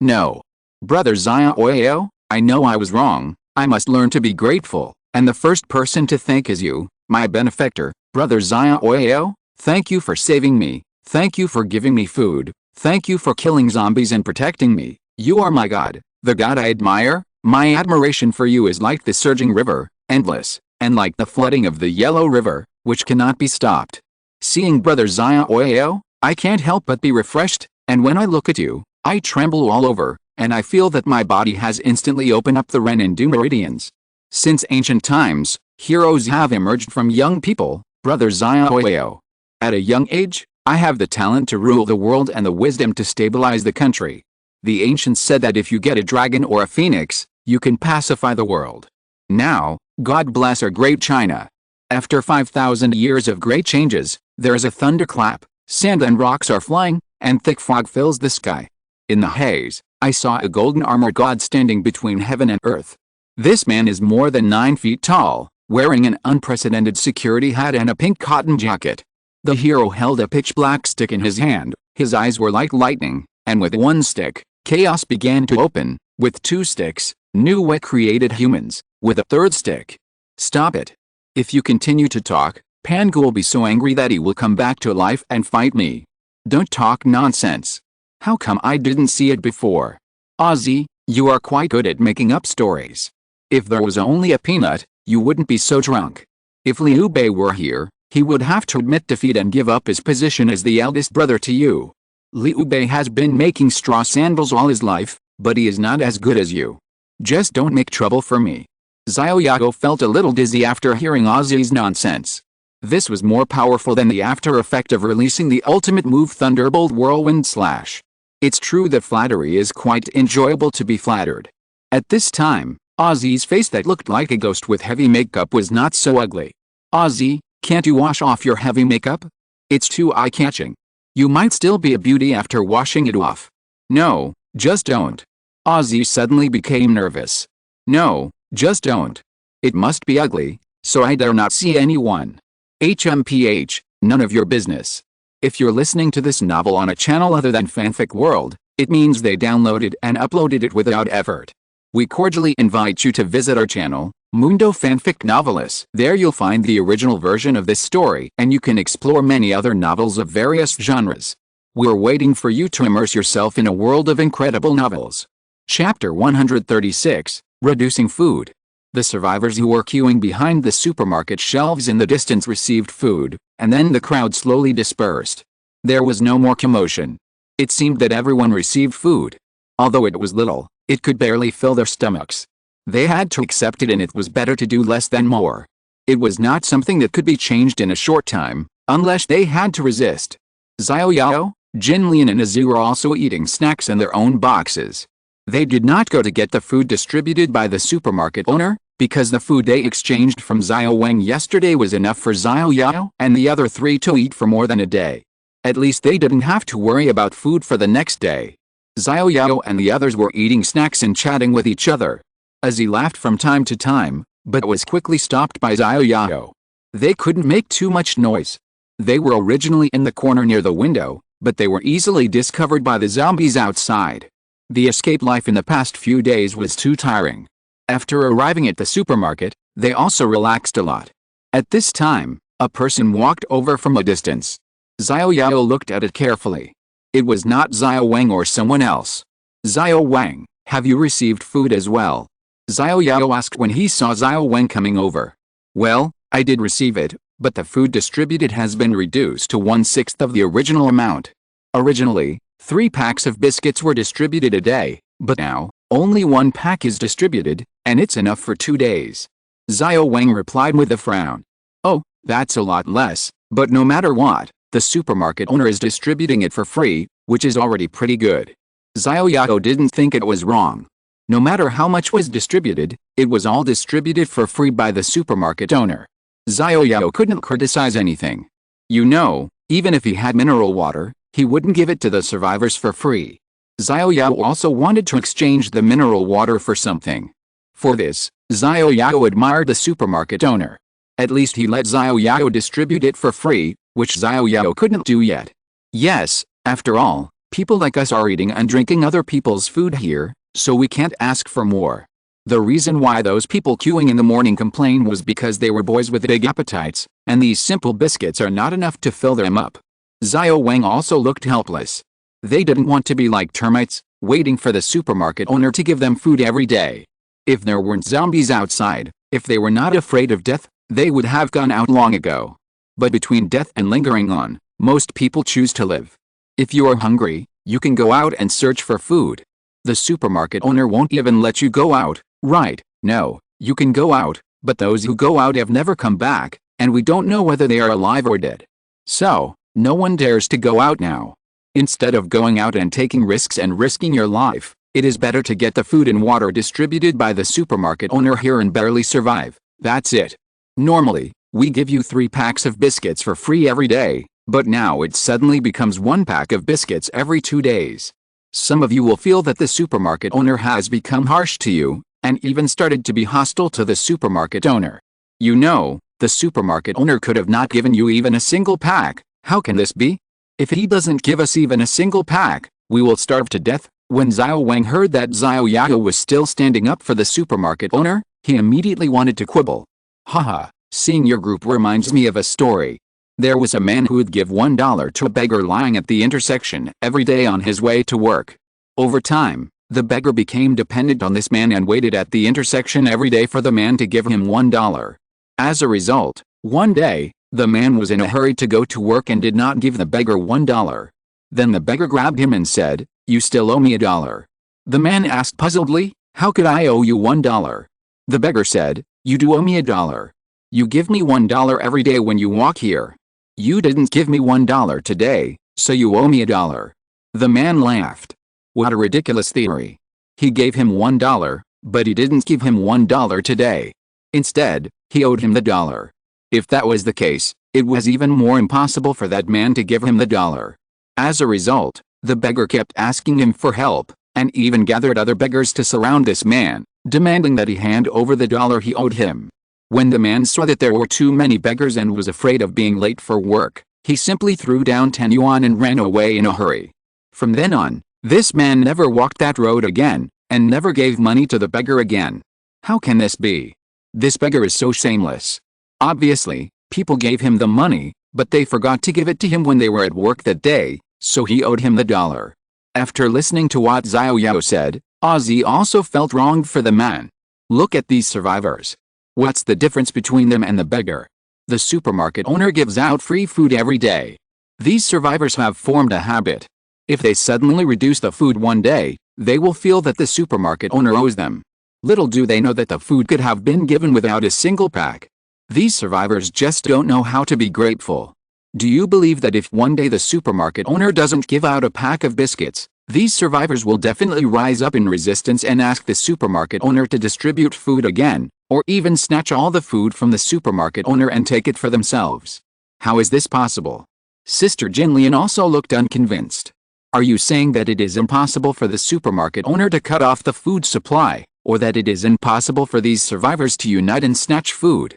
No. Brother Xiao Yao, I know I was wrong, I must learn to be grateful, and the first person to thank is you, my benefactor, Brother Xiao Yao. Thank you for saving me, thank you for giving me food, thank you for killing zombies and protecting me, you are my God, the God I admire. My admiration for you is like the surging river, endless, and like the flooding of the Yellow River, which cannot be stopped. Seeing Brother Xiao Yao, I can't help but be refreshed, and when I look at you, I tremble all over, and I feel that my body has instantly opened up the Ren and Du meridians. Since ancient times, heroes have emerged from young people, Brother Xiao Yao. At a young age, I have the talent to rule the world and the wisdom to stabilize the country. The ancients said that if you get a dragon or a phoenix, you can pacify the world. Now, God bless our great China. After 5,000 years of great changes, there is a thunderclap, sand and rocks are flying, and thick fog fills the sky. In the haze, I saw a golden armored god standing between heaven and earth. This man is more than 9 feet tall, wearing an unprecedented security hat and a pink cotton jacket. The hero held a pitch-black stick in his hand, his eyes were like lightning, and with one stick, chaos began to open. With 2 sticks, New Way created humans. With a 3rd stick. Stop it. If you continue to talk, Pangu will be so angry that he will come back to life and fight me. Don't talk nonsense. How come I didn't see it before? Ozzy, you are quite good at making up stories. If there was only a peanut, you wouldn't be so drunk. If Liu Bei were here, he would have to admit defeat and give up his position as the eldest brother to you. Liu Bei has been making straw sandals all his life, but he is not as good as you. Just don't make trouble for me. Xiao Yao felt a little dizzy after hearing Ozzy's nonsense. This was more powerful than the after effect of releasing the ultimate move Thunderbolt Whirlwind Slash. It's true that flattery is quite enjoyable to be flattered. At this time, Ozzy's face that looked like a ghost with heavy makeup was not so ugly. Ozzy, can't you wash off your heavy makeup? It's too eye-catching. You might still be a beauty after washing it off. No, just don't. Ozzy suddenly became nervous. No, just don't. It must be ugly, so I dare not see anyone. HMPH, none of your business. If you're listening to this novel on a channel other than Fanfic World, it means they downloaded and uploaded it without effort. We cordially invite you to visit our channel, Mundo Fanfic Novelist. There you'll find the original version of this story and you can explore many other novels of various genres. We're waiting for you to immerse yourself in a world of incredible novels. Chapter 136, Reducing Food. The survivors who were queuing behind the supermarket shelves in the distance received food, and then the crowd slowly dispersed. There was no more commotion. It seemed that everyone received food. Although it was little, It could barely fill their stomachs. They had to accept it, and it was better to do less than more. It was not something that could be changed in a short time, unless they had to resist. Xiao Yao, Jinlian and Azu were also eating snacks in their own boxes. They did not go to get the food distributed by the supermarket owner, because the food they exchanged from Xiao Wang yesterday was enough for Xiao Yao and the other 3 to eat for more than a day. At least they didn't have to worry about food for the next day. Xiao Yao and the others were eating snacks and chatting with each other. Azzi laughed from time to time, but was quickly stopped by Xiao Yao. They couldn't make too much noise. They were originally in the corner near the window, but they were easily discovered by the zombies outside. The escape life in the past few days was too tiring. After arriving at the supermarket, they also relaxed a lot. At this time, a person walked over from a distance. Xiao Yao looked at it carefully. It was not Xiao Wang or someone else. Xiao Wang, have you received food as well? Xiao Yao asked when he saw Xiao Wang coming over. Well, I did receive it, but the food distributed has been reduced to 1/6 of the original amount. Originally, 3 packs of biscuits were distributed a day, but now, only 1 pack is distributed, and it's enough for 2 days. Xiao Wang replied with a frown. Oh, that's a lot less, but no matter what, the supermarket owner is distributing it for free, which is already pretty good. Xiao Yao didn't think it was wrong. No matter how much was distributed, it was all distributed for free by the supermarket owner. Xiao Yao couldn't criticize anything. You know, even if he had mineral water, he wouldn't give it to the survivors for free. Xiao Yao also wanted to exchange the mineral water for something. For this, Xiao Yao admired the supermarket owner. At least he let Xiao Yao distribute it for free, which Xiao Yao couldn't do yet. Yes, after all, people like us are eating and drinking other people's food here, so we can't ask for more. The reason why those people queuing in the morning complained was because they were boys with big appetites, and these simple biscuits are not enough to fill them up. Xiao Wang also looked helpless. They didn't want to be like termites, waiting for the supermarket owner to give them food every day. If there weren't zombies outside, if they were not afraid of death, they would have gone out long ago. But between death and lingering on, most people choose to live. If you are hungry, you can go out and search for food. The supermarket owner won't even let you go out, right? No, you can go out, but those who go out have never come back, and we don't know whether they are alive or dead. So, no one dares to go out now. Instead of going out and taking risks and risking your life, it is better to get the food and water distributed by the supermarket owner here and barely survive. That's it. Normally, we give you 3 packs of biscuits for free every day, but now it suddenly becomes 1 pack of biscuits every 2 days. Some of you will feel that the supermarket owner has become harsh to you, and even started to be hostile to the supermarket owner. You know, the supermarket owner could have not given you even a single pack. How can this be? If he doesn't give us even a single pack, we will starve to death. When Xiao Wang heard that Xiao Yao was still standing up for the supermarket owner, he immediately wanted to quibble. Haha, seeing your group reminds me of a story. There was a man who would give $1 to a beggar lying at the intersection every day on his way to work. Over time, the beggar became dependent on this man and waited at the intersection every day for the man to give him $1. As a result, one day, the man was in a hurry to go to work and did not give the beggar $1. Then the beggar grabbed him and said, "You still owe me $1." The man asked puzzledly, "How could I owe you $1? The beggar said, "You do owe me $1. You give me $1 every day when you walk here. You didn't give me $1 today, so you owe me $1. The man laughed. What a ridiculous theory. He gave him $1, but he didn't give him $1 today. Instead, he owed him the $1. If that was the case, it was even more impossible for that man to give him the $1. As a result, the beggar kept asking him for help, and even gathered other beggars to surround this man, demanding that he hand over the $1 he owed him. When the man saw that there were too many beggars and was afraid of being late for work, he simply threw down 10 yuan and ran away in a hurry. From then on, this man never walked that road again, and never gave money to the beggar again. How can this be? This beggar is so shameless. Obviously, people gave him the money, but they forgot to give it to him when they were at work that day, so he owed him the $1. After listening to what Xiao Yao said, Ozzy also felt wronged for the man. Look at these survivors. What's the difference between them and the beggar? The supermarket owner gives out free food every day. These survivors have formed a habit. If they suddenly reduce the food one day, They will feel that the supermarket owner owes them. Little do they know that the food could have been given without a single pack. These survivors just don't know how to be grateful. Do you believe that if one day the supermarket owner doesn't give out a pack of biscuits, these survivors will definitely rise up in resistance and ask the supermarket owner to distribute food again, or even snatch all the food from the supermarket owner and take it for themselves? How is this possible? Sister Jinlian also looked unconvinced. Are you saying that it is impossible for the supermarket owner to cut off the food supply, or that it is impossible for these survivors to unite and snatch food?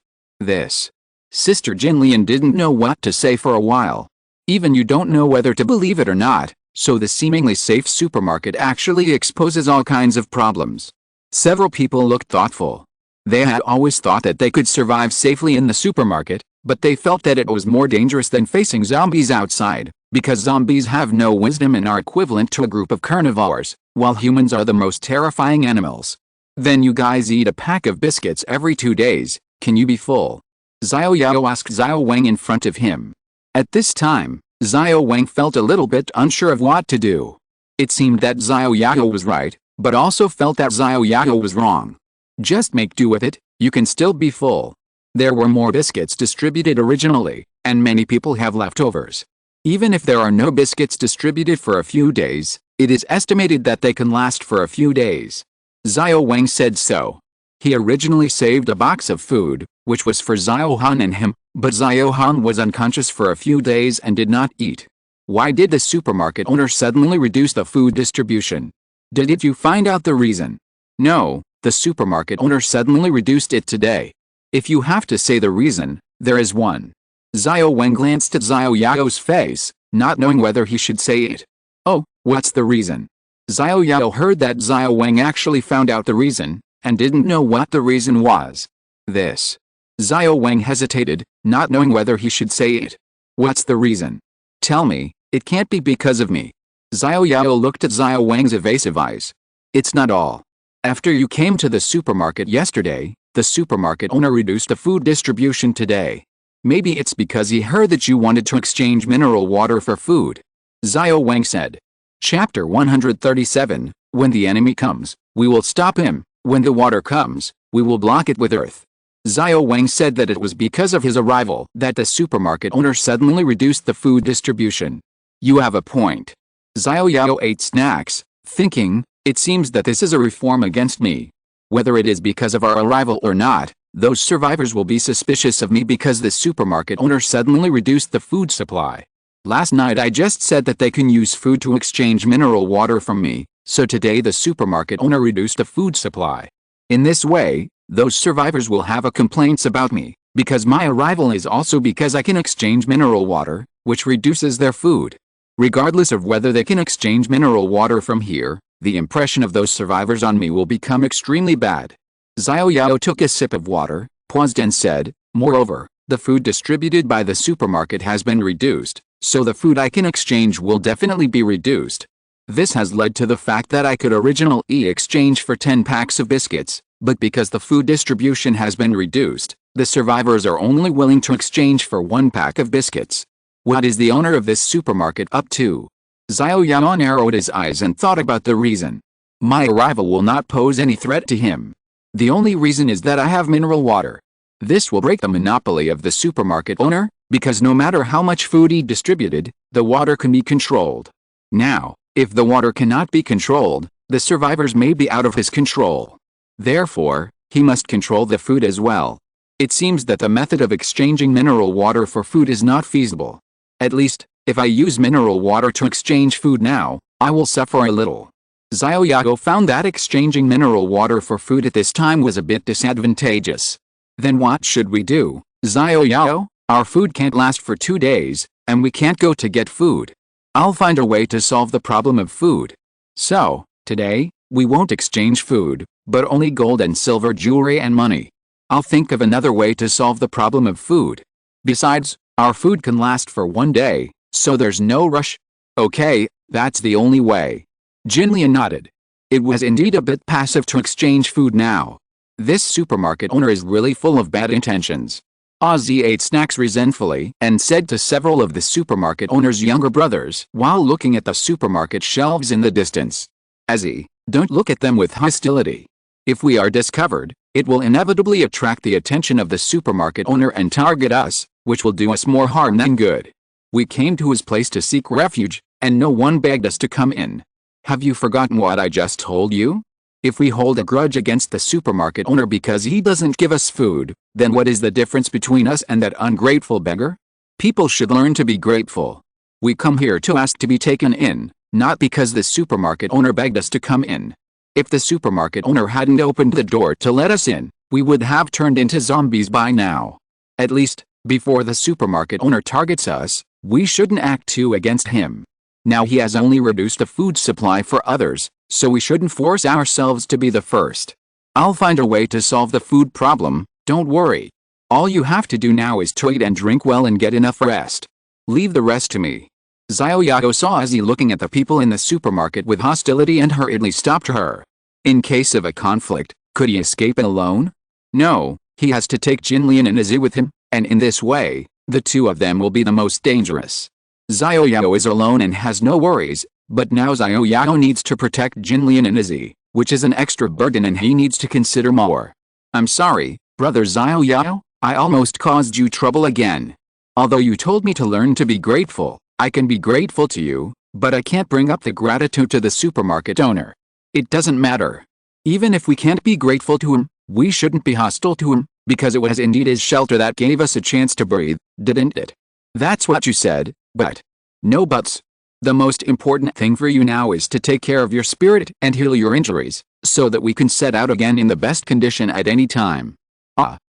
Sister Jinlian didn't know what to say for a while. Even you don't know whether to believe it or not, so the seemingly safe supermarket actually exposes all kinds of problems. Several people looked thoughtful. They had always thought that they could survive safely in the supermarket, but they felt that it was more dangerous than facing zombies outside, because zombies have no wisdom and are equivalent to a group of carnivores, while humans are the most terrifying animals. Then you guys eat a pack of biscuits every 2 days, can you be full? Xiao Yao asked Xiao Wang in front of him. At this time, Xiao Wang felt a little bit unsure of what to do. It seemed that Xiao Yao was right, but also felt that Xiao Yao was wrong. Just make do with it, you can still be full. There were more biscuits distributed originally, and many people have leftovers. Even if there are no biscuits distributed for a few days, it is estimated that they can last for a few days. Xiao Wang said so. He originally saved a box of food, which was for Xiao Han and him, but Xiao Han was unconscious for a few days and did not eat. Why did the supermarket owner suddenly reduce the food distribution? Did you find out the reason? No, the supermarket owner suddenly reduced it today. If you have to say the reason, there is one. Xiao Wang glanced at Xiao Yao's face, not knowing whether he should say it. Oh, what's the reason? Xiao Yao heard that Xiao Wang actually found out the reason, and didn't know what the reason was. Xiao Wang hesitated, not knowing whether he should say it. What's the reason? Tell me, it can't be because of me. Xiao Yao looked at Xiao Wang's evasive eyes. It's not all. After you came to the supermarket yesterday, the supermarket owner reduced the food distribution today. Maybe it's because he heard that you wanted to exchange mineral water for food. Xiao Wang said. Chapter 137, When the enemy comes, we will stop him. When the water comes, we will block it with earth. Xiao Wang said that it was because of his arrival that the supermarket owner suddenly reduced the food distribution. You have a point. Xiao Yao ate snacks, thinking, it seems that this is a reform against me. Whether it is because of our arrival or not, those survivors will be suspicious of me because the supermarket owner suddenly reduced the food supply. Last night I just said that they can use food to exchange mineral water from me, so today the supermarket owner reduced the food supply. In this way, those survivors will have complaints about me, because my arrival is also because I can exchange mineral water, which reduces their food. Regardless of whether they can exchange mineral water from here, the impression of those survivors on me will become extremely bad. Xiao Yao took a sip of water, paused and said, moreover, the food distributed by the supermarket has been reduced, so the food I can exchange will definitely be reduced. This has led to the fact that I could originally exchange for 10 packs of biscuits, but because the food distribution has been reduced, the survivors are only willing to exchange for 1 pack of biscuits. What is the owner of this supermarket up to? Xiao Yao narrowed his eyes and thought about the reason. My arrival will not pose any threat to him. The only reason is that I have mineral water. This will break the monopoly of the supermarket owner, because no matter how much food he distributed, the water can be controlled. Now, if the water cannot be controlled, the survivors may be out of his control. Therefore, he must control the food as well. It seems that the method of exchanging mineral water for food is not feasible. At least, if I use mineral water to exchange food now, I will suffer a little. Xiao Yao found that exchanging mineral water for food at this time was a bit disadvantageous. Then what should we do, Xiao Yao? Our food can't last for 2 days, and we can't go to get food. I'll find a way to solve the problem of food. So, today, we won't exchange food, but only gold and silver jewelry and money. I'll think of another way to solve the problem of food. Besides, our food can last for 1 day, so there's no rush. Okay, that's the only way. Jinlian nodded. It was indeed a bit passive to exchange food now. This supermarket owner is really full of bad intentions. Ozzy ate snacks resentfully and said to several of the supermarket owner's younger brothers while looking at the supermarket shelves in the distance. Ozzy, Don't look at them with hostility. If we are discovered, it will inevitably attract the attention of the supermarket owner and target us, which will do us more harm than good. We came to his place to seek refuge, and no one begged us to come in. Have you forgotten what I just told you? If we hold a grudge against the supermarket owner because he doesn't give us food, then what is the difference between us and that ungrateful beggar? People should learn to be grateful. We come here to ask to be taken in, not because the supermarket owner begged us to come in. If the supermarket owner hadn't opened the door to let us in, we would have turned into zombies by now. At least, before the supermarket owner targets us, we shouldn't act too against him. Now he has only reduced the food supply for others, so we shouldn't force ourselves to be the first. I'll find a way to solve the food problem, don't worry. All you have to do now is to eat and drink well and get enough rest. Leave the rest to me. Xiao Yao saw Ozzy looking at the people in the supermarket with hostility and hurriedly stopped her. In case of a conflict, could he escape alone? No, he has to take Jinlian and Izzy with him, and in this way, the two of them will be the most dangerous. Xiao Yao is alone and has no worries, but now Xiao Yao needs to protect Jinlian and Izzy, which is an extra burden and he needs to consider more. I'm sorry, brother Xiao Yao, I almost caused you trouble again. Although you told me to learn to be grateful, I can be grateful to you, but I can't bring up the gratitude to the supermarket owner. It doesn't matter. Even if we can't be grateful to him, we shouldn't be hostile to him, because it was indeed his shelter that gave us a chance to breathe, didn't it? That's what you said. But. No buts. The most important thing for you now is to take care of your spirit and heal your injuries, so that we can set out again in the best condition at any time.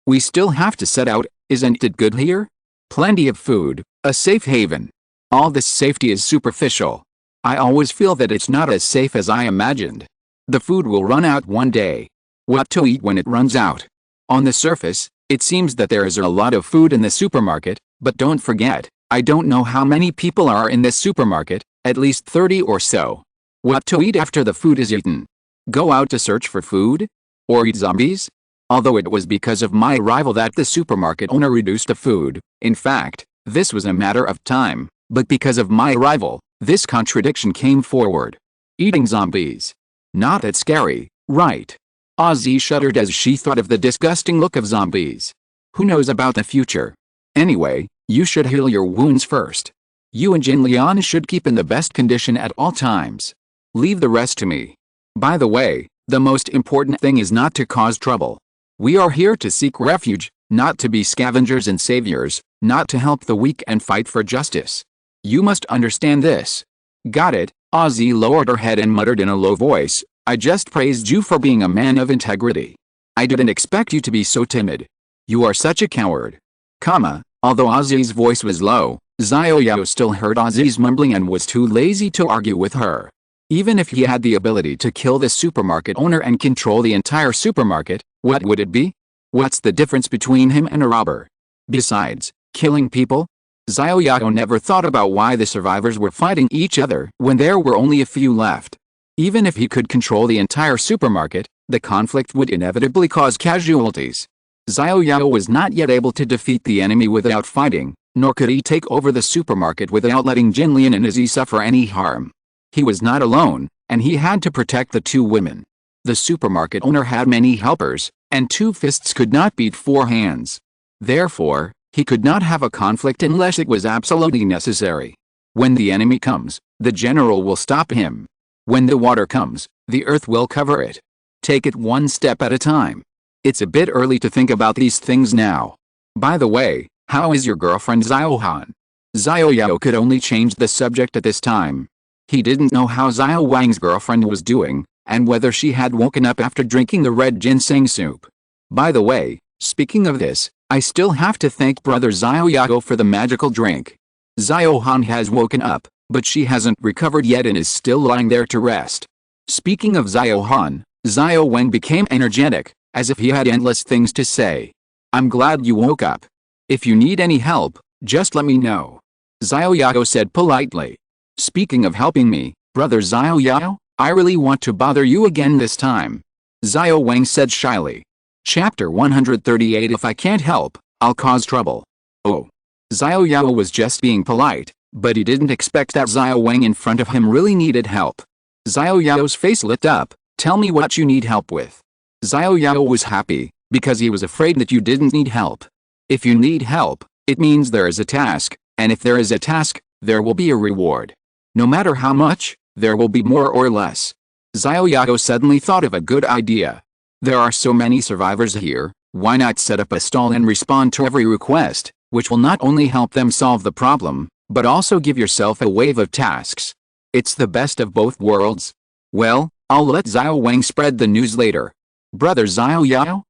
We still have to set out, isn't it good here? Plenty of food, a safe haven. All this safety is superficial. I always feel that it's not as safe as I imagined. The food will run out one day. What to eat when it runs out? On the surface, it seems that there is a lot of food in the supermarket, but don't forget, I don't know how many people are in this supermarket, at least 30 or so. What to eat after the food is eaten? Go out to search for food? Or eat zombies? Although it was because of my arrival that the supermarket owner reduced the food, in fact, this was a matter of time, but because of my arrival, this contradiction came forward. Eating zombies. Not that scary, right? Ozzy shuddered as she thought of the disgusting look of zombies. Who knows about the future? Anyway, you should heal your wounds first. You and Jinlian should keep in the best condition at all times. Leave the rest to me. By the way, the most important thing is not to cause trouble. We are here to seek refuge, not to be scavengers and saviors, not to help the weak and fight for justice. You must understand this. Got it? Ozzy lowered her head and muttered in a low voice, I just praised you for being a man of integrity. I didn't expect you to be so timid. You are such a coward. Although Ozzy's voice was low, Xiao Yao still heard Ozzy's mumbling and was too lazy to argue with her. Even if he had the ability to kill the supermarket owner and control the entire supermarket, what would it be? What's the difference between him and a robber? Besides, killing people? Xiao Yao never thought about why the survivors were fighting each other when there were only a few left. Even if he could control the entire supermarket, the conflict would inevitably cause casualties. Xiao Yao was not yet able to defeat the enemy without fighting, nor could he take over the supermarket without letting Jinlian and Izzy suffer any harm. He was not alone, and he had to protect the two women. The supermarket owner had many helpers, and two fists could not beat four hands. Therefore, he could not have a conflict unless it was absolutely necessary. When the enemy comes, the general will stop him. When the water comes, the earth will cover it. Take it one step at a time. It's a bit early to think about these things now. By the way, how is your girlfriend Xiao Han? Xiao Yao could only change the subject at this time. He didn't know how Xiao Wang's girlfriend was doing, and whether she had woken up after drinking the red ginseng soup. By the way, speaking of this, I still have to thank brother Xiao Yao for the magical drink. Xiao Han has woken up, but she hasn't recovered yet and is still lying there to rest. Speaking of Xiao Han, Xiao Wang became energetic, as if he had endless things to say. I'm glad you woke up. If you need any help, just let me know. Xiao Yao said politely. Speaking of helping me, brother Xiao Yao, I really want to bother you again this time. Xiao Wang said shyly. Chapter 138 If I can't help, I'll cause trouble. Oh. Xiao Yao was just being polite, but he didn't expect that Xiao Wang in front of him really needed help. Xiao Yao's face lit up, Tell me what you need help with. Xiao Yao was happy, because he was afraid that you didn't need help. If you need help, it means there is a task, and if there is a task, there will be a reward. No matter how much, there will be more or less. Xiao Yao suddenly thought of a good idea. There are so many survivors here, why not set up a stall and respond to every request, which will not only help them solve the problem, but also give yourself a wave of tasks. It's the best of both worlds. Well, I'll let Xiao Wang spread the news later. Brother Xiao Yao,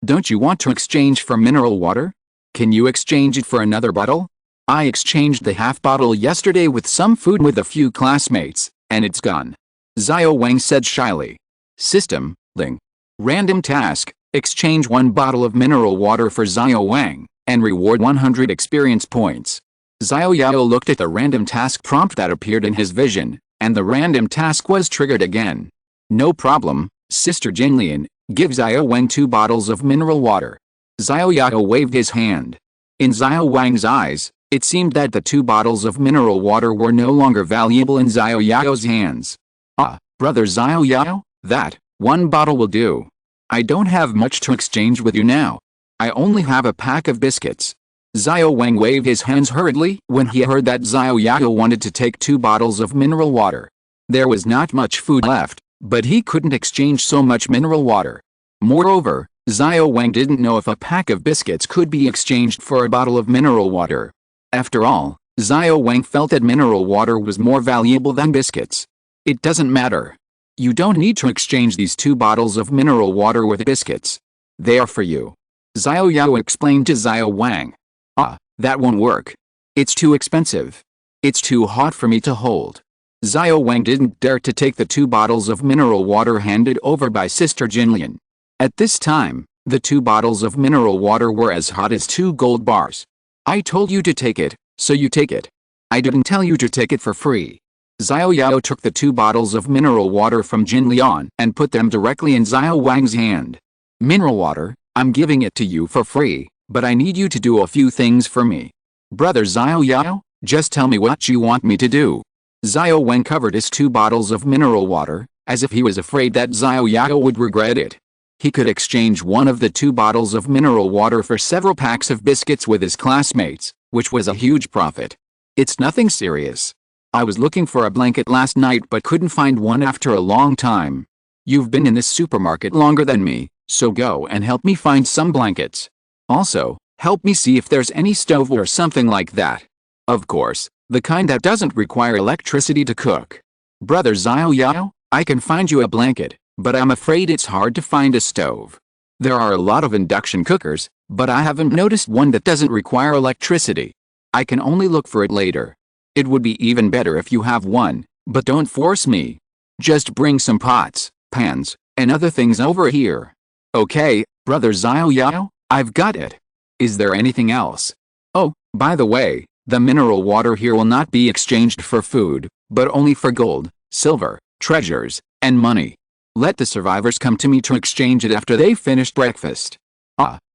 don't you want to exchange for mineral water? Can you exchange it for another bottle? I exchanged the half bottle yesterday with some food with a few classmates, and it's gone. Xiao Wang said shyly. System, Ling. Random task, exchange 1 bottle of mineral water for Xiao Wang, and reward 100 experience points. Xiao Yao looked at the random task prompt that appeared in his vision, and the random task was triggered again. No problem, Sister Jinlian, give Xiao Wang 2 bottles of mineral water. Xiao Yao waved his hand. In Xiao Wang's eyes, it seemed that the 2 bottles of mineral water were no longer valuable in Xiao Yao's hands. Brother Xiao Yao, that 1 bottle will do. I don't have much to exchange with you now. I only have a pack of biscuits. Xiao Wang waved his hands hurriedly when he heard that Xiao Yao wanted to take 2 bottles of mineral water. There was not much food left, but he couldn't exchange so much mineral water. Moreover, Xiao Wang didn't know if a pack of biscuits could be exchanged for a bottle of mineral water. After all, Xiao Wang felt that mineral water was more valuable than biscuits. It doesn't matter. You don't need to exchange these 2 bottles of mineral water with biscuits. They are for you. Xiao Yao explained to Xiao Wang. That won't work. It's too expensive. It's too hot for me to hold. Xiao Wang didn't dare to take the 2 bottles of mineral water handed over by Sister Jinlian. At this time, the 2 bottles of mineral water were as hot as 2 gold bars. I told you to take it, so you take it. I didn't tell you to take it for free. Xiao Yao took the 2 bottles of mineral water from Jinlian and put them directly in Xiao Wang's hand. Mineral water, I'm giving it to you for free, but I need you to do a few things for me. Brother Xiao Yao, just tell me what you want me to do. Xiao Wang covered his 2 bottles of mineral water, as if he was afraid that Xiao Yao would regret it. He could exchange one of the 2 bottles of mineral water for several packs of biscuits with his classmates, which was a huge profit. It's nothing serious. I was looking for a blanket last night but couldn't find one after a long time. You've been in this supermarket longer than me, so go and help me find some blankets. Also, help me see if there's any stove or something like that. Of course, the kind that doesn't require electricity to cook. Brother Xiao Yao, I can find you a blanket, but I'm afraid it's hard to find a stove. There are a lot of induction cookers, but I haven't noticed one that doesn't require electricity. I can only look for it later. It would be even better if you have one, but don't force me. Just bring some pots, pans, and other things over here. Okay, Brother Xiao Yao, I've got it. Is there anything else? Oh, by the way, the mineral water here will not be exchanged for food, but only for gold, silver, treasures, and money. Let the survivors come to me to exchange it after they finish breakfast.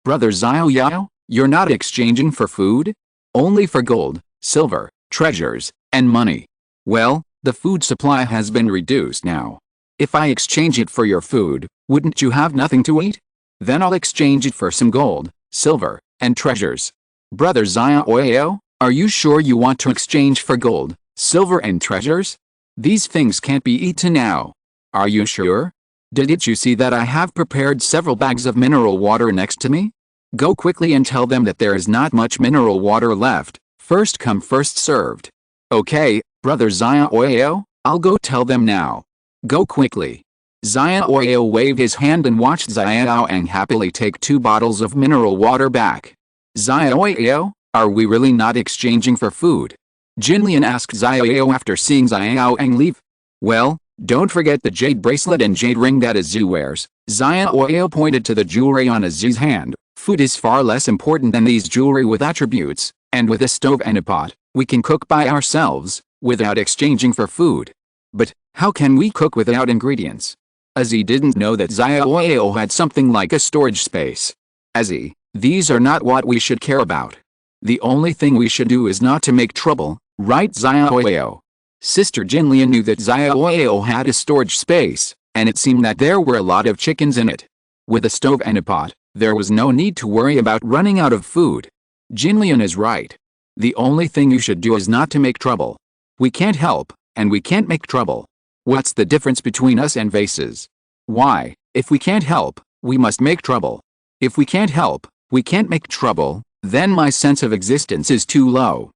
Brother Xiao Yao, you're not exchanging for food? Only for gold, silver, treasures, and money. Well, the food supply has been reduced now. If I exchange it for your food, wouldn't you have nothing to eat? Then I'll exchange it for some gold, silver, and treasures. Brother Xiao Yao, are you sure you want to exchange for gold, silver, and treasures? These things can't be eaten now. Are you sure? Didn't you see that I have prepared several bags of mineral water next to me? Go quickly and tell them that there is not much mineral water left. First come first served. Okay, Brother Xiao Yao, I'll go tell them now. Go quickly. Xiao Yao waved his hand and watched Xiao Wang happily take 2 bottles of mineral water back. Xiao Yao, are we really not exchanging for food? Jinlian asked Xiao Yao after seeing Xiao Wang leave. Well, don't forget the jade bracelet and jade ring that Azu wears. Xiao Yao pointed to the jewelry on Azu's hand. Food is far less important than these jewelry with attributes, and with a stove and a pot, we can cook by ourselves, without exchanging for food. But, how can we cook without ingredients? Azu didn't know that Xiao Yao had something like a storage space. Azu, these are not what we should care about. The only thing we should do is not to make trouble, right Xiao Yao? Sister Jinlian knew that Xiao Yao had a storage space, and it seemed that there were a lot of chickens in it. With a stove and a pot, there was no need to worry about running out of food. Jinlian is right. The only thing you should do is not to make trouble. We can't help, and we can't make trouble. What's the difference between us and vases? Why, if we can't help, we must make trouble. If we can't help, we can't make trouble, then my sense of existence is too low.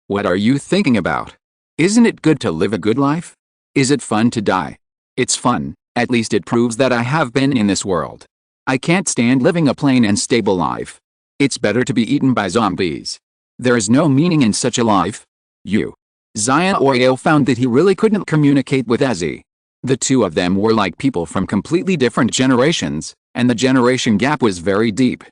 What are you thinking about? Isn't it good to live a good life? Is it fun to die? It's fun, at least it proves that I have been in this world. I can't stand living a plain and stable life. It's better to be eaten by zombies. There is no meaning in such a life. Xiao Yao found that he really couldn't communicate with Ezzy. The two of them were like people from completely different generations, and the generation gap was very deep.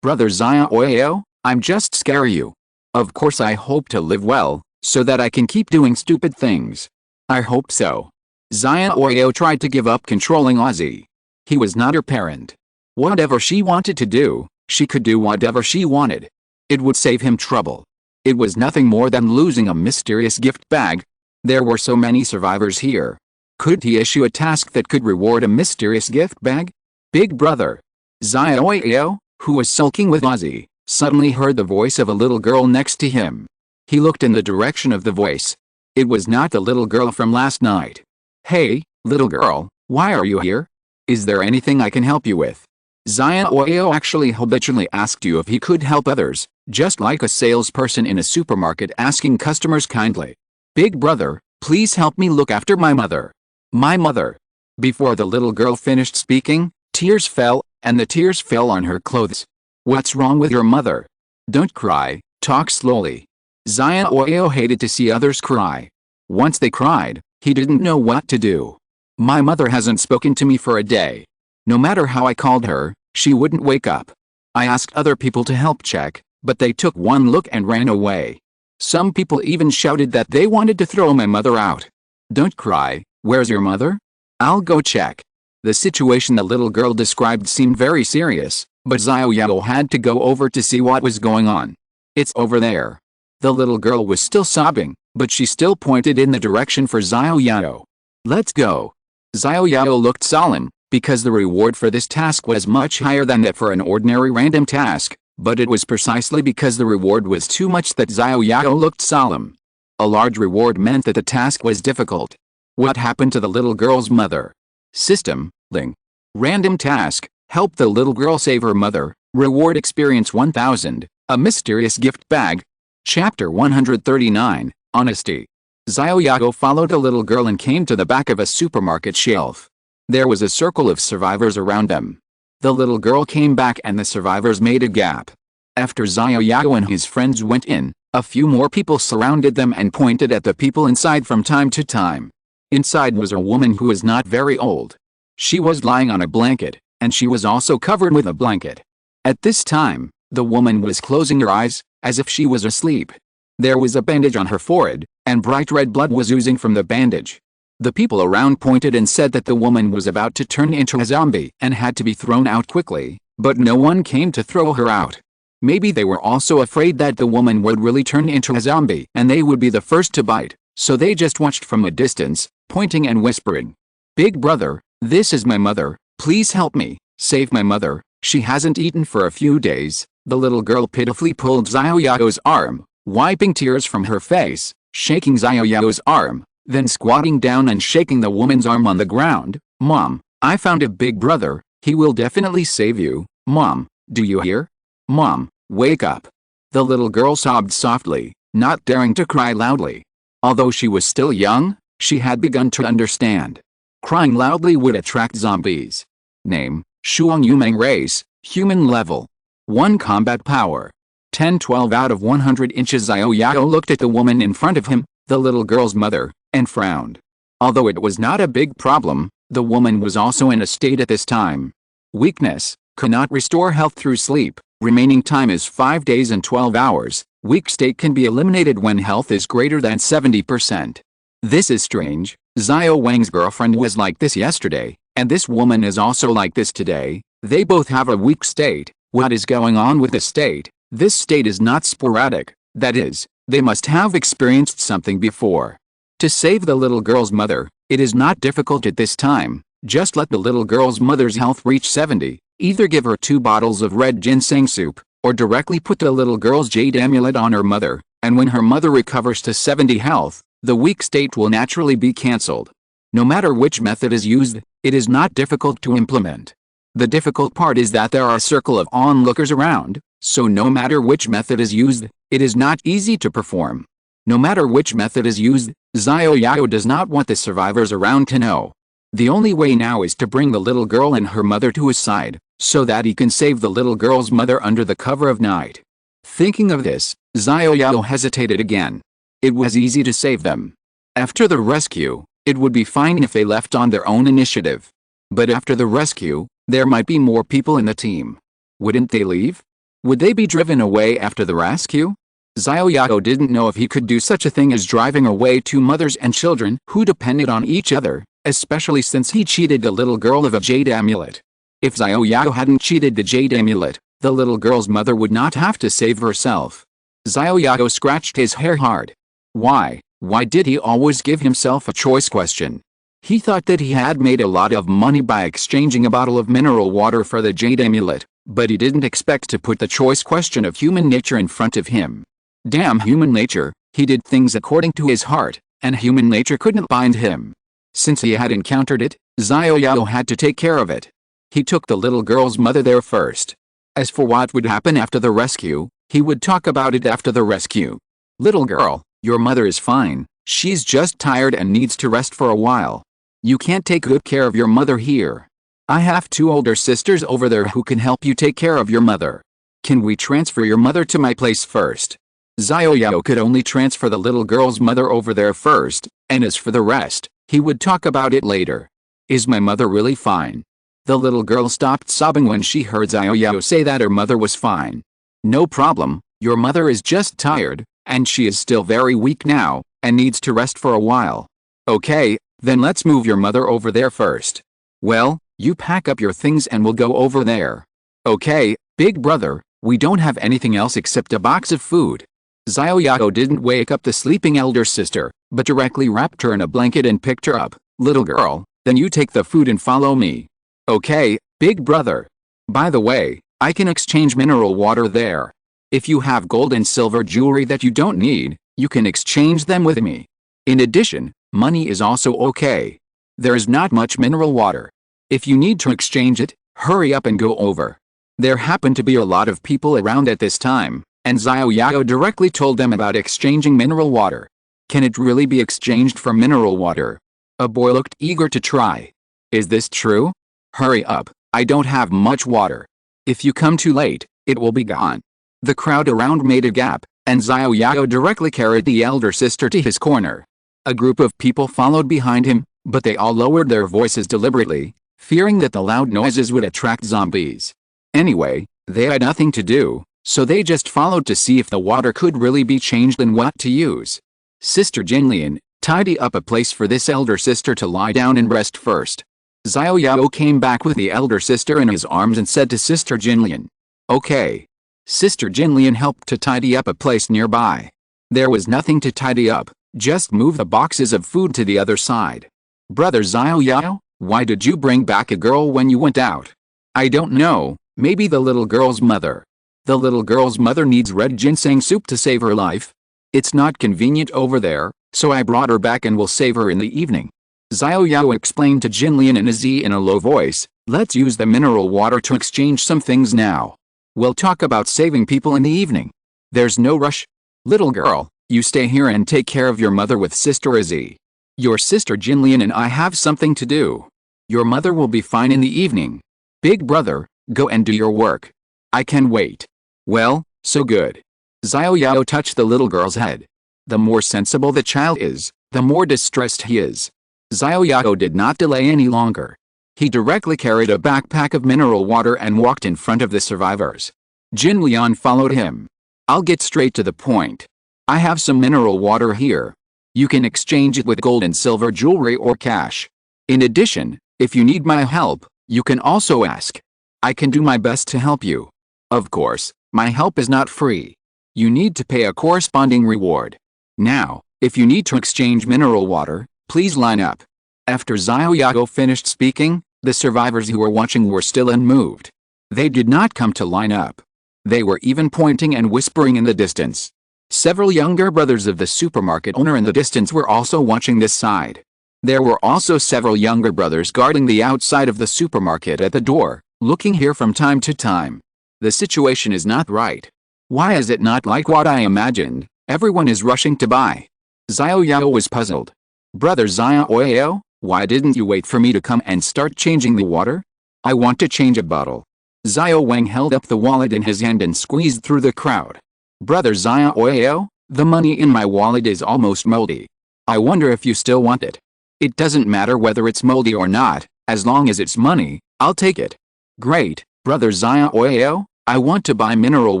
Brother Xiao Yao, I'm just scare you. Of course I hope to live well, so that I can keep doing stupid things. I hope so. Xiao Yao tried to give up controlling Ozzy. He was not her parent. Whatever she wanted to do, she could do whatever she wanted. It would save him trouble. It was nothing more than losing a mysterious gift bag. There were so many survivors here. Could he issue a task that could reward a mysterious gift bag? Big brother. Xiao Yao, who was sulking with Ozzy, suddenly heard the voice of a little girl next to him. He looked in the direction of the voice. It was not the little girl from last night. Hey, little girl, why are you here? Is there anything I can help you with? Xiao Yao actually habitually asked you if he could help others, just like a salesperson in a supermarket asking customers kindly. Big brother, please help me look after my mother. My mother. Before the little girl finished speaking, tears fell, and the tears fell on her clothes. What's wrong with your mother? Don't cry, talk slowly. Xiao Yao hated to see others cry. Once they cried, he didn't know what to do. My mother hasn't spoken to me for a day. No matter how I called her, she wouldn't wake up. I asked other people to help check, but they took one look and ran away. Some people even shouted that they wanted to throw my mother out. Don't cry, where's your mother? I'll go check. The situation the little girl described seemed very serious, but Xiao Yao had to go over to see what was going on. It's over there. The little girl was still sobbing, but she still pointed in the direction for Xiao Yao. Let's go. Xiao Yao looked solemn, because the reward for this task was much higher than that for an ordinary random task, but it was precisely because the reward was too much that Xiao Yao looked solemn. A large reward meant that the task was difficult. What happened to the little girl's mother? System, Ling. Random task, help the little girl save her mother, reward experience 1000, a mysterious gift bag. Chapter 139, Honesty. Xiao Yao followed the little girl and came to the back of a supermarket shelf. There was a circle of survivors around them. The little girl came back and the survivors made a gap. After Xiao Yao and his friends went in, a few more people surrounded them and pointed at the people inside from time to time. Inside was a woman who was not very old. She was lying on a blanket, and she was also covered with a blanket. At this time, the woman was closing her eyes, as if she was asleep. There was a bandage on her forehead, and bright red blood was oozing from the bandage. The people around pointed and said that the woman was about to turn into a zombie and had to be thrown out quickly, but no one came to throw her out. Maybe they were also afraid that the woman would really turn into a zombie and they would be the first to bite, so they just watched from a distance, pointing and whispering. Big brother, this is my mother, please help me, save my mother, she hasn't eaten for a few days. The little girl pitifully pulled Xiao Yao's arm, wiping tears from her face, shaking Xiao Yao's arm, then squatting down and shaking the woman's arm on the ground. Mom, I found a big brother, he will definitely save you. Mom, do you hear? Mom, wake up. The little girl sobbed softly, not daring to cry loudly. Although she was still young, she had begun to understand. Crying loudly would attract zombies. Name, Shuang Yumeng race, human level. 1 combat power. 10-12 out of 100 inches. Xiao Yao looked at the woman in front of him, the little girl's mother, and frowned. Although it was not a big problem, the woman was also in a state at this time. Weakness, cannot restore health through sleep, remaining time is 5 days and 12 hours, weak state can be eliminated when health is greater than 70%. This is strange, Xiao Wang's girlfriend was like this yesterday, and this woman is also like this today, they both have a weak state. What is going on with the state? This state is not sporadic, that is, they must have experienced something before. To save the little girl's mother, it is not difficult at this time. Just let the little girl's mother's health reach 70, either give her 2 bottles of red ginseng soup, or directly put the little girl's jade amulet on her mother, and when her mother recovers to 70 health, the weak state will naturally be cancelled. No matter which method is used, it is not difficult to implement. The difficult part is that there are a circle of onlookers around, so no matter which method is used, it is not easy to perform. No matter which method is used, Xiao Yao does not want the survivors around to know. The only way now is to bring the little girl and her mother to his side, so that he can save the little girl's mother under the cover of night. Thinking of this, Xiao Yao hesitated again. It was easy to save them. After the rescue, it would be fine if they left on their own initiative. But after the rescue, there might be more people in the team. Wouldn't they leave? Would they be driven away after the rescue? Xiao Yao didn't know if he could do such a thing as driving away 2 mothers and children who depended on each other, especially since he cheated the little girl of a jade amulet. If Xiao Yao hadn't cheated the jade amulet, the little girl's mother would not have to save herself. Xiao Yao scratched his hair hard. Why did he always give himself a choice question? He thought that he had made a lot of money by exchanging a bottle of mineral water for the jade amulet, but he didn't expect to put the choice question of human nature in front of him. Damn human nature, he did things according to his heart, and human nature couldn't bind him. Since he had encountered it, Xiao Yao had to take care of it. He took the little girl's mother there first. As for what would happen after the rescue, he would talk about it after the rescue. Little girl, your mother is fine, she's just tired and needs to rest for a while. You can't take good care of your mother here. I have 2 older sisters over there who can help you take care of your mother. Can we transfer your mother to my place first? Xiao Yao could only transfer the little girl's mother over there first, and as for the rest, he would talk about it later. Is my mother really fine? The little girl stopped sobbing when she heard Xiao Yao say that her mother was fine. No problem, your mother is just tired, and she is still very weak now, and needs to rest for a while. Okay, then let's move your mother over there first. Well, you pack up your things and we'll go over there. Okay, big brother, we don't have anything else except a box of food. Xiao Yao didn't wake up the sleeping elder sister, but directly wrapped her in a blanket and picked her up. Little girl, then you take the food and follow me. Okay, big brother. By the way, I can exchange mineral water there. If you have gold and silver jewelry that you don't need, you can exchange them with me. In addition, money is also okay. There is not much mineral water. If you need to exchange it, hurry up and go over. There happened to be a lot of people around at this time, and Xiao Yao directly told them about exchanging mineral water. Can it really be exchanged for mineral water? A boy looked eager to try. Is this true? Hurry up, I don't have much water. If you come too late, it will be gone. The crowd around made a gap, and Xiao Yao directly carried the elder sister to his corner. A group of people followed behind him, but they all lowered their voices deliberately, fearing that the loud noises would attract zombies. Anyway, they had nothing to do, so they just followed to see if the water could really be changed and what to use. Sister Jinlian, tidy up a place for this elder sister to lie down and rest first. Xiao Yao came back with the elder sister in his arms and said to Sister Jinlian. Okay. Sister Jinlian helped to tidy up a place nearby. There was nothing to tidy up, just move the boxes of food to the other side. Brother Xiao Yao, why did you bring back a girl when you went out? I don't know, maybe the little girl's mother. The little girl's mother needs red ginseng soup to save her life. It's not convenient over there, so I brought her back and will save her in the evening. Xiao Yao explained to Jinlian and Izzy in a low voice, let's use the mineral water to exchange some things now. We'll talk about saving people in the evening. There's no rush. Little girl, you stay here and take care of your mother with Sister Izzy. Your sister Jinlian and I have something to do. Your mother will be fine in the evening. Big brother, go and do your work. I can wait. Well, so good. Xiao Yao touched the little girl's head. The more sensible the child is, the more distressed he is. Xiao Yao did not delay any longer. He directly carried a backpack of mineral water and walked in front of the survivors. Jin Lian followed him. I'll get straight to the point. I have some mineral water here. You can exchange it with gold and silver jewelry or cash. In addition, if you need my help, you can also ask. I can do my best to help you. Of course, my help is not free. You need to pay a corresponding reward. Now, If you need to exchange mineral water, please line up. After Xiao Yao finished speaking, the survivors who were watching were still unmoved. They did not come to line up. They were even pointing and whispering in the distance. Several younger brothers of the supermarket owner in the distance were also watching this side. There were also several younger brothers guarding the outside of the supermarket at the door, looking here from time to time. The situation is not right. Why is it not like what I imagined? Everyone is rushing to buy. Xiao Yao was puzzled. Brother Xiao Yao, why didn't you wait for me to come and start changing the water? I want to change a bottle. Xiao Wang held up the wallet in his hand and squeezed through the crowd. Brother Xiao Yao, the money in my wallet is almost moldy. I wonder if you still want it. It doesn't matter whether it's moldy or not, as long as it's money, I'll take it. Great, Brother Xiao Yao, I want to buy mineral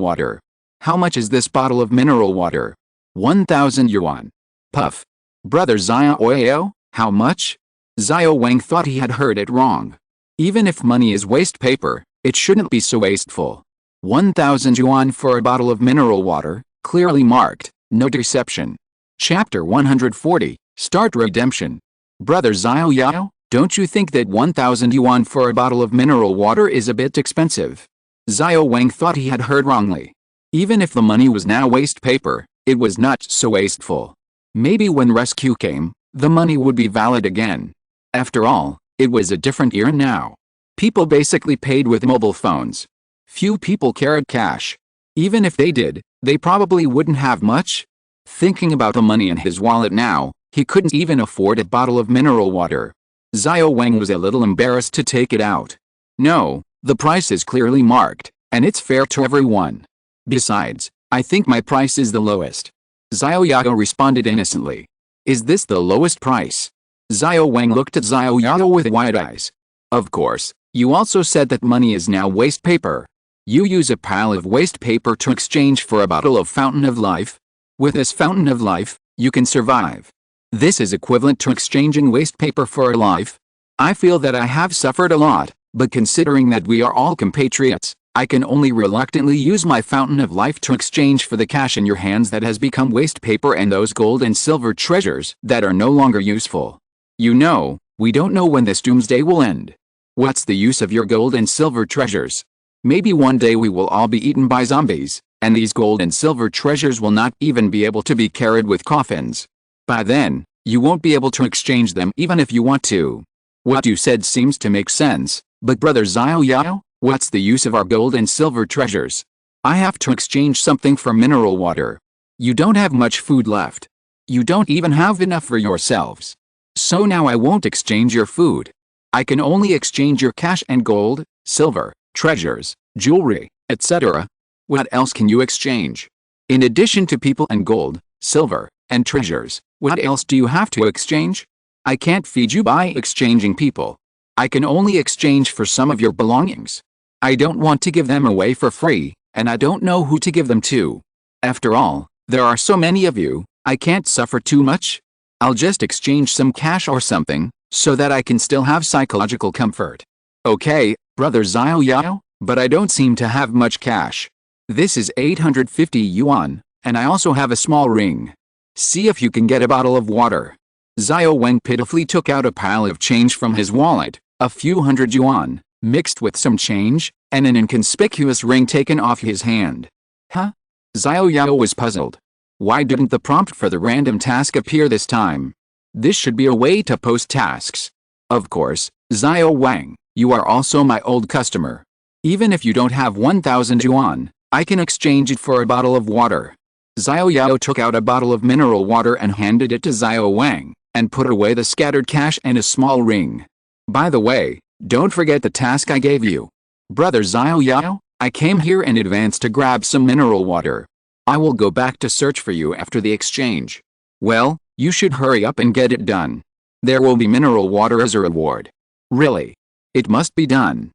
water. How much is this bottle of mineral water? 1,000 yuan. Puff. Brother Xiao Yao, how much? Xiao Wang thought he had heard it wrong. Even if money is waste paper, it shouldn't be so wasteful. 1,000 yuan for a bottle of mineral water, clearly marked, no deception. Chapter 140, Start Redemption. Brother Xiao Yao, don't you think that 1,000 yuan for a bottle of mineral water is a bit expensive? Xiao Wang thought he had heard wrongly. Even if the money was now waste paper, it was not so wasteful. Maybe when rescue came, the money would be valid again. After all, it was a different era now. People basically paid with mobile phones. Few people carried cash. Even if they did, they probably wouldn't have much. Thinking about the money in his wallet now, he couldn't even afford a bottle of mineral water. Xiao Wang was a little embarrassed to take it out. No, the price is clearly marked, and it's fair to everyone. Besides, I think my price is the lowest. Xiao Yao responded innocently. Is this the lowest price? Xiao Wang looked at Xiao Yao with wide eyes. Of course, you also said that money is now waste paper. You use a pile of waste paper to exchange for a bottle of fountain of life. With this fountain of life, you can survive. This is equivalent to exchanging waste paper for a life. I feel that I have suffered a lot, but considering that we are all compatriots, I can only reluctantly use my fountain of life to exchange for the cash in your hands that has become waste paper and those gold and silver treasures that are no longer useful. You know, we don't know when this doomsday will end. What's the use of your gold and silver treasures? Maybe one day we will all be eaten by zombies, and these gold and silver treasures will not even be able to be carried with coffins. By then, you won't be able to exchange them even if you want to. What you said seems to make sense, but Brother Xiao Yao, what's the use of our gold and silver treasures? I have to exchange something for mineral water. You don't have much food left. You don't even have enough for yourselves. So now I won't exchange your food. I can only exchange your cash and gold, silver, treasures, jewelry, etc. What else can you exchange? In addition to people and gold, silver, and treasures, what else do you have to exchange? I can't feed you by exchanging people. I can only exchange for some of your belongings. I don't want to give them away for free, and I don't know who to give them to. After all, there are so many of you, I can't suffer too much. I'll just exchange some cash or something, so that I can still have psychological comfort. Okay, Brother Xiao Yao, but I don't seem to have much cash. This is 850 yuan, and I also have a small ring. See if you can get a bottle of water. Xiao Wang pitifully took out a pile of change from his wallet, a few hundred yuan, mixed with some change, and an inconspicuous ring taken off his hand. Huh? Xiao Yao was puzzled. Why didn't the prompt for the random task appear this time? This should be a way to post tasks. Of course, Xiao Wang, you are also my old customer. Even if you don't have 1,000 yuan, I can exchange it for a bottle of water. Xiao Yao took out a bottle of mineral water and handed it to Xiao Wang, and put away the scattered cash and a small ring. By the way, don't forget the task I gave you. Brother Xiao Yao, I came here in advance to grab some mineral water. I will go back to search for you after the exchange. Well, you should hurry up and get it done. There will be mineral water as a reward. Really? It must be done.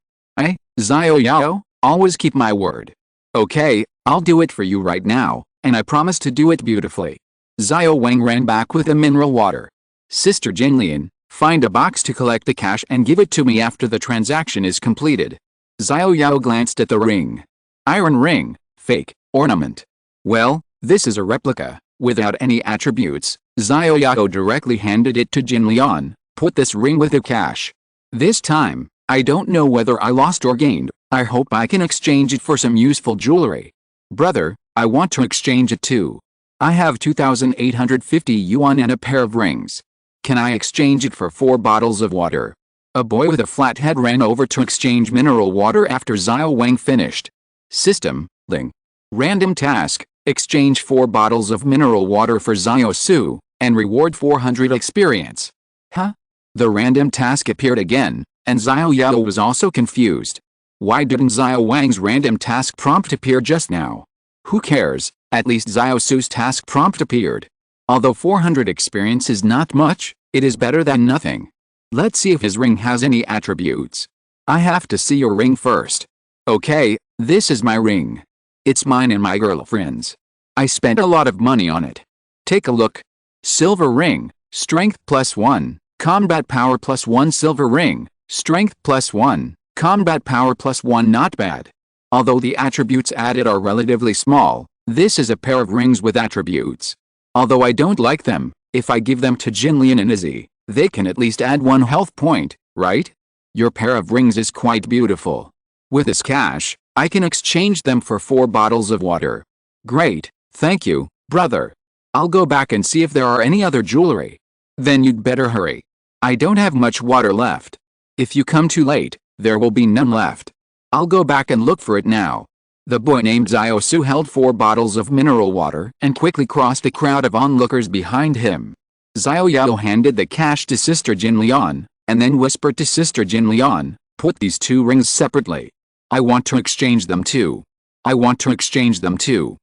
Xiao Yao, always keep my word. Okay, I'll do it for you right now, and I promise to do it beautifully. Xiao Wang ran back with the mineral water. Sister Jinlian, find a box to collect the cash and give it to me after the transaction is completed. Xiao Yao glanced at the ring. Iron ring, fake, ornament. Well, this is a replica, without any attributes, Xiao Yao directly handed it to Jin Lian. Put this ring with the cash. This time, I don't know whether I lost or gained. I hope I can exchange it for some useful jewelry. Brother, I want to exchange it too. I have 2,850 yuan and a pair of rings. Can I exchange it for 4 bottles of water? A boy with a flat head ran over to exchange mineral water after Xiao Wang finished. System, Ling. Random task, exchange 4 bottles of mineral water for Xiao Su, and reward 400 experience. Huh? The random task appeared again, and Xiao Yao was also confused. Why didn't Xiao Wang's random task prompt appear just now? Who cares, at least Xiao Su's task prompt appeared. Although 400 experience is not much, it is better than nothing. Let's see if his ring has any attributes. I have to see your ring first. Okay, this is my ring. It's mine and my girlfriend's. I spent a lot of money on it. Take a look. Silver ring, strength +1, combat power +1. Silver ring, strength +1, combat power +1. Not bad. Although the attributes added are relatively small, this is a pair of rings with attributes. Although I don't like them, if I give them to Jin Lian and Izzy, they can at least add 1 health point, right? Your pair of rings is quite beautiful. With this cash, I can exchange them for 4 bottles of water. Great, thank you, brother. I'll go back and see if there are any other jewelry. Then you'd better hurry. I don't have much water left. If you come too late, there will be none left. I'll go back and look for it now. The boy named Xiao Su held 4 bottles of mineral water and quickly crossed a crowd of onlookers behind him. Xiao Yao handed the cash to Sister Jin Lian, and then whispered to Sister Jin Lian, put these 2 rings separately. I want to exchange them too. I want to exchange them too.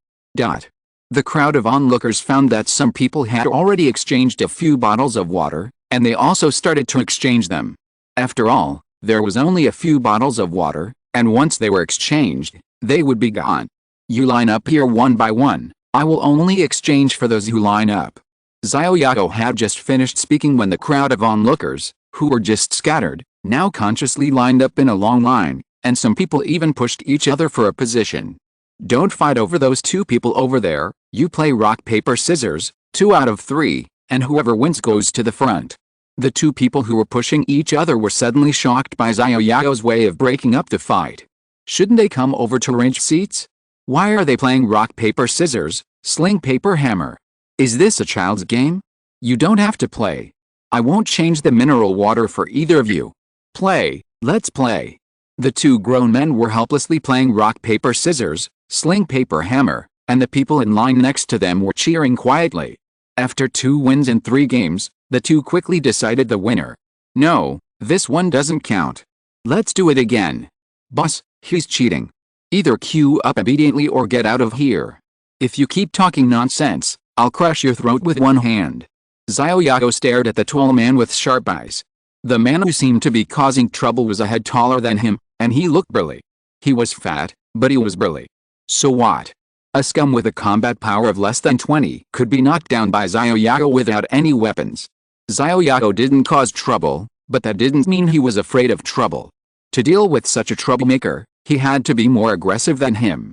The crowd of onlookers found that some people had already exchanged a few bottles of water, and they also started to exchange them. After all, there was only a few bottles of water, and once they were exchanged, they would be gone. You line up here one by one. I will only exchange for those who line up. Xiao Yao had just finished speaking when the crowd of onlookers, who were just scattered, now consciously lined up in a long line, and some people even pushed each other for a position. Don't fight over those 2 people over there. You play rock paper scissors, 2 out of 3, and whoever wins goes to the front. The 2 people who were pushing each other were suddenly shocked by Xiao Yao's way of breaking up the fight. Shouldn't they come over to arrange seats? Why are they playing rock paper scissors, sling paper hammer? Is this a child's game? You don't have to play. I won't change the mineral water for either of you. Play, let's play. The 2 grown men were helplessly playing rock paper scissors, sling paper hammer, and the people in line next to them were cheering quietly. After 2 wins in 3 games, the 2 quickly decided the winner. No, this one doesn't count. Let's do it again. Boss, he's cheating. Either queue up immediately or get out of here. If you keep talking nonsense, I'll crush your throat with one hand. Xiao Yao stared at the tall man with sharp eyes. The man who seemed to be causing trouble was a head taller than him, and he looked burly. He was fat, but he was burly. So what? A scum with a combat power of less than 20 could be knocked down by Xiao Yao without any weapons. Xiao Yao didn't cause trouble, but that didn't mean he was afraid of trouble. To deal with such a troublemaker, he had to be more aggressive than him.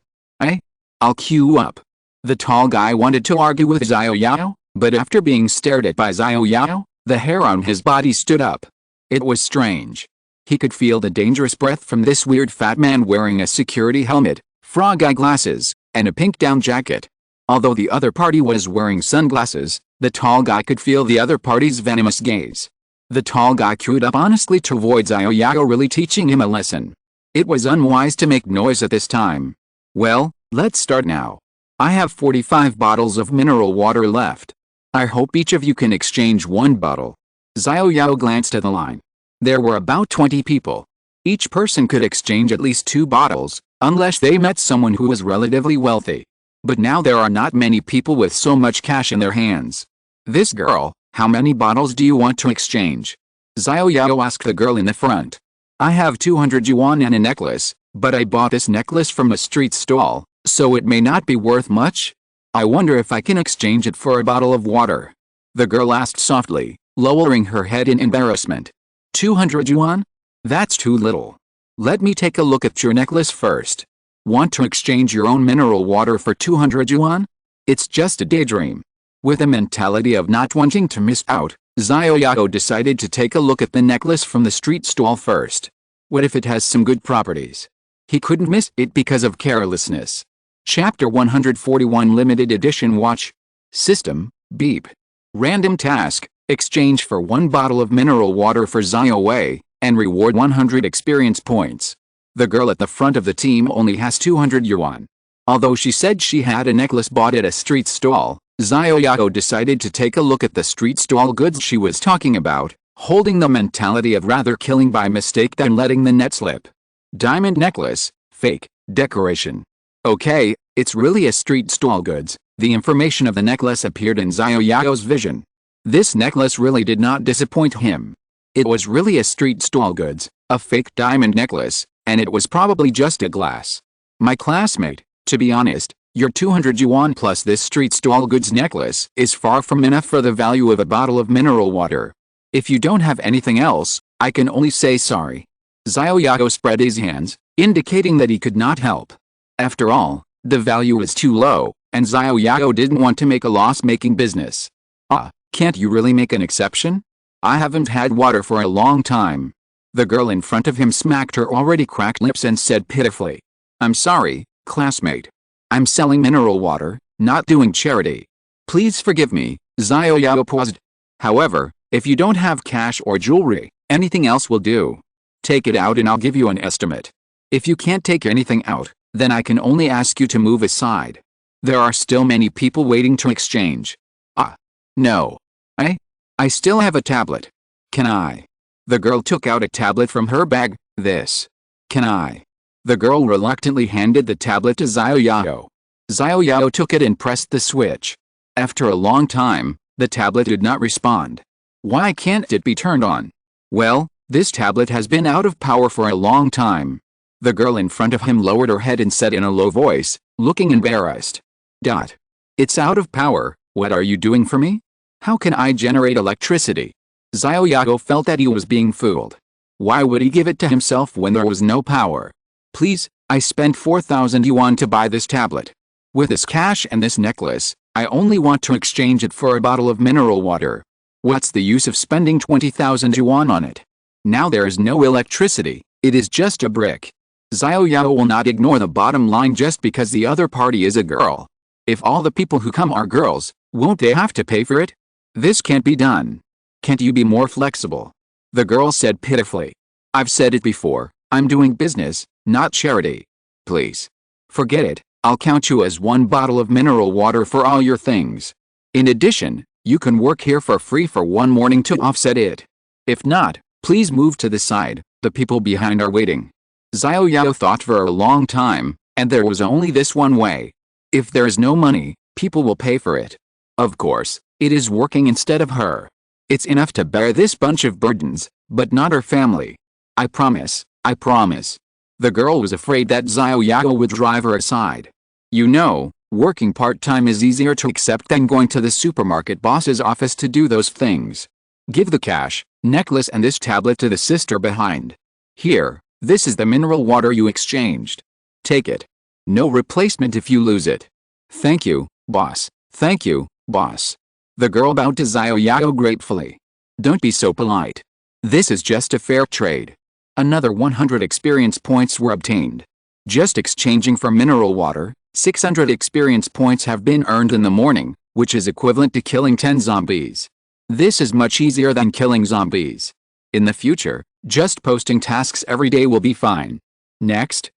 I'll queue up. The tall guy wanted to argue with Xiao Yao, but after being stared at by Xiao Yao, the hair on his body stood up. It was strange. He could feel the dangerous breath from this weird fat man wearing a security helmet, frog eye glasses, and a pink down jacket. Although the other party was wearing sunglasses, the tall guy could feel the other party's venomous gaze. The tall guy queued up honestly to avoid Xiao Yao really teaching him a lesson. It was unwise to make noise at this time. Well, let's start now. I have 45 bottles of mineral water left. I hope each of you can exchange 1 bottle. Xiao Yao glanced at the line. There were about 20 people. Each person could exchange at least 2 bottles, unless they met someone who was relatively wealthy. But now there are not many people with so much cash in their hands. This girl, how many bottles do you want to exchange? Xiao Yao asked the girl in the front. I have 200 yuan and a necklace, but I bought this necklace from a street stall, so it may not be worth much. I wonder if I can exchange it for a bottle of water. The girl asked softly, lowering her head in embarrassment. 200 yuan? That's too little. Let me take a look at your necklace first. Want to exchange your own mineral water for 200 yuan? It's just a daydream. With a mentality of not wanting to miss out, Xiao Yao decided to take a look at the necklace from the street stall first. What if it has some good properties? He couldn't miss it because of carelessness. Chapter 141 Limited Edition Watch. System, beep. Random task, exchange for 1 bottle of mineral water for Xiao Wei, and reward 100 experience points. The girl at the front of the team only has 200 yuan. Although she said she had a necklace bought at a street stall, Xiao Yao decided to take a look at the street stall goods she was talking about, holding the mentality of rather killing by mistake than letting the net slip. Diamond necklace, fake, decoration. Okay, it's really a street stall goods. The information of the necklace appeared in Xiao Yao's vision. This necklace really did not disappoint him. It was really a street stall goods, a fake diamond necklace, and it was probably just a glass. My classmate, to be honest, your 200 yuan plus this street stall goods necklace is far from enough for the value of a bottle of mineral water. If you don't have anything else, I can only say sorry. Xiao Yao spread his hands, indicating that he could not help. After all, the value was too low, and Xiao Yao didn't want to make a loss-making business. Can't you really make an exception? I haven't had water for a long time. The girl in front of him smacked her already cracked lips and said pitifully. I'm sorry, classmate. I'm selling mineral water, not doing charity. Please forgive me. Xiao Yao paused. However, if you don't have cash or jewelry, anything else will do. Take it out and I'll give you an estimate. If you can't take anything out, then I can only ask you to move aside. There are still many people waiting to exchange. No. I still have a tablet. Can I? The girl took out a tablet from her bag. This. Can I? The girl reluctantly handed the tablet to Xiao Yao. Xiao Yao took it and pressed the switch. After a long time, the tablet did not respond. Why can't it be turned on? Well, this tablet has been out of power for a long time. The girl in front of him lowered her head and said in a low voice, looking embarrassed. It's out of power. What are you doing for me? How can I generate electricity? Xiao Yao felt that he was being fooled. Why would he give it to himself when there was no power? Please, I spent 4,000 yuan to buy this tablet. With this cash and this necklace, I only want to exchange it for a bottle of mineral water. What's the use of spending 20,000 yuan on it? Now there is no electricity, it is just a brick. Xiao Yao will not ignore the bottom line just because the other party is a girl. If all the people who come are girls, won't they have to pay for it? This can't be done. Can't you be more flexible? The girl said pitifully. I've said it before, I'm doing business, not charity. Please. Forget it, I'll count you as 1 bottle of mineral water for all your things. In addition, you can work here for free for 1 morning to offset it. If not, please move to the side, the people behind are waiting. Xiao Yao thought for a long time, and there was only this one way. If there is no money, people will pay for it. Of course, it is working instead of her. It's enough to bear this bunch of burdens, but not her family. I promise, I promise. The girl was afraid that Xiao Yao would drive her aside. You know, working part-time is easier to accept than going to the supermarket boss's office to do those things. Give the cash, necklace and this tablet to the sister behind. Here, this is the mineral water you exchanged. Take it. No replacement if you lose it. Thank you, boss. Thank you, boss. The girl bowed to Xiao Yao gratefully. Don't be so polite. This is just a fair trade. Another 100 experience points were obtained. Just exchanging for mineral water, 600 experience points have been earned in the morning, which is equivalent to killing 10 zombies. This is much easier than killing zombies. In the future, just posting tasks every day will be fine. Next.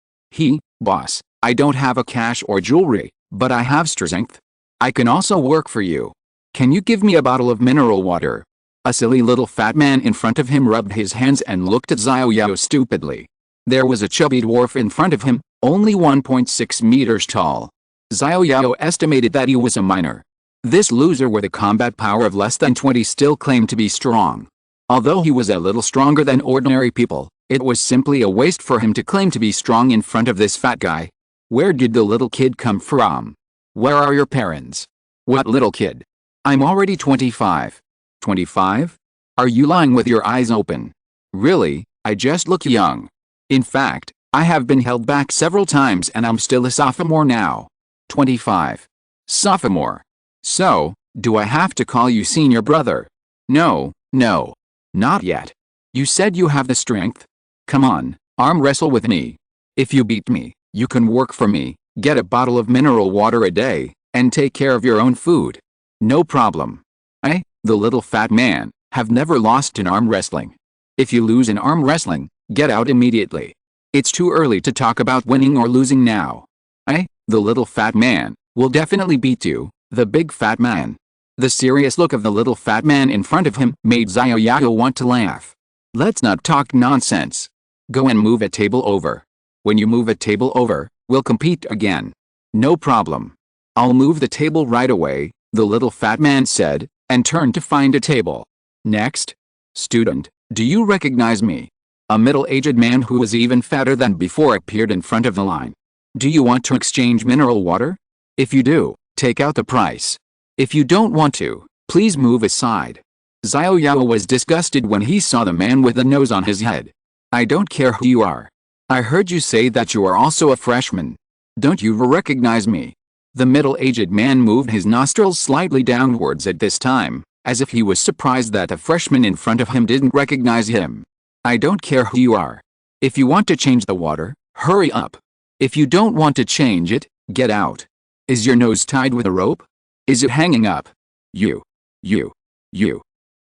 Boss, I don't have a cash or jewelry, but I have strength. I can also work for you. Can you give me a bottle of mineral water? A silly little fat man in front of him rubbed his hands and looked at Xiao Yao stupidly. There was a chubby dwarf in front of him, only 1.6 meters tall. Xiao Yao estimated that he was a minor. This loser with a combat power of less than 20 still claimed to be strong. Although he was a little stronger than ordinary people, it was simply a waste for him to claim to be strong in front of this fat guy. Where did the little kid come from? Where are your parents? What little kid? I'm already 25. 25? Are you lying with your eyes open? Really, I just look young. In fact, I have been held back several times and I'm still a sophomore now. 25. Sophomore. So, Do I have to call you senior brother? No, no. Not yet. You said you have the strength? Come on, arm wrestle with me. If you beat me, you can work for me, get a bottle of mineral water a day, and take care of your own food. No problem. I, the little fat man, have never lost in arm wrestling. If you lose in arm wrestling, get out immediately. It's too early to talk about winning or losing now. I, the little fat man, will definitely beat you, the big fat man. The serious look of the little fat man in front of him made Xiao Yao want to laugh. Let's not talk nonsense. Go and move a table over. When you move a table over, we'll compete again. No problem. I'll move the table right away, the little fat man said, and turned to find a table. Next. Student, do you recognize me? A middle-aged man who was even fatter than before appeared in front of the line. Do you want to exchange mineral water? If you do, take out the price. If you don't want to, please move aside. Xiao Yao was disgusted when he saw the man with the nose on his head. I don't care who you are. I heard you say that you are also a freshman. Don't you recognize me? The middle-aged man moved his nostrils slightly downwards at this time, as if he was surprised that the freshman in front of him didn't recognize him. I don't care who you are. If you want to change the water, hurry up. If you don't want to change it, get out. Is your nose tied with a rope? Is it hanging up? You.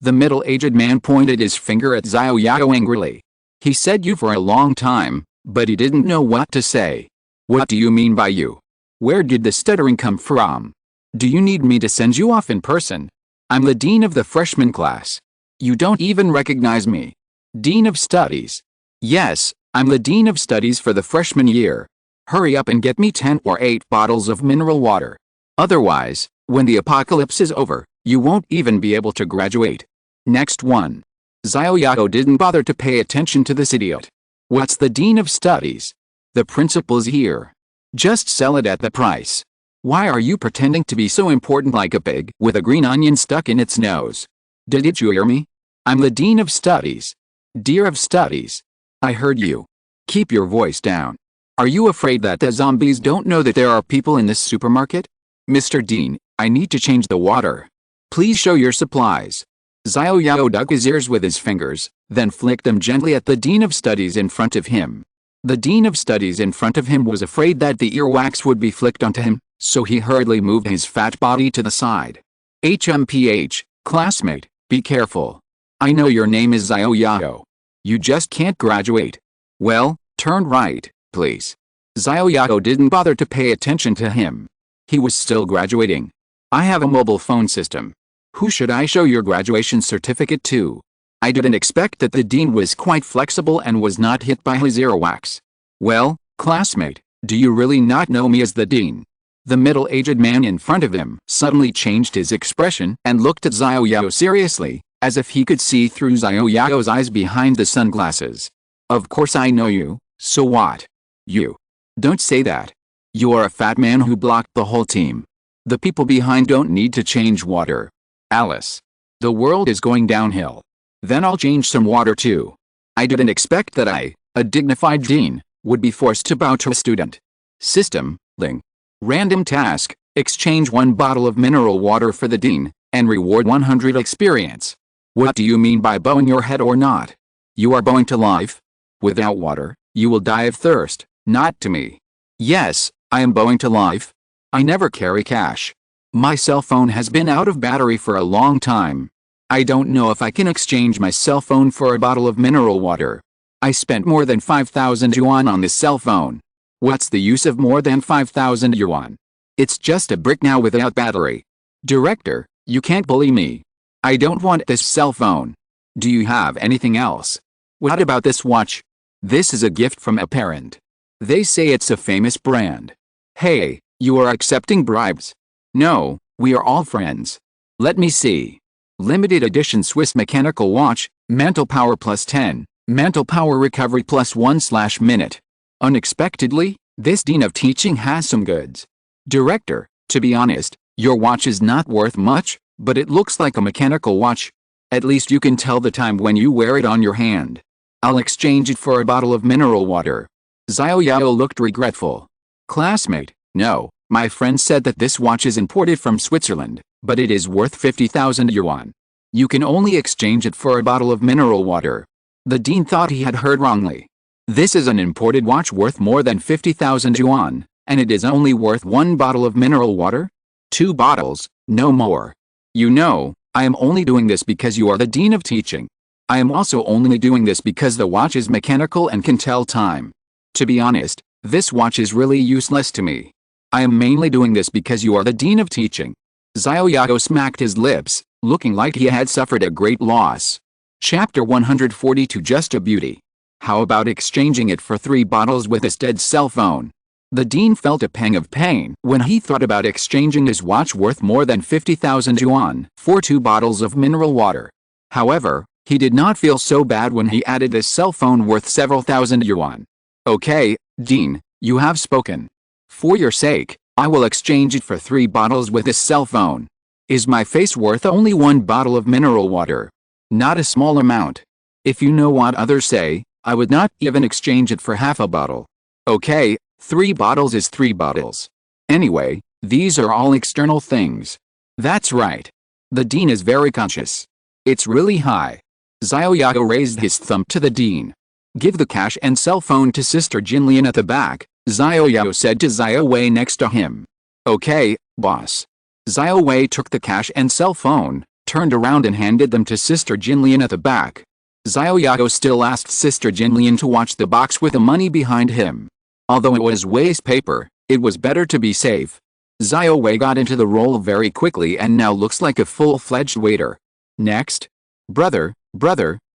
The middle-aged man pointed his finger at Xiao Yao angrily. He said you for a long time, but he didn't know what to say. What do you mean by you? Where did the stuttering come from? Do you need me to send you off in person? I'm the dean of the freshman class. You don't even recognize me. Dean of Studies. Yes, I'm the dean of studies for the freshman year. Hurry up and get me 10 or 8 bottles of mineral water. Otherwise, when the apocalypse is over, you won't even be able to graduate. Next one. Xiao Yao didn't bother to pay attention to this idiot. What's the dean of studies? The principal's here. Just sell it at the price. Why are you pretending to be so important like a pig with a green onion stuck in its nose? Did you hear me? I'm the dean of studies. Dear of studies. I heard you. Keep your voice down. Are you afraid that the zombies don't know that there are people in this supermarket? Mr. Dean, I need to change the water. Please show your supplies. Xiao Yao dug his ears with his fingers, then flicked them gently at the dean of studies in front of him. The dean of studies in front of him was afraid that the earwax would be flicked onto him, so he hurriedly moved his fat body to the side. HMPH, classmate, be careful. I know your name is Xiao Yao. You just can't graduate. Well, turn right, please. Xiao Yao didn't bother to pay attention to him. He was still graduating. I have a mobile phone system. Who should I show your graduation certificate to? I didn't expect that the dean was quite flexible and was not hit by his earwax. Well, classmate, do you really not know me as the dean? The middle-aged man in front of him suddenly changed his expression and looked at Xiao Yao seriously, as if he could see through Xiao Yao's eyes behind the sunglasses. Of course I know you, so what? You. Don't say that. You are a fat man who blocked the whole team. The people behind don't need to change water. Alice. The world is going downhill. Then I'll change some water too. I didn't expect that I, a dignified dean, would be forced to bow to a student. System, Ling. Random task, exchange 1 bottle of mineral water for the dean, and reward 100 experience. What do you mean by bowing your head or not? You are bowing to life? Without water, you will die of thirst, not to me. Yes, I am bowing to life. I never carry cash. My cell phone has been out of battery for a long time. I don't know if I can exchange my cell phone for a bottle of mineral water. I spent more than 5,000 yuan on this cell phone. What's the use of more than 5,000 yuan? It's just a brick now without battery. Director, you can't bully me. I don't want this cell phone. Do you have anything else? What about this watch? This is a gift from a parent. They say it's a famous brand. Hey, you are accepting bribes. No, we are all friends. Let me see. Limited edition Swiss mechanical watch, mental power plus 10, mental power recovery plus 1/minute. Unexpectedly, this dean of teaching has some goods. Director, to be honest, your watch is not worth much, but it looks like a mechanical watch. At least you can tell the time when you wear it on your hand. I'll exchange it for a bottle of mineral water. Xiao Yao looked regretful. Classmate, no, my friend said that this watch is imported from Switzerland, but it is worth 50,000 yuan. You can only exchange it for a bottle of mineral water. The dean thought he had heard wrongly. This is an imported watch worth more than 50,000 yuan, and it is only worth one bottle of mineral water? 2 bottles, no more. You know, I am only doing this because you are the dean of teaching. I am also only doing this because the watch is mechanical and can tell time. To be honest, this watch is really useless to me. I am mainly doing this because you are the dean of teaching. Xiao Yao smacked his lips, looking like he had suffered a great loss. Chapter 142 Just a Beauty. How about exchanging it for 3 bottles with his dead cell phone? The dean felt a pang of pain when he thought about exchanging his watch worth more than 50,000 yuan for 2 bottles of mineral water. However, he did not feel so bad when he added his cell phone worth several thousand yuan. Okay, dean, you have spoken. For your sake, I will exchange it for 3 bottles with this cell phone. Is my face worth only 1 bottle of mineral water? Not a small amount. If you know what others say, I would not even exchange it for half a bottle. Okay, 3 bottles is 3 bottles. Anyway, these are all external things. That's right. The dean is very conscious. It's really high. Xiao Yao raised his thumb to the dean. Give the cash and cell phone to Sister Jinlian at the back, Xiao Yao said to Xiao Wei next to him. Okay, boss. Xiao Wei took the cash and cell phone, turned around and handed them to Sister Jinlian at the back. Xiao Yao still asked Sister Jinlian to watch the box with the money behind him. Although it was waste paper, it was better to be safe. Xiao Wei got into the role very quickly and now looks like a full-fledged waiter. Next. Brother,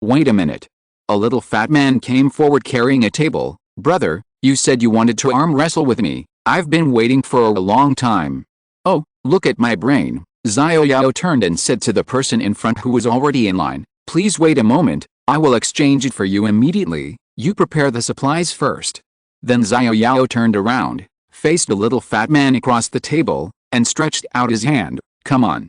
wait a minute. A little fat man came forward carrying a table. Brother, you said you wanted to arm wrestle with me. I've been waiting for a long time. Oh, look at my brain. Xiao Yao turned and said to the person in front who was already in line, please wait a moment, I will exchange it for you immediately. You prepare the supplies first. Then Xiao Yao turned around, faced the little fat man across the table, and stretched out his hand. Come on.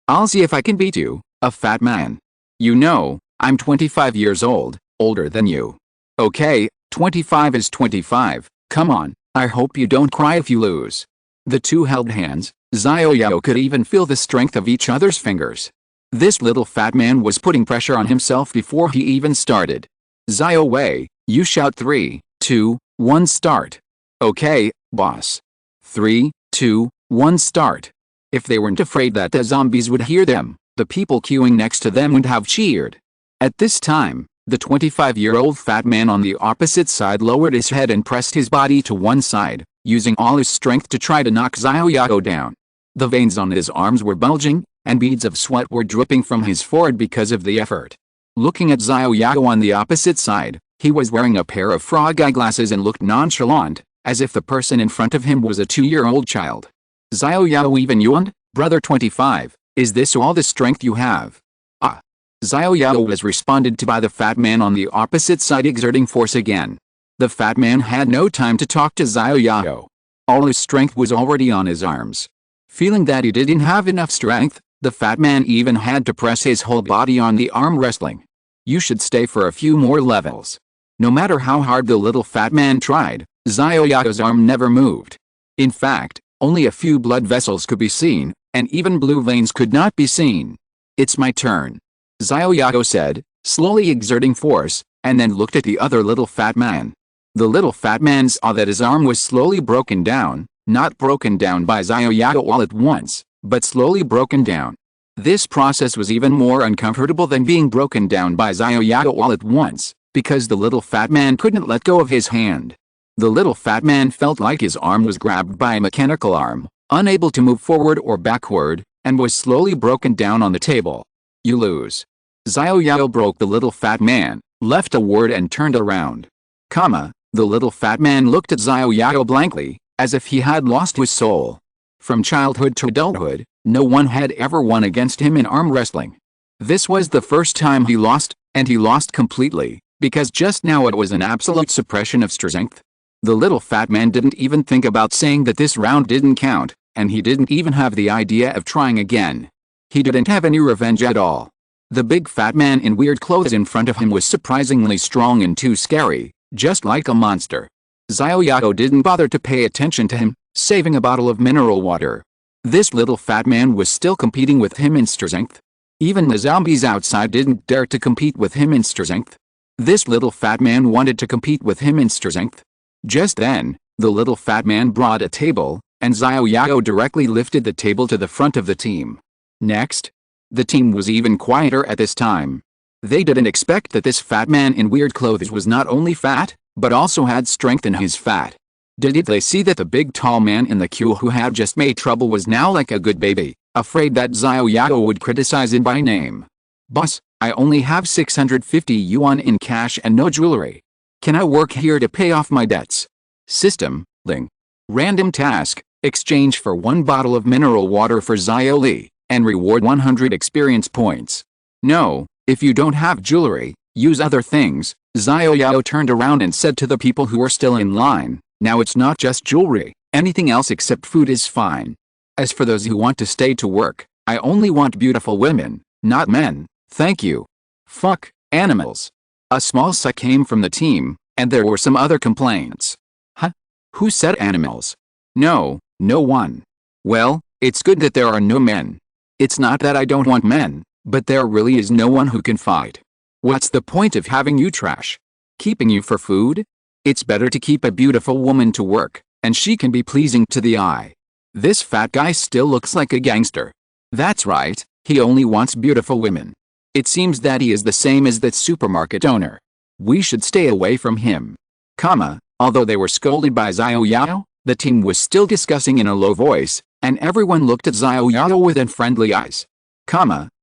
I'll see if I can beat you, a fat man. You know, I'm 25 years old, older than you. Okay, 25 is 25, come on, I hope you don't cry if you lose. The two held hands. Xiao Yao could even feel the strength of each other's fingers. This little fat man was putting pressure on himself before he even started. Xiao Wei, you shout 3, 2, 1 start. Okay, boss. 3, 2, 1 start. If they weren't afraid that the zombies would hear them, the people queuing next to them would have cheered. At this time, the 25-year-old fat man on the opposite side lowered his head and pressed his body to one side, using all his strength to try to knock Xiao Yao down. The veins on his arms were bulging, and beads of sweat were dripping from his forehead because of the effort. Looking at Xiao Yao on the opposite side, he was wearing a pair of frog eyeglasses and looked nonchalant, as if the person in front of him was a 2-year-old child. Xiao Yao even yawned, brother 25, is this all the strength you have? Ah. Xiao Yao was responded to by the fat man on the opposite side exerting force again. The fat man had no time to talk to Xiao Yao. All his strength was already on his arms. Feeling that he didn't have enough strength, the fat man even had to press his whole body on the arm wrestling. You should stay for a few more levels. No matter how hard the little fat man tried, Xiao Yao's arm never moved. In fact, only a few blood vessels could be seen, and even blue veins could not be seen. It's my turn. Xiao Yao said, slowly exerting force, and then looked at the other little fat man. The little fat man saw that his arm was slowly broken down, not broken down by Xiao Yao all at once, but slowly broken down. This process was even more uncomfortable than being broken down by Xiao Yao all at once, because the little fat man couldn't let go of his hand. The little fat man felt like his arm was grabbed by a mechanical arm, unable to move forward or backward, and was slowly broken down on the table. You lose. Xiao Yao broke the little fat man, left a word and turned around. The little fat man looked at Xiao Yao blankly, as if he had lost his soul. From childhood to adulthood, no one had ever won against him in arm wrestling. This was the first time he lost, and he lost completely, because just now it was an absolute suppression of strength. The little fat man didn't even think about saying that this round didn't count, and he didn't even have the idea of trying again. He didn't have any revenge at all. The big fat man in weird clothes in front of him was surprisingly strong and too scary, just like a monster. Xiao Yao didn't bother to pay attention to him, saving a bottle of mineral water. This little fat man was still competing with him in strength. Even the zombies outside didn't dare to compete with him in strength. This little fat man wanted to compete with him in strength. Just then, the little fat man brought a table, and Xiao Yao directly lifted the table to the front of the team. Next, the team was even quieter at this time. They didn't expect that this fat man in weird clothes was not only fat, but also had strength in his fat. Did they see that the big tall man in the queue who had just made trouble was now like a good baby, afraid that Xiao Yao would criticize him by name? Boss, I only have 650 yuan in cash and no jewelry. Can I work here to pay off my debts? System, Ling. Random task, exchange for 1 bottle of mineral water for Xiao Li, and reward 100 experience points. No, if you don't have jewelry, use other things. Xiao Yao turned around and said to the people who were still in line, now it's not just jewelry, anything else except food is fine. As for those who want to stay to work, I only want beautiful women, not men, thank you. Fuck, animals. A small sigh came from the team, and there were some other complaints. Huh? Who said animals? No, no one. Well, it's good that there are no men. It's not that I don't want men, but there really is no one who can fight. What's the point of having you trash? Keeping you for food? It's better to keep a beautiful woman to work, and she can be pleasing to the eye. This fat guy still looks like a gangster. That's right, he only wants beautiful women. It seems that he is the same as that supermarket owner. We should stay away from him. Although they were scolded by Xiao Yao, the team was still discussing in a low voice, and everyone looked at Xiao Yao with unfriendly eyes.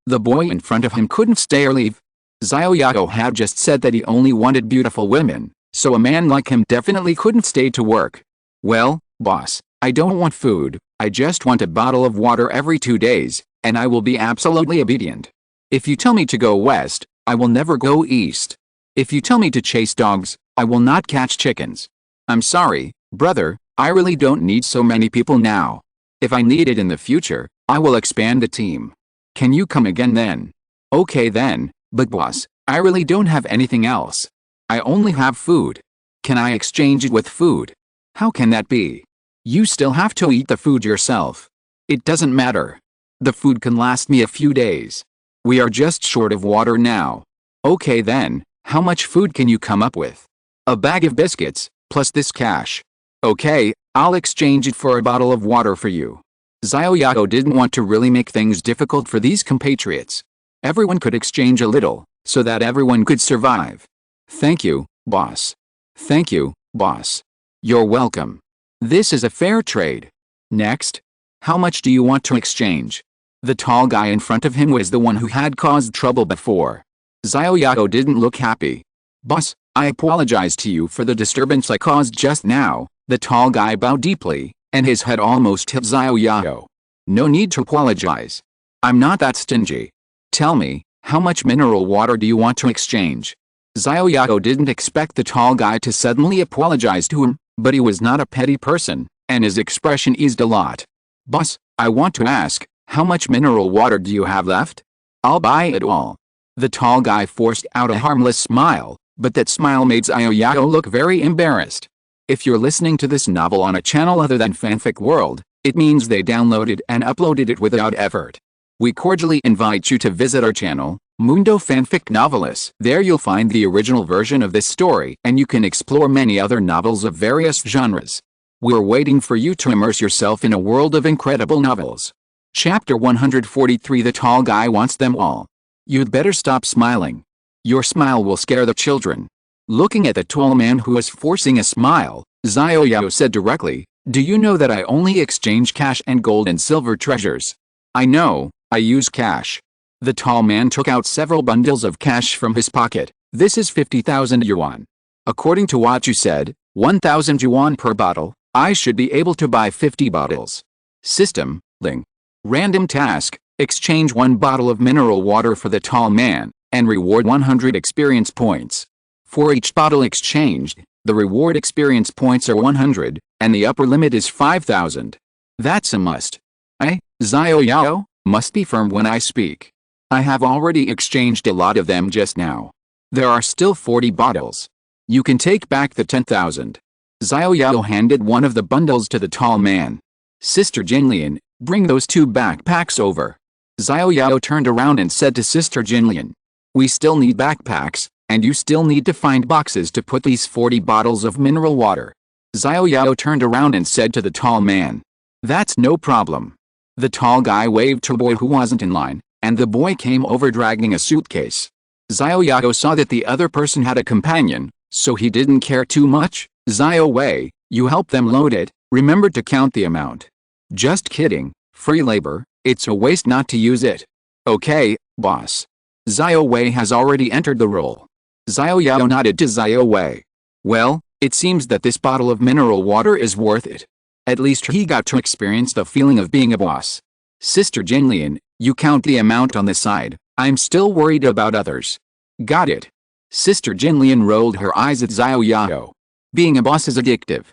The boy in front of him couldn't stay or leave. Xiao Yao had just said that he only wanted beautiful women, so a man like him definitely couldn't stay to work. Well, boss, I don't want food, I just want a bottle of water every 2 days, and I will be absolutely obedient. If you tell me to go west, I will never go east. If you tell me to chase dogs, I will not catch chickens. I'm sorry, brother, I really don't need so many people now. If I need it in the future, I will expand the team. Can you come again then? Okay then, but boss, I really don't have anything else. I only have food. Can I exchange it with food? How can that be? You still have to eat the food yourself. It doesn't matter. The food can last me a few days. We are just short of water now. Okay then, how much food can you come up with? A bag of biscuits, plus this cash. Okay, I'll exchange it for a bottle of water for you. Xiao Yao didn't want to really make things difficult for these compatriots. Everyone could exchange a little, so that everyone could survive. Thank you, boss. Thank you, boss. You're welcome. This is a fair trade. Next. How much do you want to exchange? The tall guy in front of him was the one who had caused trouble before. Xiao Yao didn't look happy. Boss, I apologize to you for the disturbance I caused just now. The tall guy bowed deeply, and his head almost hit Xiao Yao. No need to apologize. I'm not that stingy. Tell me, how much mineral water do you want to exchange? Xiao Yao didn't expect the tall guy to suddenly apologize to him, but he was not a petty person, and his expression eased a lot. Boss, I want to ask, how much mineral water do you have left? I'll buy it all. The tall guy forced out a harmless smile, but that smile made Xiao Yao look very embarrassed. If you're listening to this novel on a channel other than Fanfic World, it means they downloaded and uploaded it without effort. We cordially invite you to visit our channel, Mundo Fanfic Novelis. There you'll find the original version of this story, and you can explore many other novels of various genres. We're waiting for you to immerse yourself in a world of incredible novels. Chapter 143. The tall guy wants them all. You'd better stop smiling. Your smile will scare the children. Looking at the tall man who was forcing a smile, Xiao Yao said directly, do you know that I only exchange cash and gold and silver treasures? I know, I use cash. The tall man took out several bundles of cash from his pocket. This is 50,000 yuan. According to what you said, 1,000 yuan per bottle, I should be able to buy 50 bottles. System, Ling. Random task, exchange 1 bottle of mineral water for the tall man, and reward 100 experience points. For each bottle exchanged, the reward experience points are 100, and the upper limit is 5,000. That's a must. Xiao Yao, must be firm when I speak. I have already exchanged a lot of them just now. There are still 40 bottles. You can take back the 10,000. Xiao Yao handed one of the bundles to the tall man. Sister Jinlian, Bring those 2 backpacks over. Xiao Yao turned around and said to Sister Jinlian. We still need backpacks, and you still need to find boxes to put these 40 bottles of mineral water. Xiao Yao turned around and said to the tall man. That's no problem. The tall guy waved to a boy who wasn't in line, and the boy came over dragging a suitcase. Xiao Yao saw that the other person had a companion, so he didn't care too much. Xiao Wei, you help them load it, remember to count the amount. Just kidding, free labor, it's a waste not to use it. Okay, boss. Xiao Wei has already entered the role. Xiao Yao nodded to Xiao Wei. Well, it seems that this bottle of mineral water is worth it. At least he got to experience the feeling of being a boss. Sister Jinlian, you count the amount on the side, I'm still worried about others. Got it. Sister Jinlian rolled her eyes at Xiao Yao. Being a boss is addictive.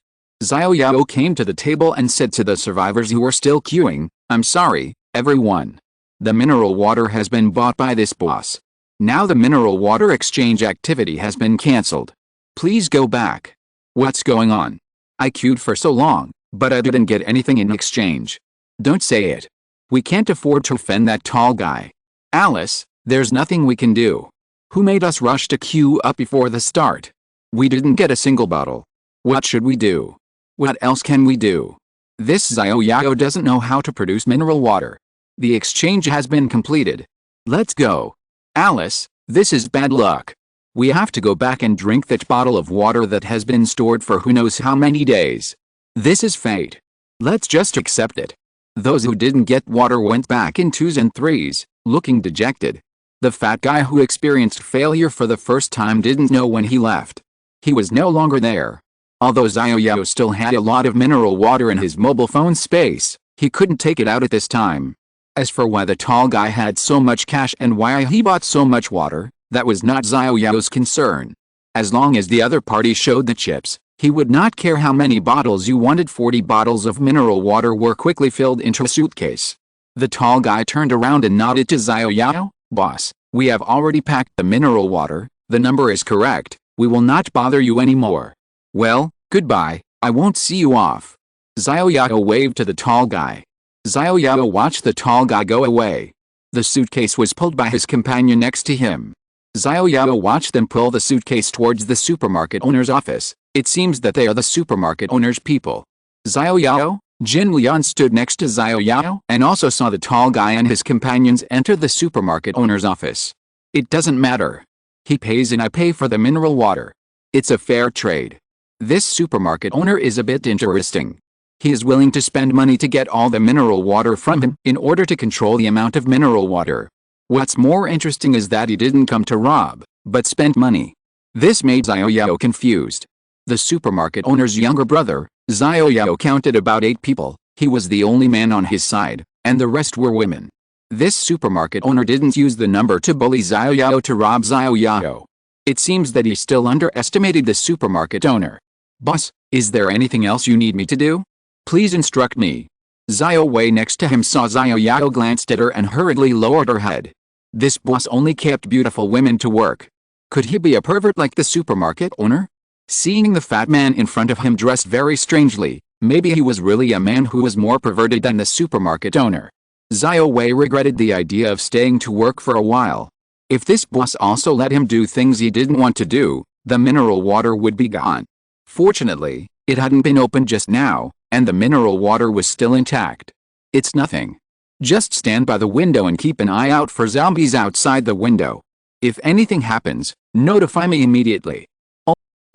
Xiao Yao came to the table and said to the survivors who were still queuing, I'm sorry, everyone. The mineral water has been bought by this boss. Now the mineral water exchange activity has been cancelled. Please go back. What's going on? I queued for so long, but I didn't get anything in exchange. Don't say it. We can't afford to offend that tall guy. Alice, there's nothing we can do. Who made us rush to queue up before the start? We didn't get a single bottle. What should we do? What else can we do? This Xiao Yao doesn't know how to produce mineral water. The exchange has been completed. Let's go. Alice, this is bad luck. We have to go back and drink that bottle of water that has been stored for who knows how many days. This is fate. Let's just accept it. Those who didn't get water went back in 2s and 3s, looking dejected. The fat guy who experienced failure for the first time didn't know when he left. He was no longer there. Although Xiao Yao still had a lot of mineral water in his mobile phone space, he couldn't take it out at this time. As for why the tall guy had so much cash and why he bought so much water, that was not Xiao Yao's concern. As long as the other party showed the chips, he would not care how many bottles you wanted. 40 bottles of mineral water were quickly filled into a suitcase. The tall guy turned around and nodded to Xiao Yao. Boss, we have already packed the mineral water, the number is correct, we will not bother you anymore. Well, goodbye, I won't see you off. Xiao Yao waved to the tall guy. Xiao Yao watched the tall guy go away. The suitcase was pulled by his companion next to him. Xiao Yao watched them pull the suitcase towards the supermarket owner's office. It seems that they are the supermarket owner's people. Xiao Yao, Jin Lian stood next to Xiao Yao and also saw the tall guy and his companions enter the supermarket owner's office. It doesn't matter. He pays and I pay for the mineral water. It's a fair trade. This supermarket owner is a bit interesting. He is willing to spend money to get all the mineral water from him in order to control the amount of mineral water. What's more interesting is that he didn't come to rob, but spent money. This made Xiao Yao confused. The supermarket owner's younger brother, Xiao Yao, counted about 8 people. He was the only man on his side, and the rest were women. This supermarket owner didn't use the number to bully Xiao Yao to rob Xiao Yao. It seems that he still underestimated the supermarket owner. Boss, is there anything else you need me to do? Please instruct me. Xiao Wei next to him saw Xiao Yao, glanced at her and hurriedly lowered her head. This boss only kept beautiful women to work. Could he be a pervert like the supermarket owner? Seeing the fat man in front of him dressed very strangely, maybe he was really a man who was more perverted than the supermarket owner. Xiao Wei regretted the idea of staying to work for a while. If this boss also let him do things he didn't want to do, the mineral water would be gone. Fortunately, it hadn't been opened just now, and the mineral water was still intact. It's nothing. Just stand by the window and keep an eye out for zombies outside the window. If anything happens, notify me immediately.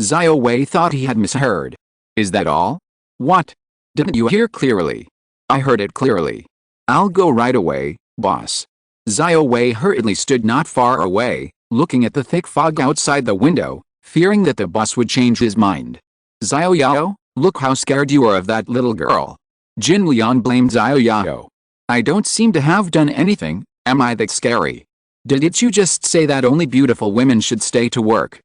Xiao Wei thought he had misheard. Is that all? What? Didn't you hear clearly? I heard it clearly. I'll go right away, boss. Xiao Wei hurriedly stood not far away, looking at the thick fog outside the window, fearing that the boss would change his mind. Xiao Yao, look how scared you are of that little girl. Jin Lian blamed Xiao Yao. I don't seem to have done anything, am I that scary? Didn't you just say that only beautiful women should stay to work?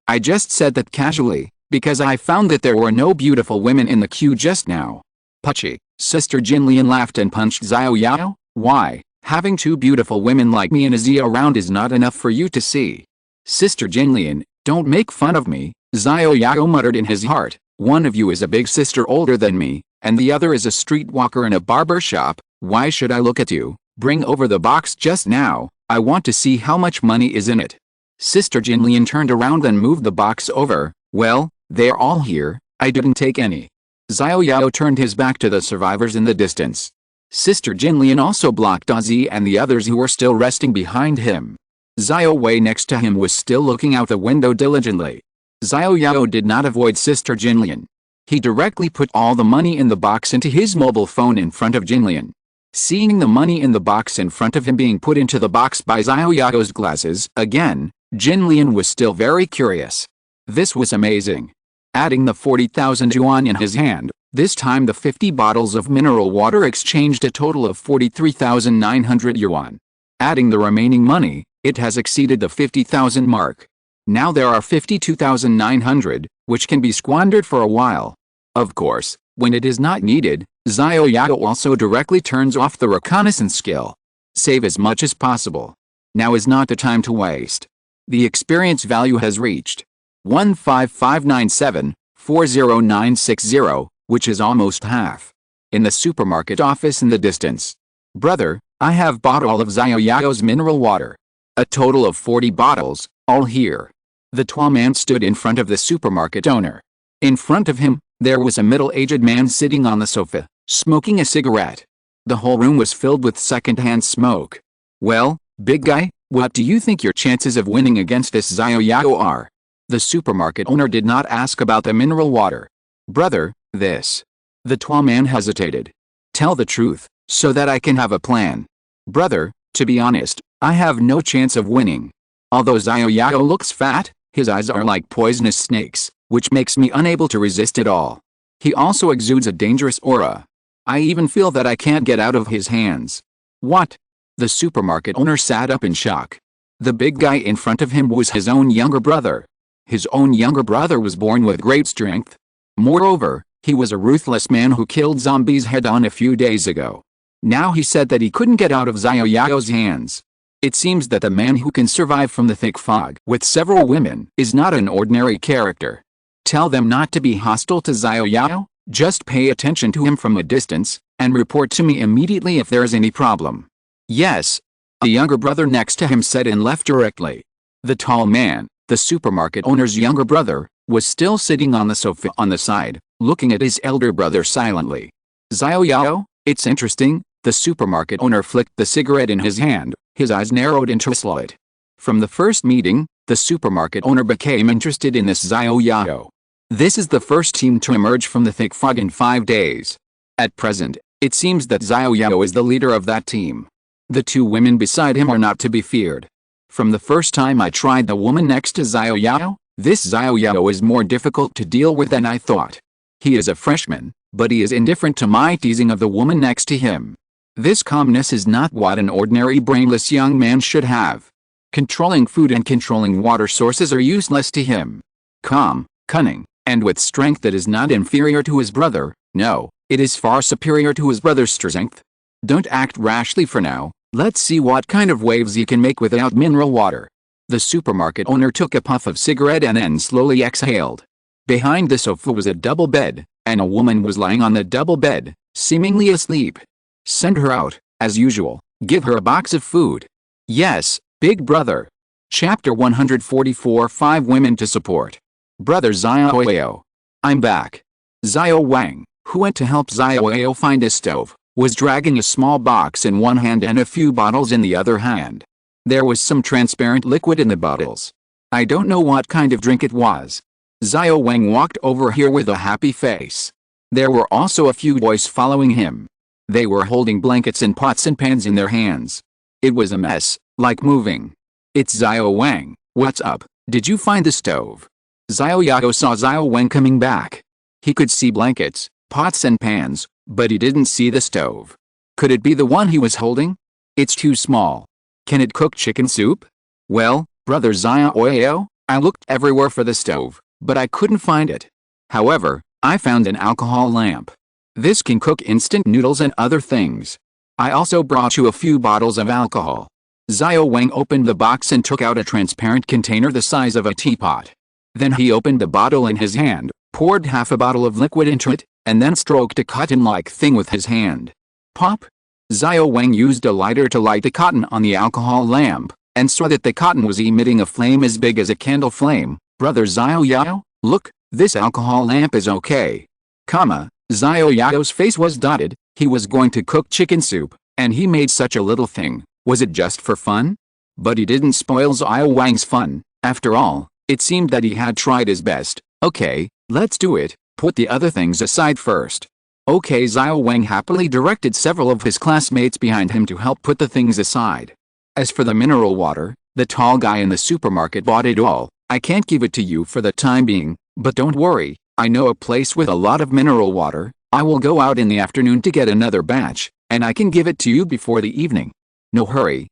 I just said that casually, because I found that there were no beautiful women in the queue just now. Puchy, Sister Jinlian laughed and punched Xiao Yao. Why, having 2 beautiful women like me and Azia around is not enough for you to see. Sister Jinlian, don't make fun of me, Xiao Yao muttered in his heart. One of you is a big sister older than me, and the other is a streetwalker in a barber shop. Why should I look at you? Bring over the box just now. I want to see how much money is in it. Sister Jinlian turned around and moved the box over. Well, they're all here. I didn't take any. Xiao Yao turned his back to the survivors in the distance. Sister Jinlian also blocked Ozzy and the others who were still resting behind him. Xiao Wei next to him was still looking out the window diligently. Xiao Yao did not avoid Sister Jinlian. He directly put all the money in the box into his mobile phone in front of Jinlian. Seeing the money in the box in front of him being put into the box by Xiao Yao's glasses again, Jinlian was still very curious. This was amazing. Adding the 40,000 yuan in his hand, this time the 50 bottles of mineral water exchanged a total of 43,900 yuan. Adding the remaining money, it has exceeded the 50,000 mark. Now there are 52,900, which can be squandered for a while. Of course, when it is not needed, Xiao Yao also directly turns off the reconnaissance skill. Save as much as possible. Now is not the time to waste. The experience value has reached 15597, 40960, which is almost half. In the supermarket office in the distance. Brother, I have bought all of Xiao Yao's mineral water. A total of 40 bottles, all here. The tall man stood in front of the supermarket owner. In front of him, there was a middle-aged man sitting on the sofa, smoking a cigarette. The whole room was filled with second-hand smoke. Well, big guy, what do you think your chances of winning against this Xiao Yao are? The supermarket owner did not ask about the mineral water. Brother, this. The tall man hesitated. Tell the truth, so that I can have a plan. Brother, to be honest, I have no chance of winning. Although Xiao Yao looks fat, his eyes are like poisonous snakes, which makes me unable to resist it all. He also exudes a dangerous aura. I even feel that I can't get out of his hands. What? The supermarket owner sat up in shock. The big guy in front of him was his own younger brother. His own younger brother was born with great strength. Moreover, he was a ruthless man who killed zombies head-on a few days ago. Now he said that he couldn't get out of Xiao Yao's hands. It seems that the man who can survive from the thick fog with several women is not an ordinary character. Tell them not to be hostile to Xiao Yao, just pay attention to him from a distance, and report to me immediately if there is any problem. Yes. The younger brother next to him said and left directly. The tall man, the supermarket owner's younger brother, was still sitting on the sofa on the side, looking at his elder brother silently. Xiao Yao, it's interesting. The supermarket owner flicked the cigarette in his hand, his eyes narrowed into a slit. From the first meeting, the supermarket owner became interested in this Xiao Yao. This is the first team to emerge from the thick fog in 5 days. At present, it seems that Xiao Yao is the leader of that team. The two women beside him are not to be feared. From the first time I tried the woman next to Xiao Yao, this Xiao Yao is more difficult to deal with than I thought. He is a freshman, but he is indifferent to my teasing of the woman next to him. This calmness is not what an ordinary brainless young man should have. Controlling food and controlling water sources are useless to him. Calm, cunning, and with strength that is not inferior to his brother, no, it is far superior to his brother's strength. Don't act rashly for now, let's see what kind of waves he can make without mineral water. The supermarket owner took a puff of cigarette and then slowly exhaled. Behind the sofa was a double bed, and a woman was lying on the double bed, seemingly asleep. Send her out, as usual, give her a box of food. Yes, big brother. Chapter 144 5 Women to Support. Brother Xiao Yao. I'm back. Xiao Wang, who went to help Xiao Yao find a stove, was dragging a small box in one hand and a few bottles in the other hand. There was some transparent liquid in the bottles. I don't know what kind of drink it was. Xiao Wang walked over here with a happy face. There were also a few boys following him. They were holding blankets and pots and pans in their hands. It was a mess, like moving. It's Xiao Wang, what's up, did you find the stove? Xiao Yao saw Xiao Wang coming back. He could see blankets, pots and pans, but he didn't see the stove. Could it be the one he was holding? It's too small. Can it cook chicken soup? Well, brother Xiao Yao, I looked everywhere for the stove, but I couldn't find it. However, I found an alcohol lamp. This can cook instant noodles and other things. I also brought you a few bottles of alcohol. Xiao Wang opened the box and took out a transparent container the size of a teapot. Then he opened the bottle in his hand, poured half a bottle of liquid into it, and then stroked a cotton-like thing with his hand. Pop! Xiao Wang used a lighter to light the cotton on the alcohol lamp, and saw that the cotton was emitting a flame as big as a candle flame. Brother Xiao Yao, look, this alcohol lamp is okay. Xiao Yao's face was dotted. He was going to cook chicken soup, and he made such a little thing. Was it just for fun? But he didn't spoil Xiao Wang's fun. After all, it seemed that he had tried his best. Okay, let's do it. Put the other things aside first. Okay, Xiao Wang happily directed several of his classmates behind him to help put the things aside. As for the mineral water, the tall guy in the supermarket bought it all. I can't give it to you for the time being, but don't worry, I know a place with a lot of mineral water. I will go out in the afternoon to get another batch, and I can give it to you before the evening. No hurry,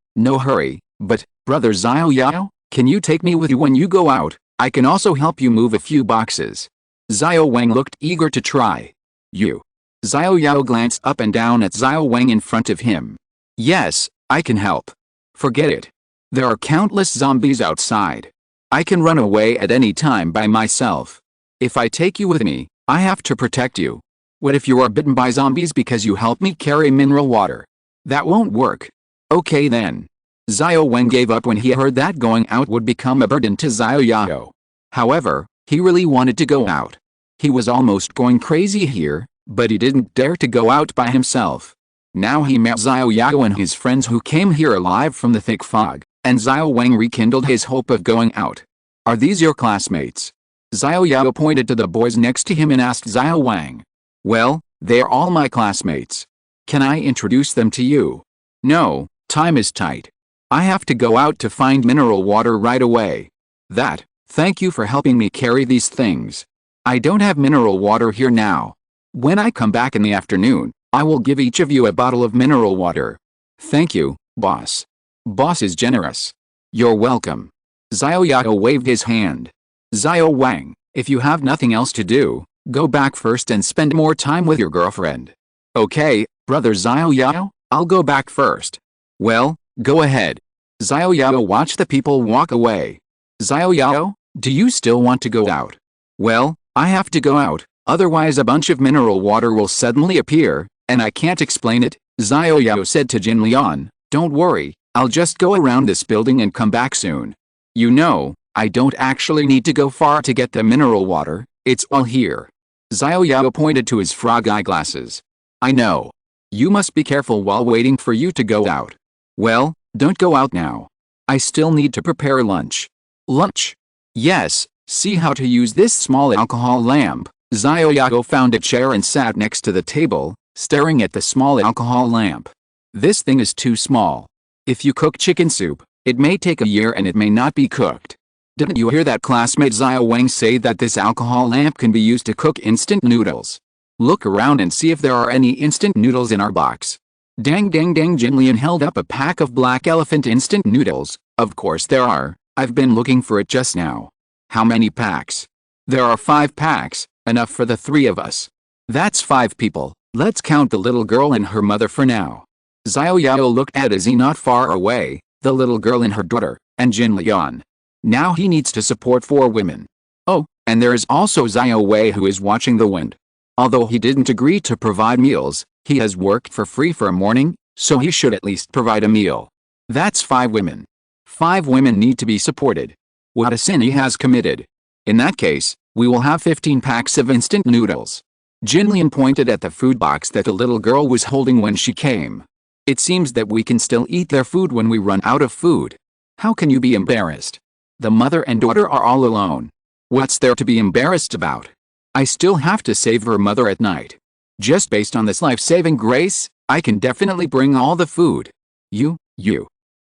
but, Brother Xiao Yao, can you take me with you when you go out? I can also help you move a few boxes. Xiao Wang looked eager to try. You. Xiao Yao glanced up and down at Xiao Wang in front of him. Yes, I can help. Forget it. There are countless zombies outside. I can run away at any time by myself. If I take you with me, I have to protect you. What if you are bitten by zombies because you helped me carry mineral water? That won't work. Okay then. Xiao Wang gave up when he heard that going out would become a burden to Xiao Yao. However, he really wanted to go out. He was almost going crazy here, but he didn't dare to go out by himself. Now he met Xiao Yao and his friends who came here alive from the thick fog, and Xiao Wang rekindled his hope of going out. Are these your classmates? Xiao Yao pointed to the boys next to him and asked Xiao Wang. Well, they're all my classmates. Can I introduce them to you? No, time is tight. I have to go out to find mineral water right away. Thank you for helping me carry these things. I don't have mineral water here now. When I come back in the afternoon, I will give each of you a bottle of mineral water. Thank you, boss. Boss is generous. You're welcome. Xiao Yao waved his hand. Xiao Wang, if you have nothing else to do, go back first and spend more time with your girlfriend. Okay, Brother Xiao Yao, I'll go back first. Well, go ahead. Xiao Yao watched the people walk away. Xiao Yao, do you still want to go out? Well, I have to go out, otherwise a bunch of mineral water will suddenly appear, and I can't explain it, Xiao Yao said to Jin Lian. Don't worry, I'll just go around this building and come back soon. You know, I don't actually need to go far to get the mineral water, it's all here. Xiao Yao pointed to his frog eyeglasses. I know. You must be careful while waiting for you to go out. Well, don't go out now. I still need to prepare lunch. Lunch? Yes, see how to use this small alcohol lamp. Xiao Yao found a chair and sat next to the table, staring at the small alcohol lamp. This thing is too small. If you cook chicken soup, it may take a year and it may not be cooked. Didn't you hear that classmate Xiao Wang say that this alcohol lamp can be used to cook instant noodles? Look around and see if there are any instant noodles in our box. Dang dang dang, Jinlian held up a pack of black elephant instant noodles. Of course there are. I've been looking for it just now. How many packs? There are 5 packs, enough for the 3 of us. That's 5 people. Let's count the little girl and her mother for now. Xiao Yao looked at Izzy not far away, the little girl and her daughter, and Jin Lian. Now he needs to support 4 women. Oh, and there is also Xiao Wei who is watching the wind. Although he didn't agree to provide meals, he has worked for free for a morning, so he should at least provide a meal. That's 5 women. 5 women need to be supported. What a sin he has committed. In that case, we will have 15 packs of instant noodles. Jinlian pointed at the food box that the little girl was holding when she came. It seems that we can still eat their food when we run out of food. How can you be embarrassed? The mother and daughter are all alone. What's there to be embarrassed about? I still have to save her mother at night. Just based on this life-saving grace, I can definitely bring all the food. You,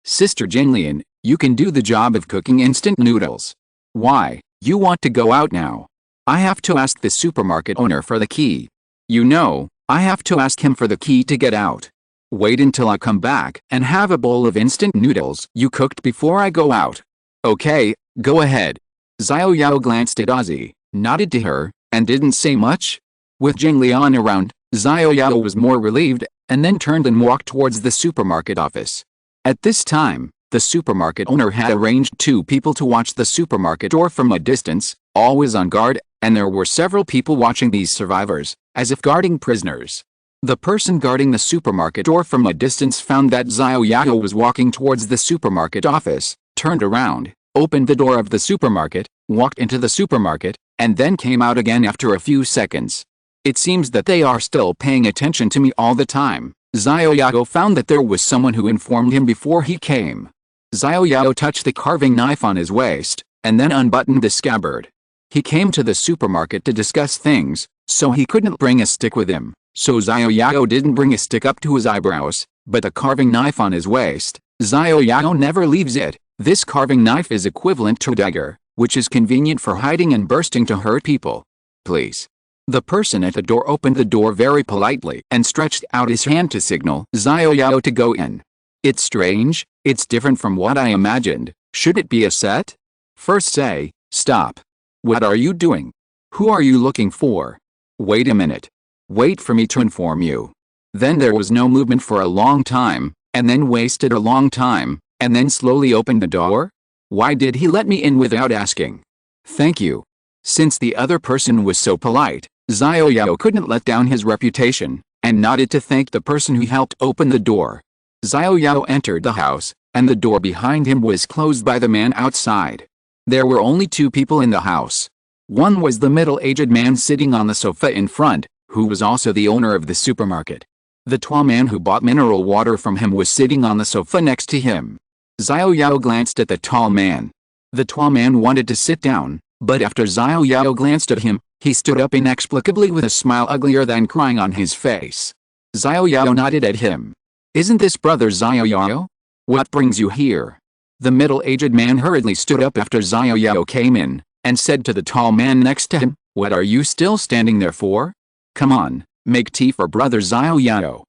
Sister Jinlian, you can do the job of cooking instant noodles. Why, you want to go out now? I have to ask the supermarket owner for the key. You know, I have to ask him for the key to get out. Wait until I come back and have a bowl of instant noodles you cooked before I go out. Okay, go ahead. Xiao Yao glanced at Ozzy, nodded to her, and didn't say much. With Jing Lian around, Xiao Yao was more relieved, and then turned and walked towards the supermarket office. At this time, the supermarket owner had arranged 2 people to watch the supermarket door from a distance, always on guard, and there were several people watching these survivors. as if guarding prisoners. The person guarding the supermarket door from a distance found that Xiao Yao was walking towards the supermarket office, turned around, opened the door of the supermarket, walked into the supermarket, and then came out again after a few seconds. It seems that they are still paying attention to me all the time. Xiao Yao found that there was someone who informed him before he came. Xiao Yao touched the carving knife on his waist, and then unbuttoned the scabbard. He came to the supermarket to discuss things, so he couldn't bring a stick with him. So Xiao Yao didn't bring a stick up to his eyebrows, but the carving knife on his waist. Xiao Yao never leaves it. This carving knife is equivalent to a dagger, which is convenient for hiding and bursting to hurt people. Please. The person at the door opened the door very politely and stretched out his hand to signal Xiao Yao to go in. It's strange, it's different from what I imagined. Should it be a set? First say, stop. What are you doing? Who are you looking for? Wait a minute. Wait for me to inform you. Then there was no movement for a long time, and then wasted a long time, and then slowly opened the door? Why did he let me in without asking? Thank you. Since the other person was so polite, Xiao Yao couldn't let down his reputation, and nodded to thank the person who helped open the door. Xiao Yao entered the house, and the door behind him was closed by the man outside. There were only two people in the house. One was the middle-aged man sitting on the sofa in front, who was also the owner of the supermarket. The tall man who bought mineral water from him was sitting on the sofa next to him. Xiao Yao glanced at the tall man. The tall man wanted to sit down, but after Xiao Yao glanced at him, he stood up inexplicably with a smile uglier than crying on his face. Xiao Yao nodded at him. Isn't this brother Xiao Yao? What brings you here? The middle-aged man hurriedly stood up after Xiao Yao came in, and said to the tall man next to him, what are you still standing there for? Come on, make tea for brother Xiao Yao.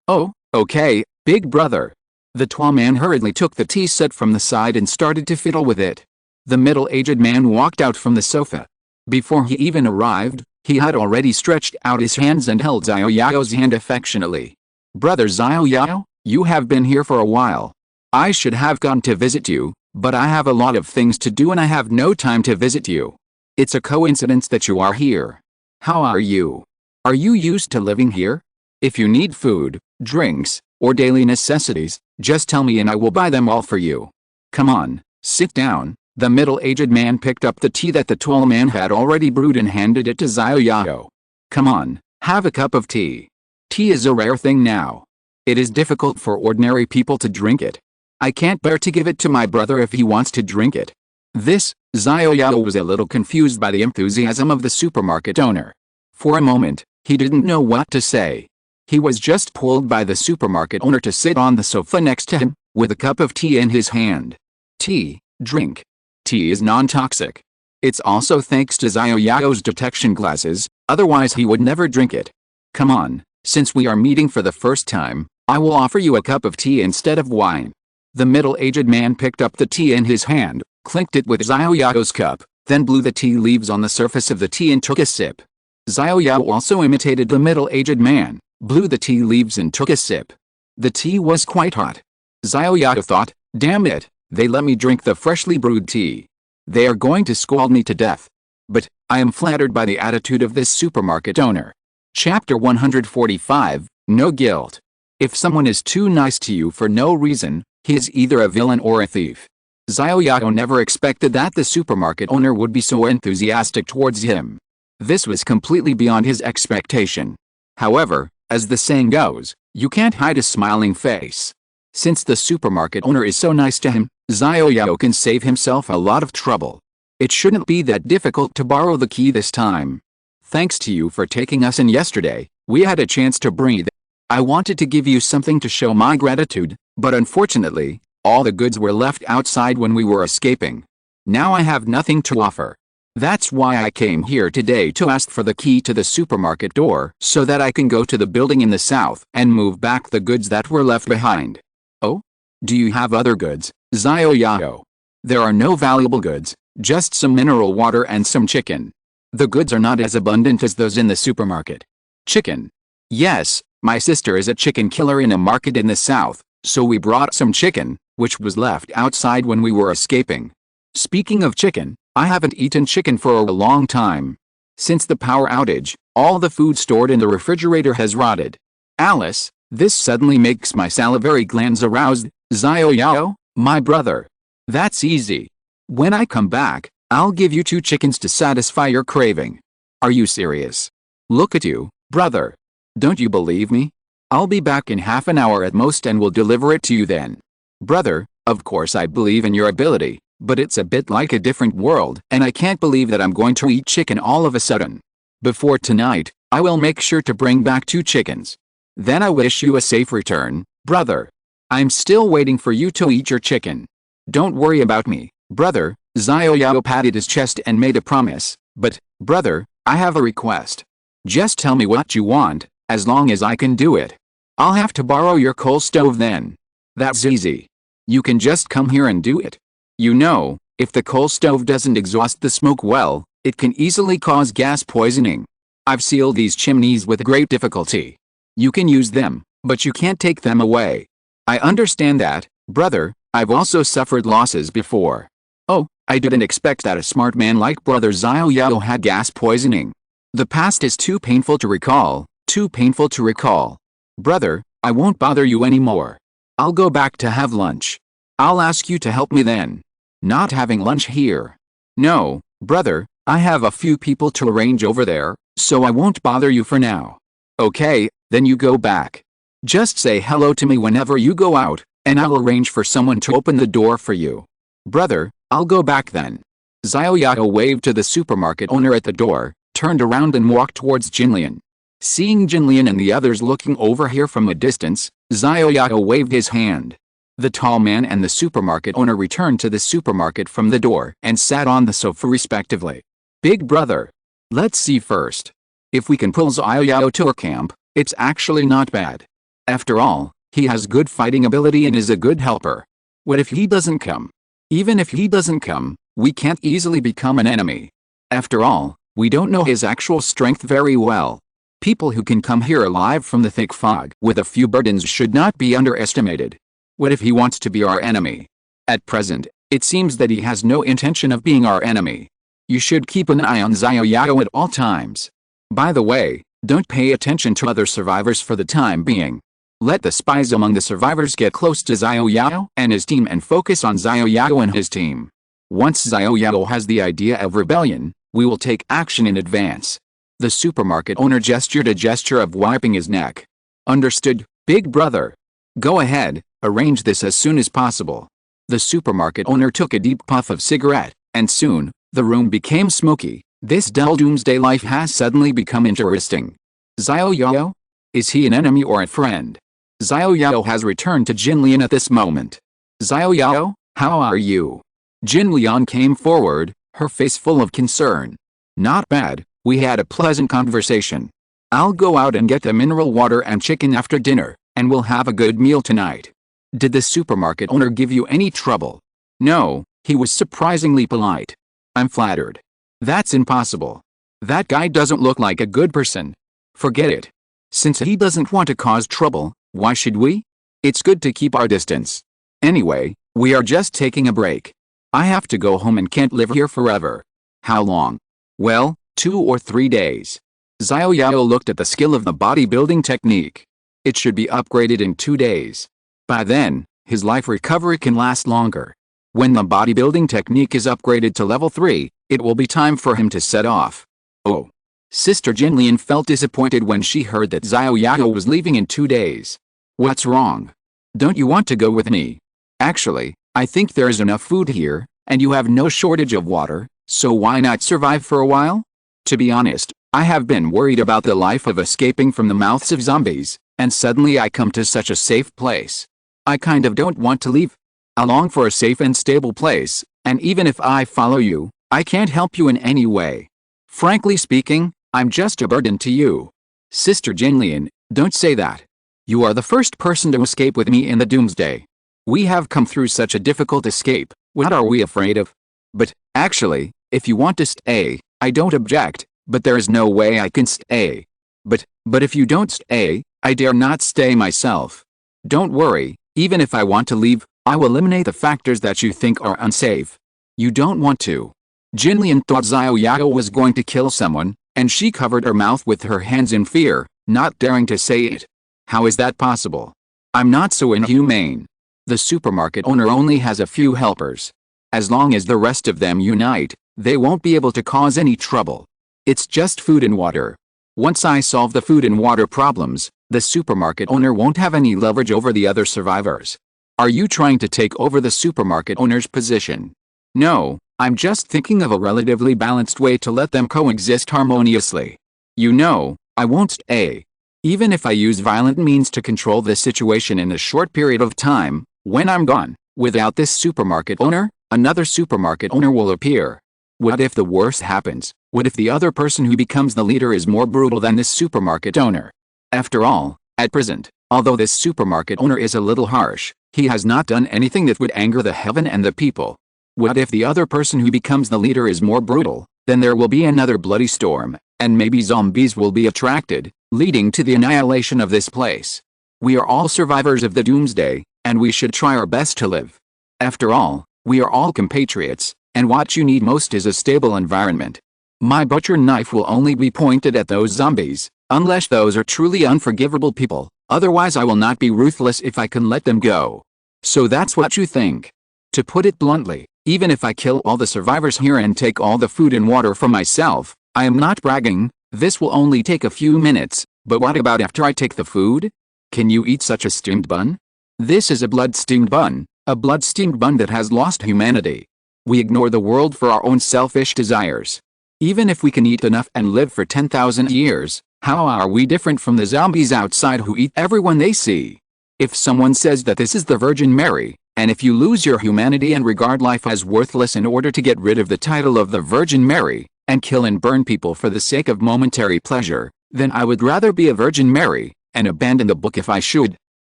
Oh, okay, big brother. The tall man hurriedly took the tea set from the side and started to fiddle with it. The middle-aged man walked out from the sofa. Before he even arrived, he had already stretched out his hands and held Xiao Yao's hand affectionately. Brother Xiao Yao, you have been here for a while. I should have gone to visit you, but I have a lot of things to do and I have no time to visit you. It's a coincidence that you are here. How are you? Are you used to living here? If you need food, drinks, or daily necessities, just tell me and I will buy them all for you. Come on, sit down. The middle-aged man picked up the tea that the tall man had already brewed and handed it to Xiao Yao. Come on, have a cup of tea. Tea is a rare thing now. It is difficult for ordinary people to drink it. I can't bear to give it to my brother if he wants to drink it. Xiao Yao was a little confused by the enthusiasm of the supermarket owner. For a moment, he didn't know what to say. He was just pulled by the supermarket owner to sit on the sofa next to him, with a cup of tea in his hand. Tea, drink. Tea is non-toxic. It's also thanks to Xiao Yao's detection glasses, otherwise he would never drink it. Come on, since we are meeting for the first time, I will offer you a cup of tea instead of wine. The middle-aged man picked up the tea in his hand, clinked it with Xiao Yao's cup, then blew the tea leaves on the surface of the tea and took a sip. Xiao Yao also imitated the middle-aged man, blew the tea leaves and took a sip. The tea was quite hot. Xiao Yao thought, damn it, they let me drink the freshly brewed tea. They are going to scold me to death. But, I am flattered by the attitude of this supermarket owner. Chapter 145, No Guilt. If someone is too nice to you for no reason, he is either a villain or a thief. Xiao Yao never expected that the supermarket owner would be so enthusiastic towards him. This was completely beyond his expectation. However, as the saying goes, you can't hide a smiling face. Since the supermarket owner is so nice to him, Xiao Yao can save himself a lot of trouble. It shouldn't be that difficult to borrow the key this time. Thanks to you for taking us in yesterday, we had a chance to breathe. I wanted to give you something to show my gratitude, but unfortunately, all the goods were left outside when we were escaping. Now I have nothing to offer. That's why I came here today to ask for the key to the supermarket door so that I can go to the building in the south and move back the goods that were left behind. Oh? Do you have other goods, Xiao Yao? There are no valuable goods, just some mineral water and some chicken. The goods are not as abundant as those in the supermarket. Chicken. Yes, my sister is a chicken killer in a market in the south, so we brought some chicken, which was left outside when we were escaping. Speaking of chicken, I haven't eaten chicken for a long time. Since the power outage, All the food stored in the refrigerator has rotted. Alice, this suddenly makes my salivary glands aroused. Xiao Yao, my brother. That's easy. When I come back, I'll give you 2 chickens to satisfy your craving. Are you serious? Look at you, brother. Don't you believe me? I'll be back in half an hour at most and will deliver it to you then. Brother, of course I believe in your ability, but it's a bit like a different world and I can't believe that I'm going to eat chicken all of a sudden. Before tonight, I will make sure to bring back 2 chickens. Then I wish you a safe return, brother. I'm still waiting for you to eat your chicken. Don't worry about me, brother. Xiao Yao patted his chest and made a promise. But, brother, I have a request. Just tell me what you want, as long as I can do it. I'll have to borrow your coal stove then. That's easy. You can just come here and do it. You know, if the coal stove doesn't exhaust the smoke well, it can easily cause gas poisoning. I've sealed these chimneys with great difficulty. You can use them, but you can't take them away. I understand that, brother. I've also suffered losses before. Oh, I didn't expect that a smart man like brother Xiao Yao had gas poisoning. The past is too painful to recall, too painful to recall. Brother, I won't bother you anymore. I'll go back to have lunch. I'll ask you to help me then. Not having lunch here. No, brother, I have a few people to arrange over there, so I won't bother you for now. Okay, then you go back. Just say hello to me whenever you go out, and I'll arrange for someone to open the door for you. Brother, I'll go back then. Xiao Yao waved to the supermarket owner at the door, turned around and walked towards Jinlian. Seeing Jinlian and the others looking over here from a distance, Xiao Yao waved his hand. The tall man and the supermarket owner returned to the supermarket from the door and sat on the sofa respectively. Big brother. Let's see first. If we can pull Xiao Yao to our camp, it's actually not bad. After all, he has good fighting ability and is a good helper. What if he doesn't come? Even if he doesn't come, we can't easily become an enemy. After all, we don't know his actual strength very well. People who can come here alive from the thick fog with a few burdens should not be underestimated. What if he wants to be our enemy? At present, it seems that he has no intention of being our enemy. You should keep an eye on Xiao Yao at all times. By the way, don't pay attention to other survivors for the time being. Let the spies among the survivors get close to Xiao Yao and his team and focus on Xiao Yao and his team. Once Xiao Yao has the idea of rebellion, we will take action in advance. The supermarket owner gestured a gesture of wiping his neck. Understood, big brother. Go ahead, arrange this as soon as possible. The supermarket owner took a deep puff of cigarette, and soon, the room became smoky. This dull doomsday life has suddenly become interesting. Xiao Yao? Is he an enemy or a friend? Xiao Yao has returned to Jinlian at this moment. Xiao Yao, how are you? Jinlian came forward, her face full of concern. Not bad, we had a pleasant conversation. I'll go out and get the mineral water and chicken after dinner, and we'll have a good meal tonight. Did the supermarket owner give you any trouble? No, he was surprisingly polite. I'm flattered. That's impossible. That guy doesn't look like a good person. Forget it. Since he doesn't want to cause trouble, why should we? It's good to keep our distance. Anyway, we are just taking a break. I have to go home and can't live here forever. How long? Well, 2 or 3 days. Xiao Yao looked at the skill of the bodybuilding technique. It should be upgraded in 2 days. By then, his life recovery can last longer. When the bodybuilding technique is upgraded to level 3, it will be time for him to set off. Oh. Sister Jinlian felt disappointed when she heard that Xiao Yao was leaving in 2 days. What's wrong? Don't you want to go with me? Actually, I think there is enough food here, and you have no shortage of water, so why not survive for a while? To be honest, I have been worried about the life of escaping from the mouths of zombies, and suddenly I come to such a safe place. I kind of don't want to leave. I long for a safe and stable place, and even if I follow you, I can't help you in any way. Frankly speaking, I'm just a burden to you. Sister Jinlian, don't say that. You are the first person to escape with me in the doomsday. We have come through such a difficult escape, what are we afraid of? But, actually, if you want to stay, I don't object, but there is no way I can stay. But if you don't stay, I dare not stay myself. Don't worry, even if I want to leave, I will eliminate the factors that you think are unsafe. You don't want to. Jinlian thought Xiao Yao was going to kill someone, and she covered her mouth with her hands in fear, not daring to say it. How is that possible? I'm not so inhumane. The supermarket owner only has a few helpers. As long as the rest of them unite, they won't be able to cause any trouble. It's just food and water. Once I solve the food and water problems, the supermarket owner won't have any leverage over the other survivors. Are you trying to take over the supermarket owner's position? No, I'm just thinking of a relatively balanced way to let them coexist harmoniously. You know, I won't stay. Even if I use violent means to control the situation in a short period of time, when I'm gone, without this supermarket owner, another supermarket owner will appear. What if the worst happens? What if the other person who becomes the leader is more brutal than this supermarket owner? After all, at present, although this supermarket owner is a little harsh, he has not done anything that would anger the heaven and the people. What if the other person who becomes the leader is more brutal? Then there will be another bloody storm, and maybe zombies will be attracted, leading to the annihilation of this place. We are all survivors of the doomsday, and we should try our best to live. After all, we are all compatriots, and what you need most is a stable environment. My butcher knife will only be pointed at those zombies, unless those are truly unforgivable people, otherwise I will not be ruthless if I can let them go. So that's what you think. To put it bluntly, even if I kill all the survivors here and take all the food and water for myself, I am not bragging, this will only take a few minutes, but what about after I take the food? Can you eat such a steamed bun? This is a blood-steamed bun, a blood-steamed bun that has lost humanity. We ignore the world for our own selfish desires. Even if we can eat enough and live for 10,000 years, how are we different from the zombies outside who eat everyone they see? If someone says that this is the Virgin Mary, and if you lose your humanity and regard life as worthless in order to get rid of the title of the Virgin Mary, and kill and burn people for the sake of momentary pleasure, then I would rather be a Virgin Mary, and abandon the book if I should.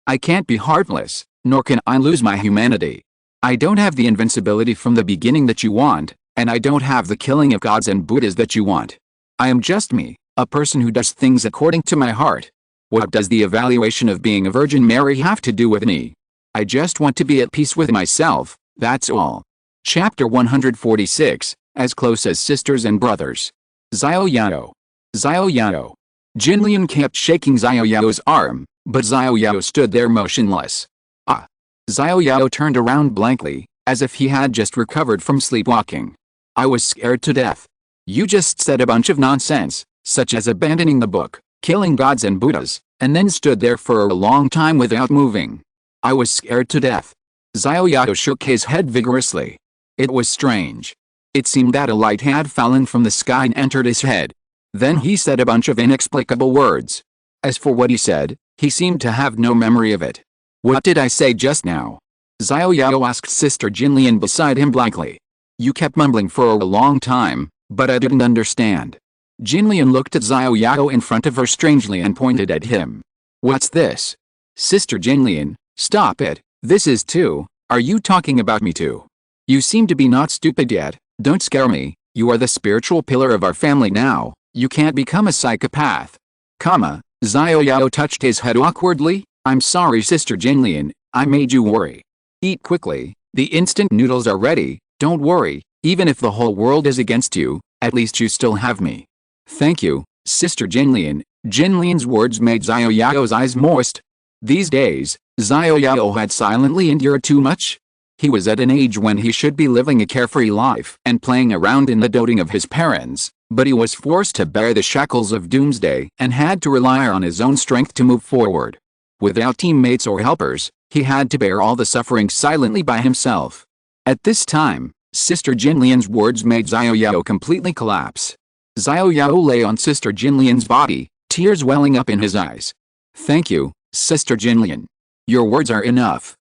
I can't be heartless, nor can I lose my humanity. I don't have the invincibility from the beginning that you want, and I don't have the killing of gods and Buddhas that you want. I am just me, a person who does things according to my heart. What does the evaluation of being a Virgin Mary have to do with me? I just want to be at peace with myself, that's all. Chapter 146, As Close as Sisters and Brothers. Xiao Yao. Xiao Yao. Jinlian kept shaking Xiao Yao's arm, but Xiao Yao stood there motionless. Ah. Xiao Yao turned around blankly, as if he had just recovered from sleepwalking. I was scared to death. You just said a bunch of nonsense, such as abandoning the book, killing gods and Buddhas, and then stood there for a long time without moving. I was scared to death. Xiao Yao shook his head vigorously. It was strange. It seemed that a light had fallen from the sky and entered his head. Then he said a bunch of inexplicable words. As for what he said, he seemed to have no memory of it. What did I say just now? Xiao Yao asked Sister Jinlian beside him blankly. You kept mumbling for a long time, but I didn't understand. Jinlian looked at Xiao Yao in front of her strangely and pointed at him. What's this? Sister Jinlian, stop it, this is too, are you talking about me too? You seem to be not stupid yet, don't scare me, you are the spiritual pillar of our family now, you can't become a psychopath. Xiao Yao touched his head awkwardly, I'm sorry Sister Jinlian, I made you worry. Eat quickly, the instant noodles are ready, don't worry, even if the whole world is against you, at least you still have me. Thank you, Sister Jinlian. Jinlian's words made Xiao Yao's eyes moist. These days, Xiao Yao had silently endured too much. He was at an age when he should be living a carefree life and playing around in the doting of his parents, but he was forced to bear the shackles of doomsday and had to rely on his own strength to move forward. Without teammates or helpers, he had to bear all the suffering silently by himself. At this time, Sister Jinlian's words made Xiao Yao completely collapse. Xiao Yao lay on Sister Jinlian's body, tears welling up in his eyes. Thank you, Sister Jinlian. Your words are enough.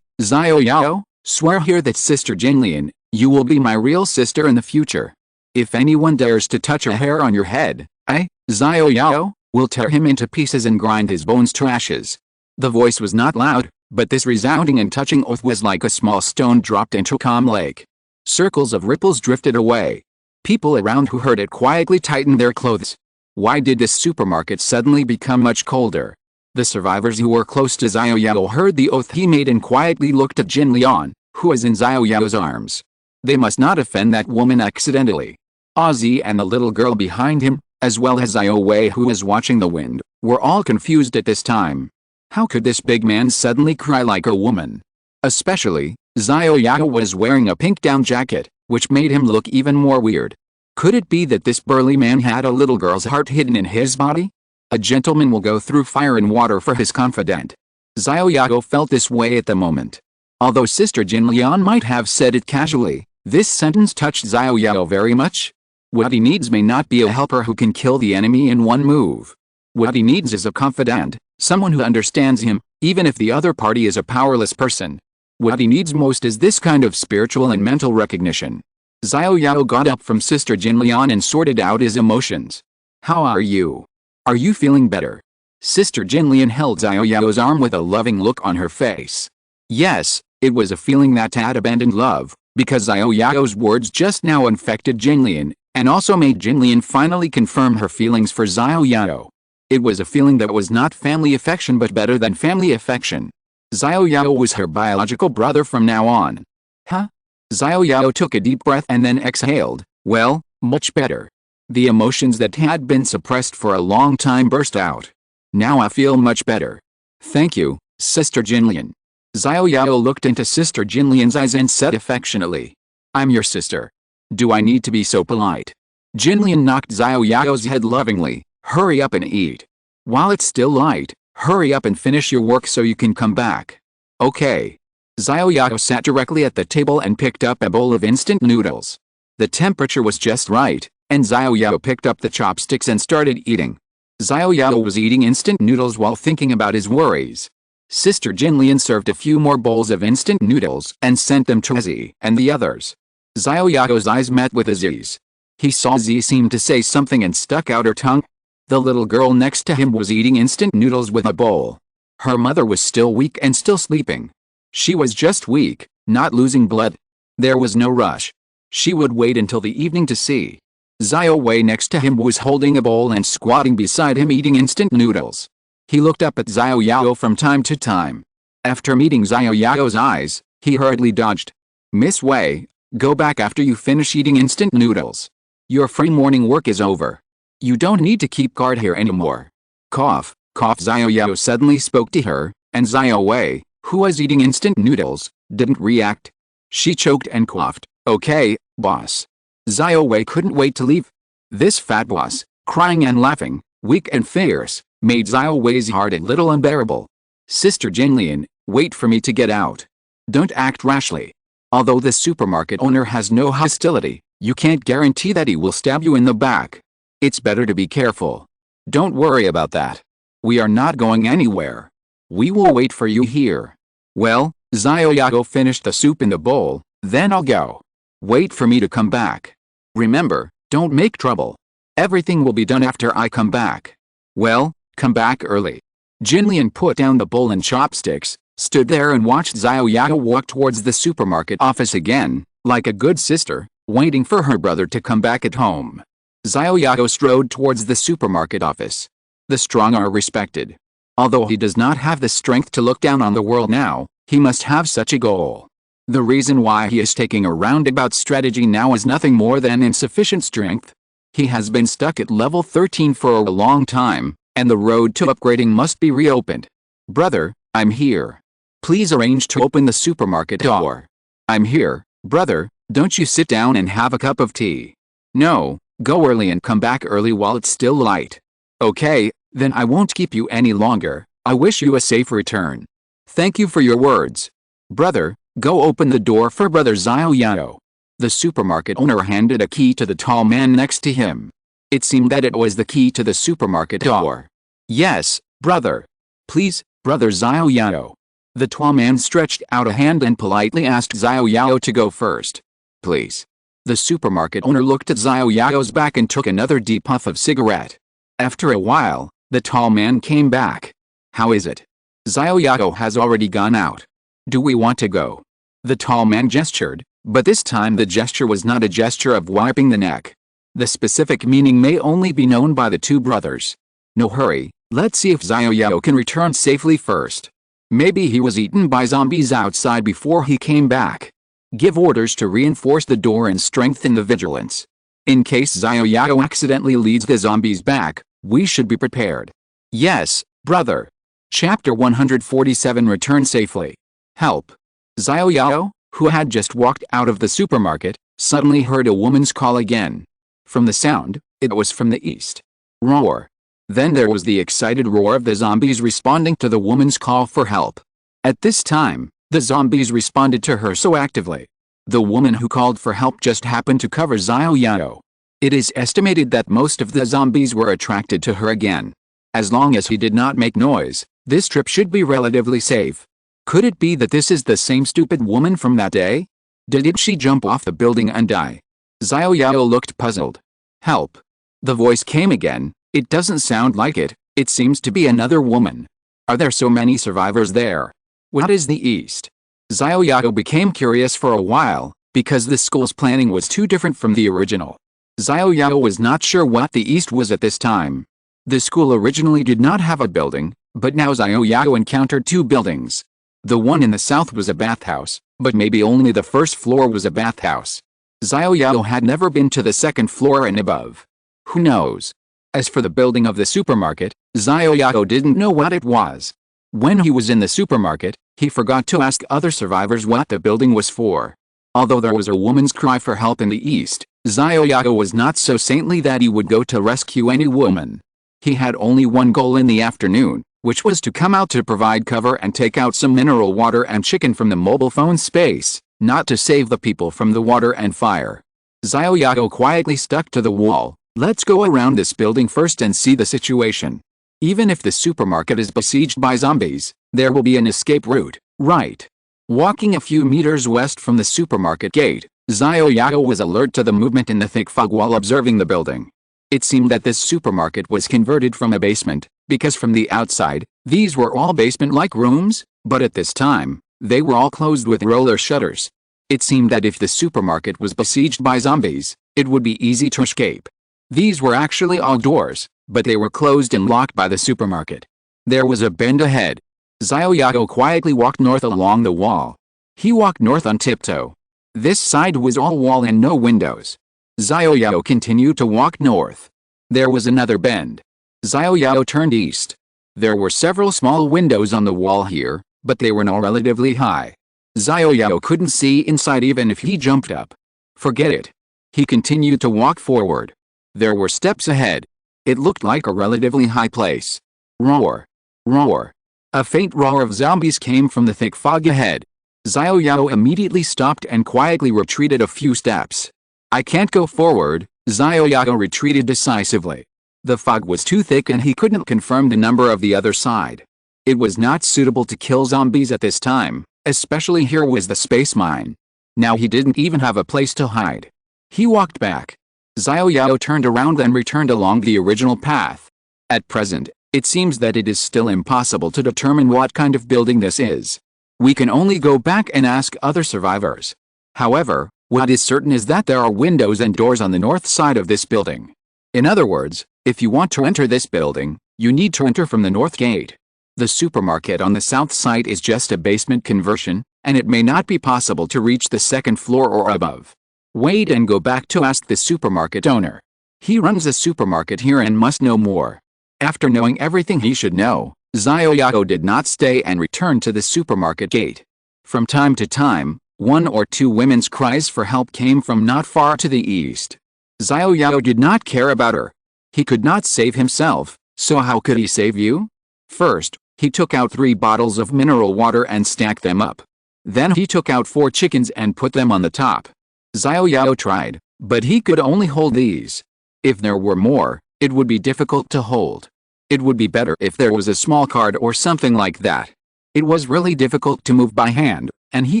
Xiao Yao, swear here that Sister Jinlian, you will be my real sister in the future. If anyone dares to touch a hair on your head, Xiao Yao, will tear him into pieces and grind his bones to ashes. The voice was not loud, but this resounding and touching oath was like a small stone dropped into a calm lake. Circles of ripples drifted away. People around who heard it quietly tightened their clothes. Why did this supermarket suddenly become much colder? The survivors who were close to Xiao Yao heard the oath he made and quietly looked at Jin Lian, who was in Xiao Yao's arms. They must not offend that woman accidentally. Ozzy and the little girl behind him, as well as Xiao Wei, who was watching the wind, were all confused at this time. How could this big man suddenly cry like a woman? Especially, Xiao Yao was wearing a pink down jacket, which made him look even more weird. Could it be that this burly man had a little girl's heart hidden in his body? A gentleman will go through fire and water for his confidant. Xiao Yao felt this way at the moment. Although Sister Jinlian might have said it casually, this sentence touched Xiao Yao very much. What he needs may not be a helper who can kill the enemy in one move. What he needs is a confidant, someone who understands him, even if the other party is a powerless person. What he needs most is this kind of spiritual and mental recognition. Xiao Yao got up from Sister Jinlian and sorted out his emotions. How are you? Are you feeling better? Sister Jinlian held Xiao Yao's arm with a loving look on her face. Yes, it was a feeling that had abandoned love, because Xiao Yao's words just now infected Jinlian, and also made Jinlian finally confirm her feelings for Xiao Yao. It was a feeling that was not family affection but better than family affection. Xiao Yao was her biological brother from now on. Huh? Xiao Yao took a deep breath and then exhaled. Well, much better. The emotions that had been suppressed for a long time burst out. Now I feel much better. Thank you, Sister Jinlian. Xiao Yao looked into Sister Jinlian's eyes and said affectionately. I'm your sister. Do I need to be so polite? Jinlian knocked Xiao Yao's head lovingly. Hurry up and eat. While it's still light, hurry up and finish your work so you can come back. Okay. Xiao Yao sat directly at the table and picked up a bowl of instant noodles. The temperature was just right, and Xiao Yao picked up the chopsticks and started eating. Xiao Yao was eating instant noodles while thinking about his worries. Sister Jinlian served a few more bowls of instant noodles and sent them to Zi and the others. Xiao Yao's eyes met with Zi's. He saw Zi seem to say something and stuck out her tongue. The little girl next to him was eating instant noodles with a bowl. Her mother was still weak and still sleeping. She was just weak, not losing blood. There was no rush. She would wait until the evening to see. Xiao Wei next to him was holding a bowl and squatting beside him eating instant noodles. He looked up at Xiao Yao from time to time. After meeting Xiao Yao's eyes, he hurriedly dodged. Miss Wei, go back after you finish eating instant noodles. Your free morning work is over. You don't need to keep guard here anymore. Cough, cough. Xiao Yao suddenly spoke to her, and Xiao Wei, who was eating instant noodles, didn't react. She choked and coughed. Okay, boss. Xiao Wei couldn't wait to leave. This fat boss, crying and laughing, weak and fierce, made Xiao Wei's heart a little unbearable. Sister Jinlian, wait for me to get out. Don't act rashly. Although the supermarket owner has no hostility, you can't guarantee that he will stab you in the back. It's better to be careful. Don't worry about that. We are not going anywhere. We will wait for you here. Well, Xiao Yao finished the soup in the bowl, then I'll go. Wait for me to come back. Remember, don't make trouble. Everything will be done after I come back. Well, come back early. Jinlian put down the bowl and chopsticks, stood there and watched Xiao Yao walk towards the supermarket office again, like a good sister, waiting for her brother to come back at home. Xiao Yao strode towards the supermarket office. The strong are respected. Although he does not have the strength to look down on the world now, he must have such a goal. The reason why he is taking a roundabout strategy now is nothing more than insufficient strength. He has been stuck at level 13 for a long time, and the road to upgrading must be reopened. Brother, I'm here. Please arrange to open the supermarket door. I'm here, brother, don't you sit down and have a cup of tea. No, go early and come back early while it's still light. Okay, then I won't keep you any longer. I wish you a safe return. Thank you for your words. Brother, go open the door for Brother Xiao Yao. The supermarket owner handed a key to the tall man next to him. It seemed that it was the key to the supermarket door. Yes, brother. Please, Brother Xiao Yao. The tall man stretched out a hand and politely asked Xiao Yao to go first. Please. The supermarket owner looked at Xiao Yao's back and took another deep puff of cigarette. After a while, the tall man came back. How is it? Xiao Yao has already gone out. Do we want to go? The tall man gestured, but this time the gesture was not a gesture of wiping the neck. The specific meaning may only be known by the two brothers. No hurry, let's see if Xiao Yao can return safely first. Maybe he was eaten by zombies outside before he came back. Give orders to reinforce the door and strengthen the vigilance. In case Xiao Yao accidentally leads the zombies back, we should be prepared. Yes, brother. Chapter 147 Return safely. Help. Xiao Yao, who had just walked out of the supermarket, suddenly heard a woman's call again. From the sound, it was from the east. Roar. Then there was the excited roar of the zombies responding to the woman's call for help. At this time, the zombies responded to her so actively. The woman who called for help just happened to cover Xiao Yao. It is estimated that most of the zombies were attracted to her again. As long as he did not make noise, this trip should be relatively safe. Could it be that this is the same stupid woman from that day? Did she jump off the building and die? Xiao Yao looked puzzled. Help. The voice came again. It doesn't sound like it. It seems to be another woman. Are there so many survivors there? What is the East? Xiao Yao became curious for a while, because the school's planning was too different from the original. Xiao Yao was not sure what the East was at this time. The school originally did not have a building, but now Xiao Yao encountered two buildings. The one in the south was a bathhouse, but maybe only the first floor was a bathhouse. Xiao Yao had never been to the second floor and above. Who knows? As for the building of the supermarket, Xiao Yao didn't know what it was. When he was in the supermarket, he forgot to ask other survivors what the building was for. Although there was a woman's cry for help in the east, Xiao Yao was not so saintly that he would go to rescue any woman. He had only one goal in the afternoon, which was to come out to provide cover and take out some mineral water and chicken from the mobile phone space, not to save the people from the water and fire. Xiao Yao quietly stuck to the wall. Let's go around this building first and see the situation. Even if the supermarket is besieged by zombies, there will be an escape route, right? Walking a few meters west from the supermarket gate, Xiao Yao was alert to the movement in the thick fog while observing the building. It seemed that this supermarket was converted from a basement, because from the outside, these were all basement-like rooms, but at this time, they were all closed with roller shutters. It seemed that if the supermarket was besieged by zombies, it would be easy to escape. These were actually all doors, but they were closed and locked by the supermarket. There was a bend ahead. Xiao Yao quietly walked north along the wall. He walked north on tiptoe. This side was all wall and no windows. Xiao Yao continued to walk north. There was another bend. Xiao Yao turned east. There were several small windows on the wall here, but they were not relatively high. Xiao Yao couldn't see inside even if he jumped up. Forget it. He continued to walk forward. There were steps ahead. It looked like a relatively high place. Roar. Roar. A faint roar of zombies came from the thick fog ahead. Xiao Yao immediately stopped and quietly retreated a few steps. I can't go forward, Xiao Yao retreated decisively. The fog was too thick and he couldn't confirm the number of the other side. It was not suitable to kill zombies at this time, especially here was the space mine. Now he didn't even have a place to hide. He walked back. Xiao Yao turned around and returned along the original path. At present, it seems that it is still impossible to determine what kind of building this is. We can only go back and ask other survivors. However, what is certain is that there are windows and doors on the north side of this building. In other words, if you want to enter this building, you need to enter from the north gate. The supermarket on the south side is just a basement conversion, and it may not be possible to reach the second floor or above. Wait and go back to ask the supermarket owner. He runs the supermarket here and must know more. After knowing everything he should know, Xiao Yao did not stay and returned to the supermarket gate. From time to time, one or two women's cries for help came from not far to the east. Xiao Yao did not care about her. He could not save himself, so how could he save you? First, he took out 3 bottles of mineral water and stacked them up. Then he took out 4 chickens and put them on the top. Xiao Yao tried, but he could only hold these. If there were more, it would be difficult to hold. It would be better if there was a small cart or something like that. It was really difficult to move by hand, and he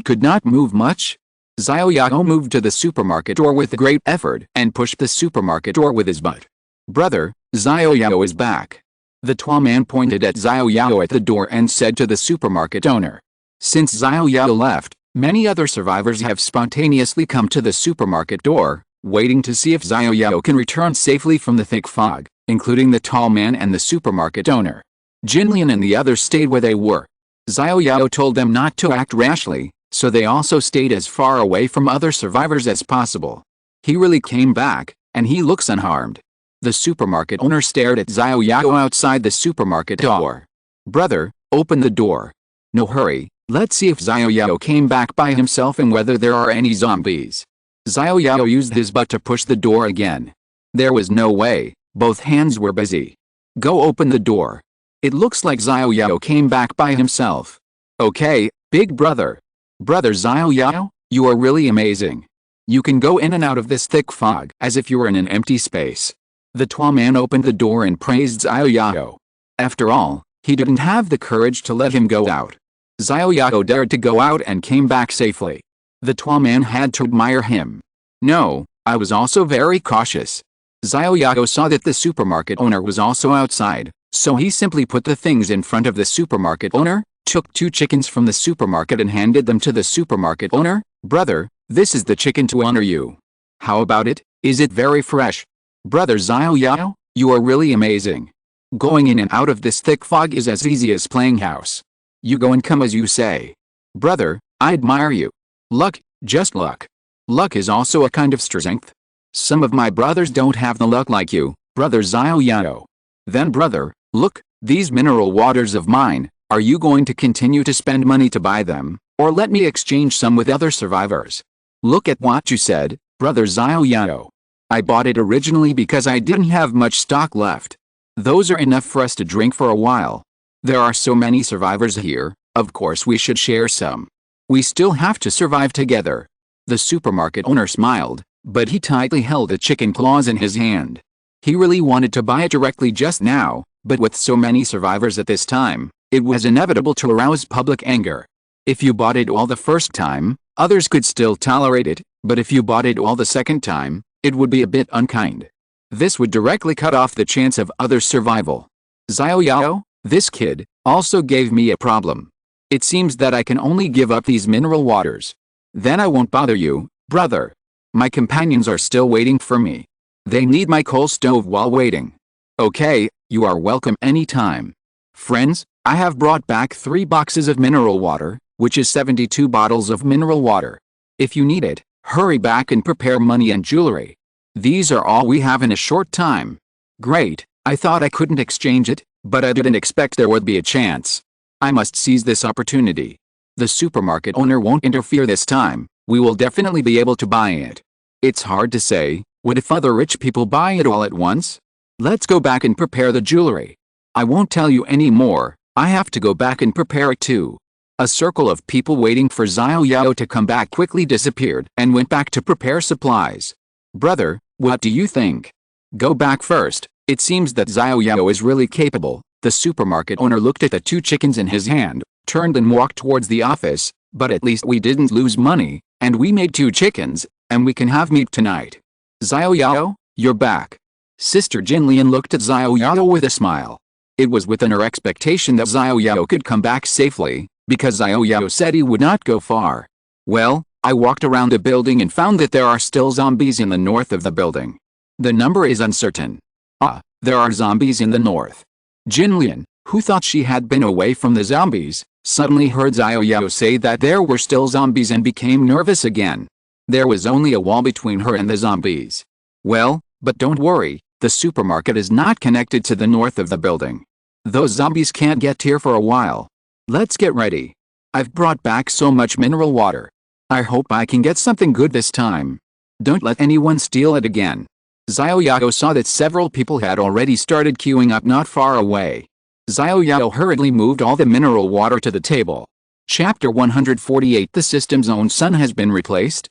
could not move much. Xiao Yao moved to the supermarket door with great effort and pushed the supermarket door with his butt. Brother, Xiao Yao is back. The tall man pointed at Xiao Yao at the door and said to the supermarket owner. Since Xiao Yao left, many other survivors have spontaneously come to the supermarket door, waiting to see if Xiao Yao can return safely from the thick fog, including the tall man and the supermarket owner. Jinlian and the others stayed where they were. Xiao Yao told them not to act rashly, so they also stayed as far away from other survivors as possible. He really came back, and he looks unharmed. The supermarket owner stared at Xiao Yao outside the supermarket door. Brother, open the door. No hurry, let's see if Xiao Yao came back by himself and whether there are any zombies. Xiao Yao used his butt to push the door again. There was no way, both hands were busy. Go open the door. It looks like Xiao Yao came back by himself. Okay, big brother. Brother Xiao Yao, you are really amazing. You can go in and out of this thick fog as if you were in an empty space. The tall man opened the door and praised Xiao Yao. After all, he didn't have the courage to let him go out. Xiao Yao dared to go out and came back safely. The tall man had to admire him. No, I was also very cautious. Xiao Yao saw that the supermarket owner was also outside, so he simply put the things in front of the supermarket owner, took 2 chickens from the supermarket and handed them to the supermarket owner. Brother, this is the chicken to honor you. How about it? Is it very fresh? Brother Xiao Yao, you are really amazing. Going in and out of this thick fog is as easy as playing house. You go and come as you say. Brother, I admire you. Luck, just luck. Luck is also a kind of strength. Some of my brothers don't have the luck like you, brother Xiao Yao. Then brother, look, these mineral waters of mine, are you going to continue to spend money to buy them, or let me exchange some with other survivors? Look at what you said, brother Xiao Yao. I bought it originally because I didn't have much stock left. Those are enough for us to drink for a while. There are so many survivors here, of course we should share some. We still have to survive together. The supermarket owner smiled, but he tightly held the chicken claws in his hand. He really wanted to buy it directly just now, but with so many survivors at this time, it was inevitable to arouse public anger. If you bought it all the first time, others could still tolerate it, but if you bought it all the second time, it would be a bit unkind. This would directly cut off the chance of other survival. Xiao Yao, this kid, also gave me a problem. It seems that I can only give up these mineral waters. Then I won't bother you, brother. My companions are still waiting for me. They need my coal stove while waiting. Okay, you are welcome anytime. Friends, I have brought back 3 boxes of mineral water, which is 72 bottles of mineral water. If you need it, hurry back and prepare money and jewelry. These are all we have in a short time. Great, I thought I couldn't exchange it, but I didn't expect there would be a chance. I must seize this opportunity. The supermarket owner won't interfere this time, we will definitely be able to buy it. It's hard to say, what if other rich people buy it all at once? Let's go back and prepare the jewelry. I won't tell you any more, I have to go back and prepare it too. A circle of people waiting for Xiao Yao to come back quickly disappeared and went back to prepare supplies. Brother, what do you think? Go back first, it seems that Xiao Yao is really capable. The supermarket owner looked at the 2 chickens in his hand, turned and walked towards the office, but at least we didn't lose money, and we made 2 chickens, and we can have meat tonight. Xiao Yao, you're back. Sister Jinlian looked at Xiao Yao with a smile. It was within her expectation that Xiao Yao could come back safely, because Xiao Yao said he would not go far. Well, I walked around the building and found that there are still zombies in the north of the building. The number is uncertain. Ah, there are zombies in the north. Jinlian, who thought she had been away from the zombies, suddenly heard Xiao Yao say that there were still zombies and became nervous again. There was only a wall between her and the zombies. Well, but don't worry, the supermarket is not connected to the north of the building. Those zombies can't get here for a while. Let's get ready. I've brought back so much mineral water. I hope I can get something good this time. Don't let anyone steal it again. Xiao Yao saw that several people had already started queuing up not far away. Xiao Yao hurriedly moved all the mineral water to the table. Chapter 148. The system's own son has been replaced?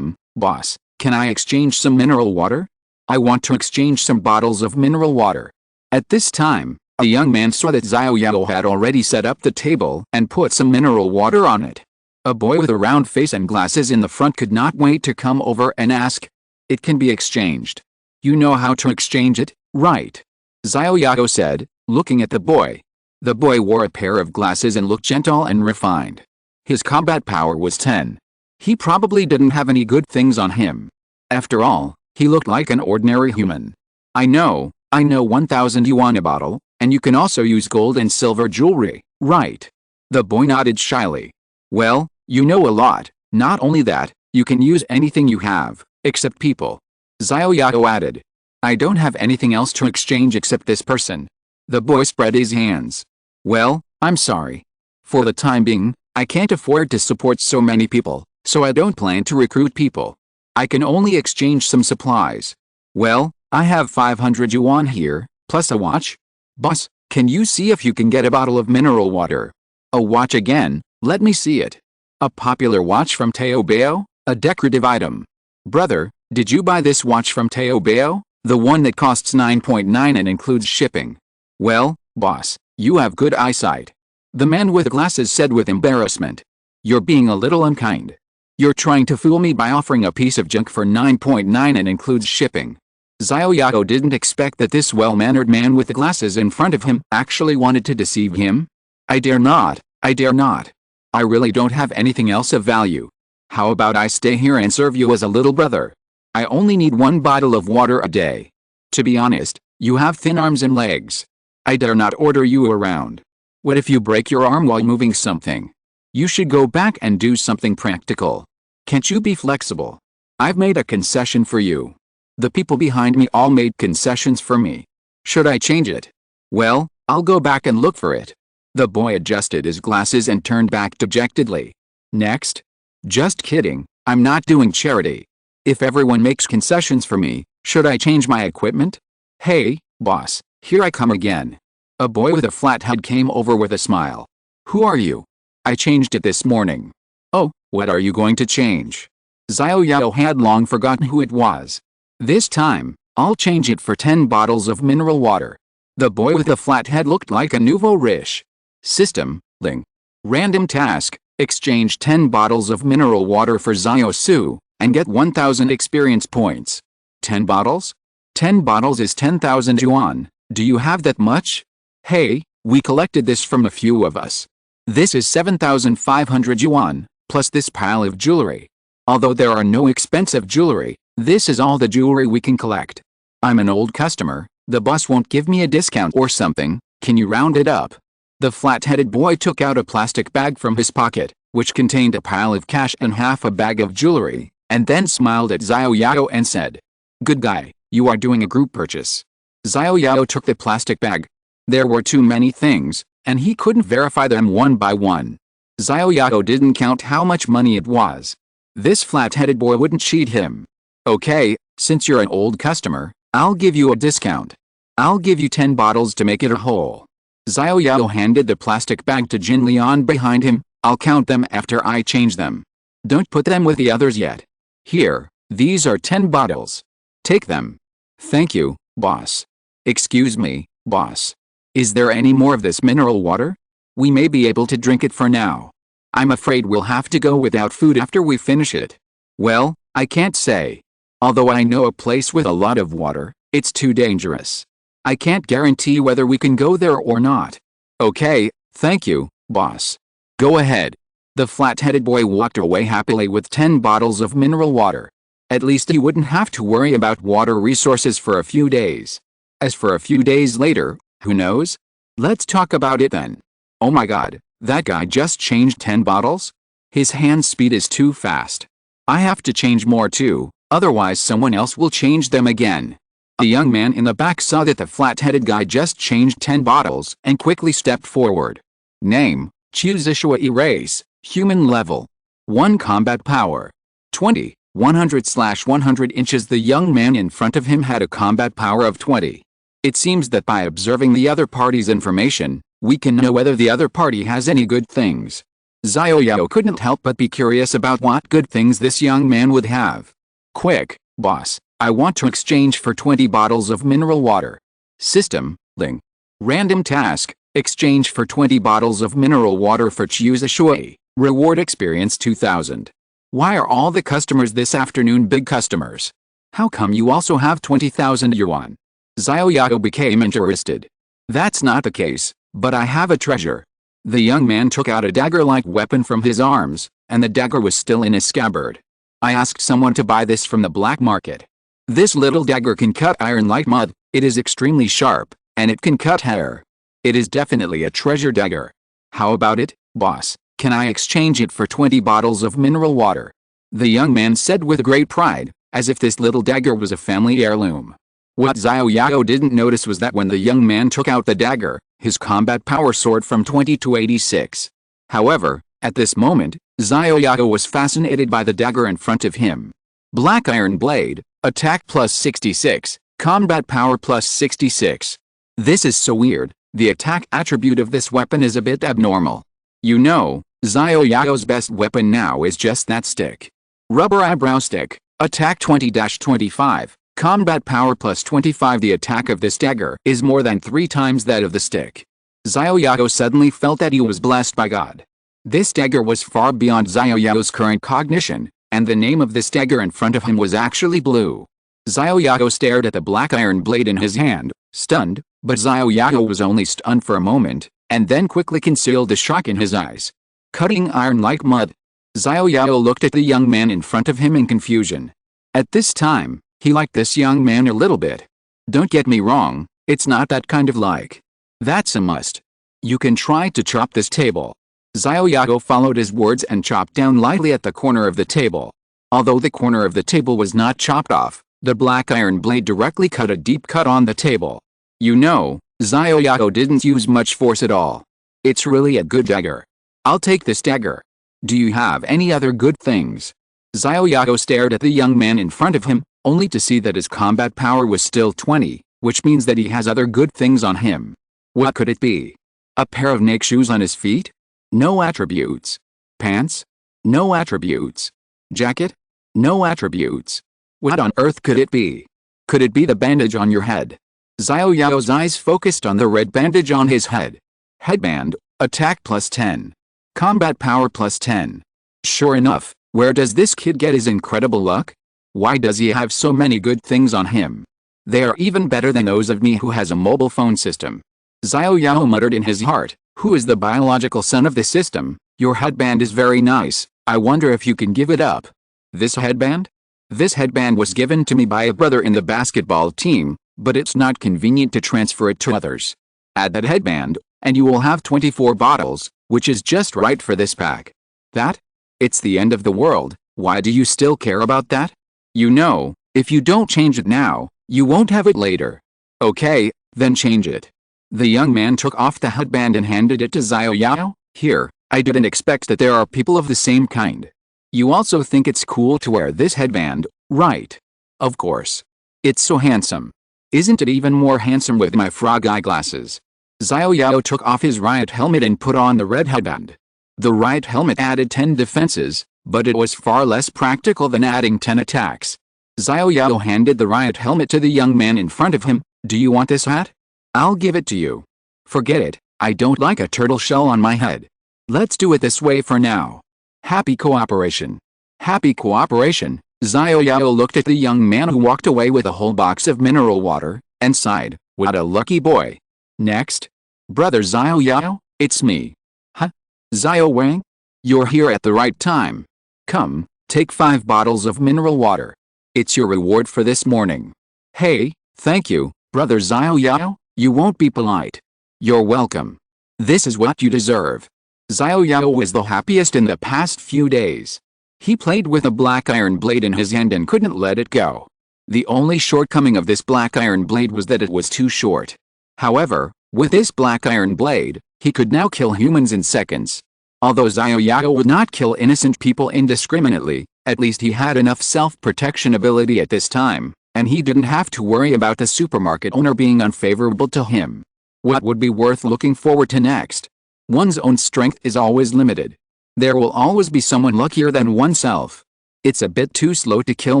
Boss, can I exchange some mineral water? I want to exchange some bottles of mineral water. At this time, a young man saw that Xiao Yao had already set up the table and put some mineral water on it. A boy with a round face and glasses in the front could not wait to come over and ask. It can be exchanged. You know how to exchange it, right? Xiao Yao said, looking at the boy. The boy wore a pair of glasses and looked gentle and refined. His combat power was 10. He probably didn't have any good things on him. After all, he looked like an ordinary human. I know 1,000 yuan a bottle, and you can also use gold and silver jewelry, right? The boy nodded shyly. Well, you know a lot. Not only that, you can use anything you have, except people. Xiao Yao added. I don't have anything else to exchange except this person. The boy spread his hands. Well, I'm sorry. For the time being, I can't afford to support so many people, so I don't plan to recruit people. I can only exchange some supplies. Well, I have 500 yuan here, plus a watch. Boss, can you see if you can get a bottle of mineral water? A watch again, let me see it. A popular watch from Xiao, a decorative item. Brother, did you buy this watch from Xiao? The one that costs 9.9 and includes shipping. Well, boss, you have good eyesight. The man with glasses said with embarrassment. You're being a little unkind. You're trying to fool me by offering a piece of junk for 9.9 and includes shipping. Xiao Yao didn't expect that this well-mannered man with the glasses in front of him actually wanted to deceive him. I dare not, I dare not. I really don't have anything else of value. How about I stay here and serve you as a little brother? I only need 1 bottle of water a day. To be honest, you have thin arms and legs. I dare not order you around. What if you break your arm while moving something? You should go back and do something practical. Can't you be flexible? I've made a concession for you. The people behind me all made concessions for me. Should I change it? Well, I'll go back and look for it. The boy adjusted his glasses and turned back dejectedly. Next? Just kidding, I'm not doing charity. If everyone makes concessions for me, should I change my equipment? Hey, boss, here I come again. A boy with a flat head came over with a smile. Who are you? I changed it this morning. Oh, what are you going to change? Xiao Yao had long forgotten who it was. This time, I'll change it for 10 bottles of mineral water. The boy with the flat head looked like a nouveau riche. System, Ling. Random task, exchange 10 bottles of mineral water for Xiao Su, and get 1,000 experience points. 10 bottles? 10 bottles is 10,000 yuan, do you have that much? Hey, we collected this from a few of us. This is 7,500 yuan, plus this pile of jewelry. Although there are no expensive jewelry, this is all the jewelry we can collect. I'm an old customer, the boss won't give me a discount or something, can you round it up? The flat-headed boy took out a plastic bag from his pocket, which contained a pile of cash and half a bag of jewelry, and then smiled at Xiao Yao and said, Good guy, you are doing a group purchase. Xiao Yao took the plastic bag. There were too many things, and he couldn't verify them one by one. Xiao Yao didn't count how much money it was. This flat-headed boy wouldn't cheat him. Okay, since you're an old customer, I'll give you a discount. I'll give you 10 bottles to make it a whole. Xiao Yao handed the plastic bag to Jin Lian behind him. I'll count them after I change them. Don't put them with the others yet. Here, these are 10 bottles. Take them. Thank you, boss. Excuse me, boss. Is there any more of this mineral water? We may be able to drink it for now. I'm afraid we'll have to go without food after we finish it. Well, I can't say. Although I know a place with a lot of water, it's too dangerous. I can't guarantee whether we can go there or not. Okay, thank you, boss. Go ahead. The flat-headed boy walked away happily with 10 bottles of mineral water. At least he wouldn't have to worry about water resources for a few days. As for a few days later, who knows? Let's talk about it then. Oh my god, that guy just changed 10 bottles? His hand speed is too fast. I have to change more too, otherwise someone else will change them again. A young man in the back saw that the flat-headed guy just changed 10 bottles and quickly stepped forward. Name, Xiao Erase, human level. 1 combat power. 20, 100/100 inches. The young man in front of him had a combat power of 20. It seems that by observing the other party's information, we can know whether the other party has any good things. Xiao Yao couldn't help but be curious about what good things this young man would have. Quick, boss, I want to exchange for 20 bottles of mineral water. System, Ling. Random task, exchange for 20 bottles of mineral water for Xiao. Reward experience 2000. Why are all the customers this afternoon big customers? How come you also have 20,000 yuan? Xiao Yao became interested. That's not the case, but I have a treasure. The young man took out a dagger-like weapon from his arms, and the dagger was still in his scabbard. I asked someone to buy this from the black market. This little dagger can cut iron like mud, it is extremely sharp, and it can cut hair. It is definitely a treasure dagger. How about it, boss? Can I exchange it for 20 bottles of mineral water? The young man said with great pride, as if this little dagger was a family heirloom. What Xiao Yao didn't notice was that when the young man took out the dagger, his combat power soared from 20 to 86. However, at this moment, Xiao Yao was fascinated by the dagger in front of him. Black iron blade, attack plus 66, combat power plus 66. This is so weird. The attack attribute of this weapon is a bit abnormal. You know, Xiao Yao's best weapon now is just that stick. Rubber eyebrow stick, attack 20-25, combat power plus 25. The attack of this dagger is more than 3 times that of the stick. Xiao Yao suddenly felt that he was blessed by God. This dagger was far beyond Xiao Yao's current cognition, and the name of this dagger in front of him was actually blue. Xiao Yao stared at the black iron blade in his hand, stunned, but Xiao Yao was only stunned for a moment, and then quickly concealed the shock in his eyes. Cutting iron like mud. Xiao Yao looked at the young man in front of him in confusion. At this time, he liked this young man a little bit. Don't get me wrong, it's not that kind of like. That's a must. You can try to chop this table. Xiao Yao followed his words and chopped down lightly at the corner of the table. Although the corner of the table was not chopped off, the black iron blade directly cut a deep cut on the table. You know, Xiao Yao didn't use much force at all. It's really a good dagger. I'll take this dagger. Do you have any other good things? Xiao Yao stared at the young man in front of him, only to see that his combat power was still 20, which means that he has other good things on him. What could it be? A pair of naked shoes on his feet? No attributes. Pants? No attributes. Jacket? No attributes. What on earth could it be? Could it be the bandage on your head? Xiao Yao's eyes focused on the red bandage on his head. Headband, attack plus 10. Combat power plus 10. Sure enough, where does this kid get his incredible luck? Why does he have so many good things on him? They are even better than those of me who has a mobile phone system. Xiao Yao muttered in his heart, who is the biological son of the system? Your headband is very nice, I wonder if you can give it up. This headband? This headband was given to me by a brother in the basketball team, but it's not convenient to transfer it to others. Add that headband, and you will have 24 bottles, which is just right for this pack. That? It's the end of the world, why do you still care about that? You know, if you don't change it now, you won't have it later. Okay, then change it. The young man took off the headband and handed it to Xiao Yao. Here, I didn't expect that there are people of the same kind. You also think it's cool to wear this headband, right? Of course. It's so handsome. Isn't it even more handsome with my frog eyeglasses? Xiao Yao took off his riot helmet and put on the red headband. The riot helmet added 10 defenses, but it was far less practical than adding 10 attacks. Xiao Yao handed the riot helmet to the young man in front of him. Do you want this hat? I'll give it to you. Forget it, I don't like a turtle shell on my head. Let's do it this way for now. Happy cooperation. Happy cooperation. Xiao Yao looked at the young man who walked away with a whole box of mineral water, and sighed, what a lucky boy. Next. Brother Xiao Yao, it's me. Huh? Xiao Wang? You're here at the right time. Come, take 5 bottles of mineral water. It's your reward for this morning. Hey, thank you, Brother Xiao Yao, you won't be polite. You're welcome. This is what you deserve. Xiao Yao was the happiest in the past few days. He played with a black iron blade in his hand and couldn't let it go. The only shortcoming of this black iron blade was that it was too short. However, with this black iron blade, he could now kill humans in seconds. Although Xiao Yao would not kill innocent people indiscriminately, at least he had enough self-protection ability at this time, and he didn't have to worry about the supermarket owner being unfavorable to him. What would be worth looking forward to next? One's own strength is always limited. There will always be someone luckier than oneself. It's a bit too slow to kill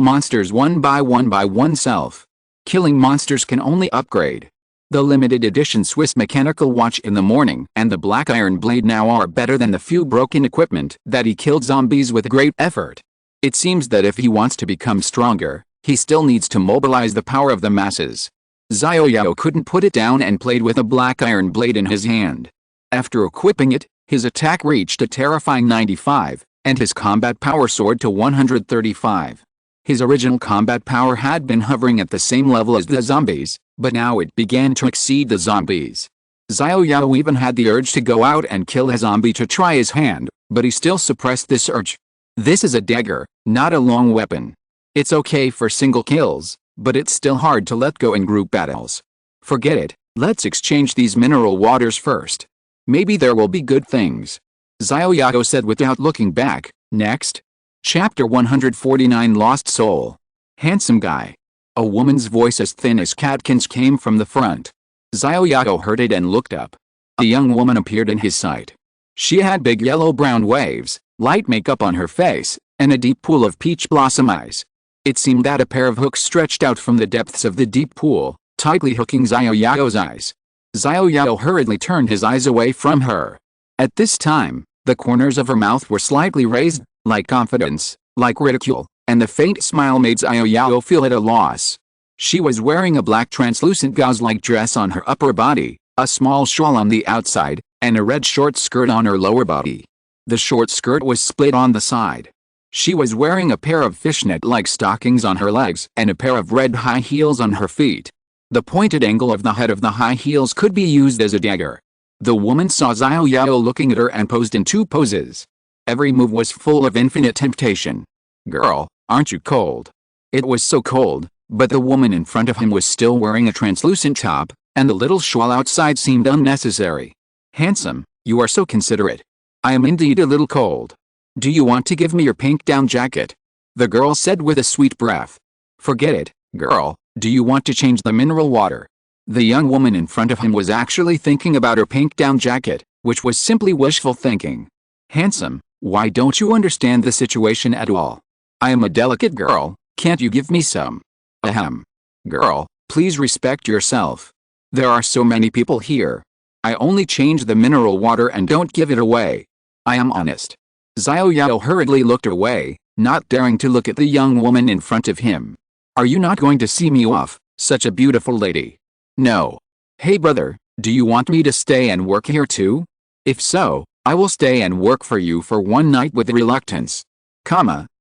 monsters one by oneself. Killing monsters can only upgrade. The limited edition Swiss mechanical watch in the morning and the black iron blade now are better than the few broken equipment that he killed zombies with great effort. It seems that if he wants to become stronger, he still needs to mobilize the power of the masses. Xiao Yao couldn't put it down and played with a black iron blade in his hand. After equipping it, his attack reached a terrifying 95, and his combat power soared to 135. His original combat power had been hovering at the same level as the zombies, but now it began to exceed the zombies. Xiao Yao even had the urge to go out and kill a zombie to try his hand, but he still suppressed this urge. This is a dagger, not a long weapon. It's okay for single kills, but it's still hard to let go in group battles. Forget it, let's exchange these mineral waters first. Maybe there will be good things. Xiao Yao said without looking back. Next. Chapter 149 Lost Soul. Handsome guy. A woman's voice as thin as catkins came from the front. Xiao Yao heard it and looked up. A young woman appeared in his sight. She had big yellow-brown waves, light makeup on her face, and a deep pool of peach blossom eyes. It seemed that a pair of hooks stretched out from the depths of the deep pool, tightly hooking Xiao Yao's eyes. Xiao Yao hurriedly turned his eyes away from her. At this time, the corners of her mouth were slightly raised, like confidence, like ridicule, and the faint smile made Xiao Yao feel at a loss. She was wearing a black translucent gauze-like dress on her upper body, a small shawl on the outside, and a red short skirt on her lower body. The short skirt was split on the side. She was wearing a pair of fishnet-like stockings on her legs and a pair of red high heels on her feet. The pointed angle of the head of the high heels could be used as a dagger. The woman saw Xiao Yao looking at her and posed in two poses. Every move was full of infinite temptation. Girl, aren't you cold? It was so cold, but the woman in front of him was still wearing a translucent top, and the little shawl outside seemed unnecessary. Handsome, you are so considerate. I am indeed a little cold. Do you want to give me your pink down jacket? The girl said with a sweet breath. Forget it, girl, do you want to change the mineral water? The young woman in front of him was actually thinking about her pink down jacket, which was simply wishful thinking. Handsome, why don't you understand the situation at all? I am a delicate girl, can't you give me some? Ahem. Girl, please respect yourself. There are so many people here. I only change the mineral water and don't give it away. I am honest. Xiao Yao hurriedly looked away, not daring to look at the young woman in front of him. Are you not going to see me off, such a beautiful lady? No. Hey brother, do you want me to stay and work here too? If so, I will stay and work for you for one night with reluctance.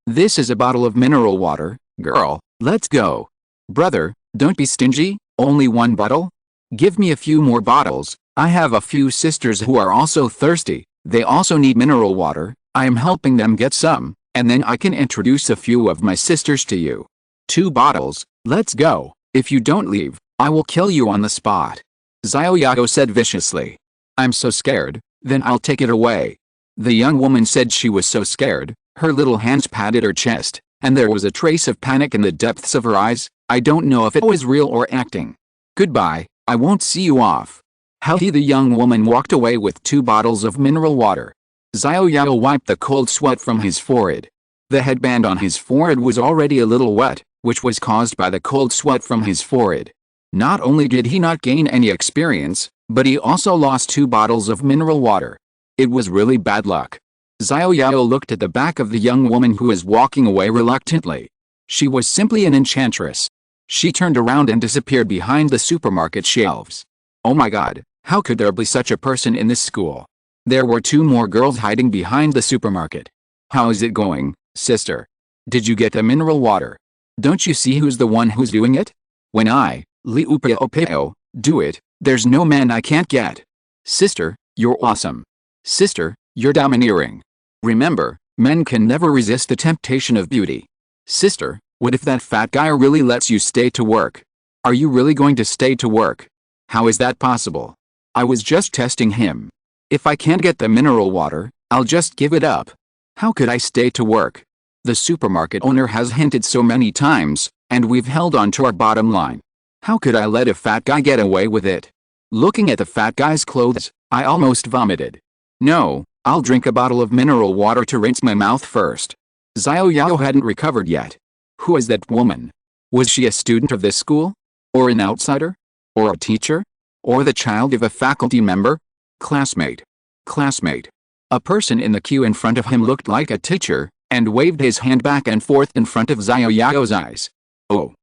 This is a bottle of mineral water, girl, let's go. Brother, don't be stingy, only one bottle? Give me a few more bottles, I have a few sisters who are also thirsty, they also need mineral water, I am helping them get some, and then I can introduce a few of my sisters to you. 2 bottles, let's go, if you don't leave, I will kill you on the spot. Xiao Yao said viciously. I'm so scared, then I'll take it away. The young woman said she was so scared, her little hands patted her chest, and there was a trace of panic in the depths of her eyes. I don't know if it was real or acting. Goodbye, I won't see you off. The young woman walked away with 2 bottles of mineral water. Xiao Yao wiped the cold sweat from his forehead. The headband on his forehead was already a little wet, which was caused by the cold sweat from his forehead. Not only did he not gain any experience, but he also lost 2 bottles of mineral water. It was really bad luck. Xiao Yao looked at the back of the young woman who was walking away reluctantly. She was simply an enchantress. She turned around and disappeared behind the supermarket shelves. Oh my god, how could there be such a person in this school? There were 2 more girls hiding behind the supermarket. How is it going, sister? Did you get the mineral water? Don't you see who's the one who's doing it? When I, Liu Pao, do it, there's no man I can't get. Sister, you're awesome. Sister, you're domineering. Remember, men can never resist the temptation of beauty. Sister, what if that fat guy really lets you stay to work? Are you really going to stay to work? How is that possible? I was just testing him. If I can't get the mineral water, I'll just give it up. How could I stay to work? The supermarket owner has hinted so many times, and we've held on to our bottom line. How could I let a fat guy get away with it? Looking at the fat guy's clothes, I almost vomited. No, I'll drink a bottle of mineral water to rinse my mouth first. Xiao Yao hadn't recovered yet. Who is that woman? Was she a student of this school? Or an outsider? Or a teacher? Or the child of a faculty member? Classmate. Classmate. A person in the queue in front of him looked like a teacher, and waved his hand back and forth in front of Xiao Yao's eyes. Oh.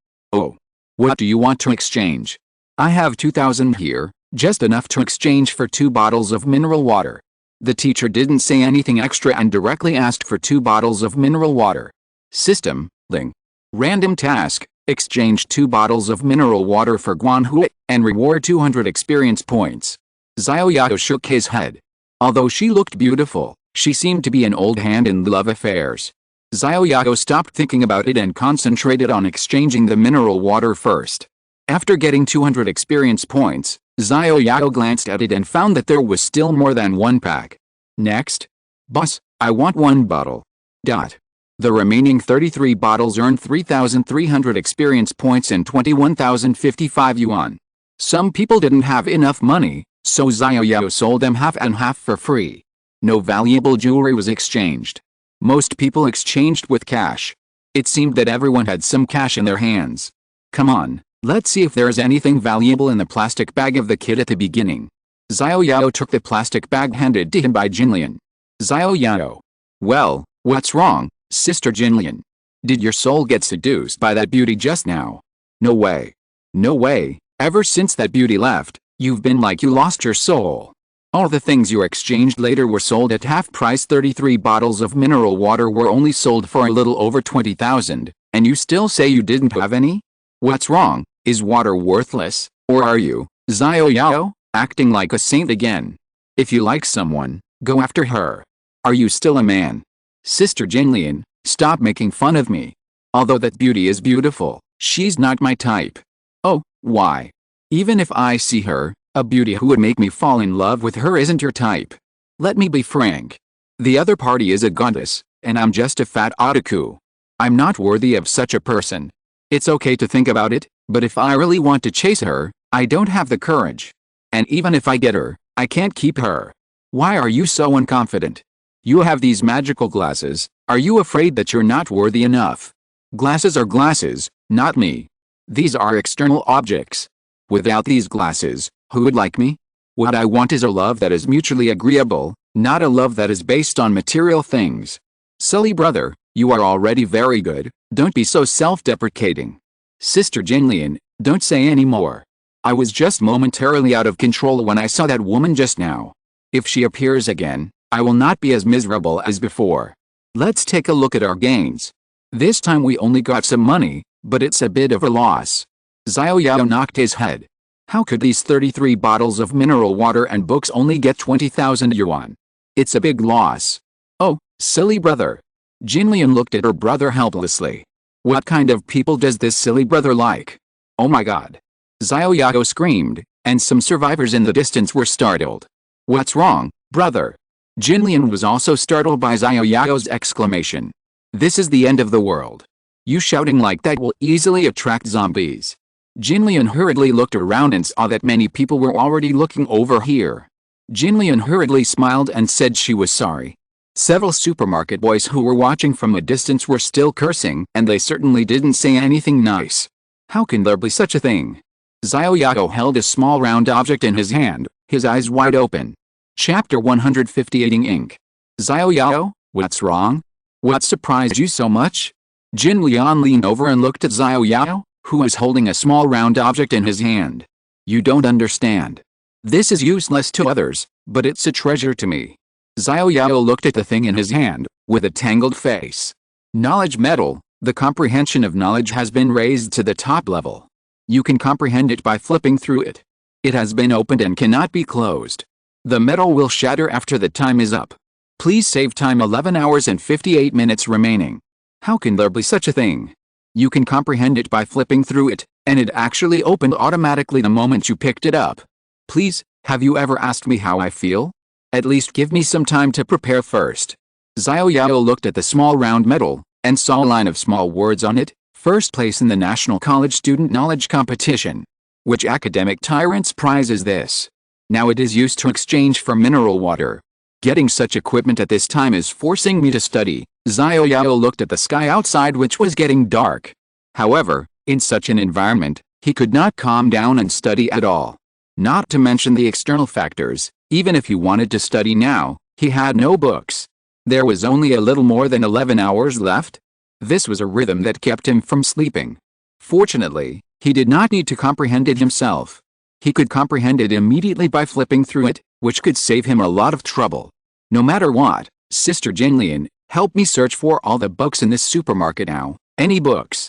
What do you want to exchange? I have 2,000 here, just enough to exchange for 2 bottles of mineral water. The teacher didn't say anything extra and directly asked for 2 bottles of mineral water. System, Ling. Random task, exchange 2 bottles of mineral water for Guanhui, and reward 200 experience points. Xiao Yao shook his head. Although she looked beautiful, she seemed to be an old hand in love affairs. Xiao Yao stopped thinking about it and concentrated on exchanging the mineral water first. After getting 200 experience points, Xiao Yao glanced at it and found that there was still more than one pack. Next. Boss, I want one bottle. The remaining 33 bottles earned 3,300 experience points and 21,055 yuan. Some people didn't have enough money, so Xiao Yao sold them half and half for free. No valuable jewelry was exchanged. Most people exchanged with cash. It seemed that everyone had some cash in their hands. Come on, let's see if there's anything valuable in the plastic bag of the kid at the beginning. Xiao Yao took the plastic bag handed to him by Jinlian. Xiao Yao. Well, what's wrong, Sister Jinlian? Did your soul get seduced by that beauty just now? No way. No way, ever since that beauty left, you've been like you lost your soul. All the things you exchanged later were sold at half price. 33 bottles of mineral water were only sold for a little over 20,000, and you still say you didn't have any? What's wrong? Is water worthless, or are you, Xiao Yao, acting like a saint again? If you like someone, go after her. Are you still a man? Sister Jinlian, stop making fun of me. Although that beauty is beautiful, she's not my type. Oh, why? Even if I see her, a beauty who would make me fall in love with her isn't your type. Let me be frank. The other party is a goddess, and I'm just a fat otaku. I'm not worthy of such a person. It's okay to think about it, but if I really want to chase her, I don't have the courage. And even if I get her, I can't keep her. Why are you so unconfident? You have these magical glasses, are you afraid that you're not worthy enough? Glasses are glasses, not me. These are external objects. Without these glasses, who would like me? What I want is a love that is mutually agreeable, not a love that is based on material things. Silly brother, you are already very good, don't be so self-deprecating. Sister Jinlian, don't say any more. I was just momentarily out of control when I saw that woman just now. If she appears again, I will not be as miserable as before. Let's take a look at our gains. This time we only got some money, but it's a bit of a loss. Xiao Yao knocked his head. How could these 33 bottles of mineral water and books only get 20,000 yuan? It's a big loss. Oh, silly brother. Jinlian looked at her brother helplessly. What kind of people does this silly brother like? Oh my god. Xiao Yao screamed, and some survivors in the distance were startled. What's wrong, brother? Jinlian was also startled by Xiao Yao's exclamation. This is the end of the world. You shouting like that will easily attract zombies. Jinlian hurriedly looked around and saw that many people were already looking over here. Jinlian hurriedly smiled and said she was sorry. Several supermarket boys who were watching from a distance were still cursing, and they certainly didn't say anything nice. How can there be such a thing? Xiao Yao held a small round object in his hand, his eyes wide open. Chapter 158 Ink. Xiao Yao, what's wrong? What surprised you so much? Jinlian leaned over and looked at Xiao Yao, who was holding a small round object in his hand. You don't understand. This is useless to others, but it's a treasure to me. Xiao Yao looked at the thing in his hand, with a tangled face. Knowledge metal, the comprehension of knowledge has been raised to the top level. You can comprehend it by flipping through it. It has been opened and cannot be closed. The metal will shatter after the time is up. Please save time. 11 hours and 58 minutes remaining. How can there be such a thing? You can comprehend it by flipping through it, and it actually opened automatically the moment you picked it up. Please, have you ever asked me how I feel? At least give me some time to prepare first. Xiao Yao looked at the small round metal, and saw a line of small words on it, first place in the National College Student Knowledge Competition. Which academic tyrant's prize is this? Now it is used to exchange for mineral water. Getting such equipment at this time is forcing me to study. Xiao Yao looked at the sky outside, which was getting dark. However, in such an environment, he could not calm down and study at all. Not to mention the external factors, even if he wanted to study now, he had no books. There was only a little more than 11 hours left. This was a rhythm that kept him from sleeping. Fortunately, he did not need to comprehend it himself. He could comprehend it immediately by flipping through it, which could save him a lot of trouble. No matter what, Sister Jinlian, help me search for all the books in this supermarket now. Any books?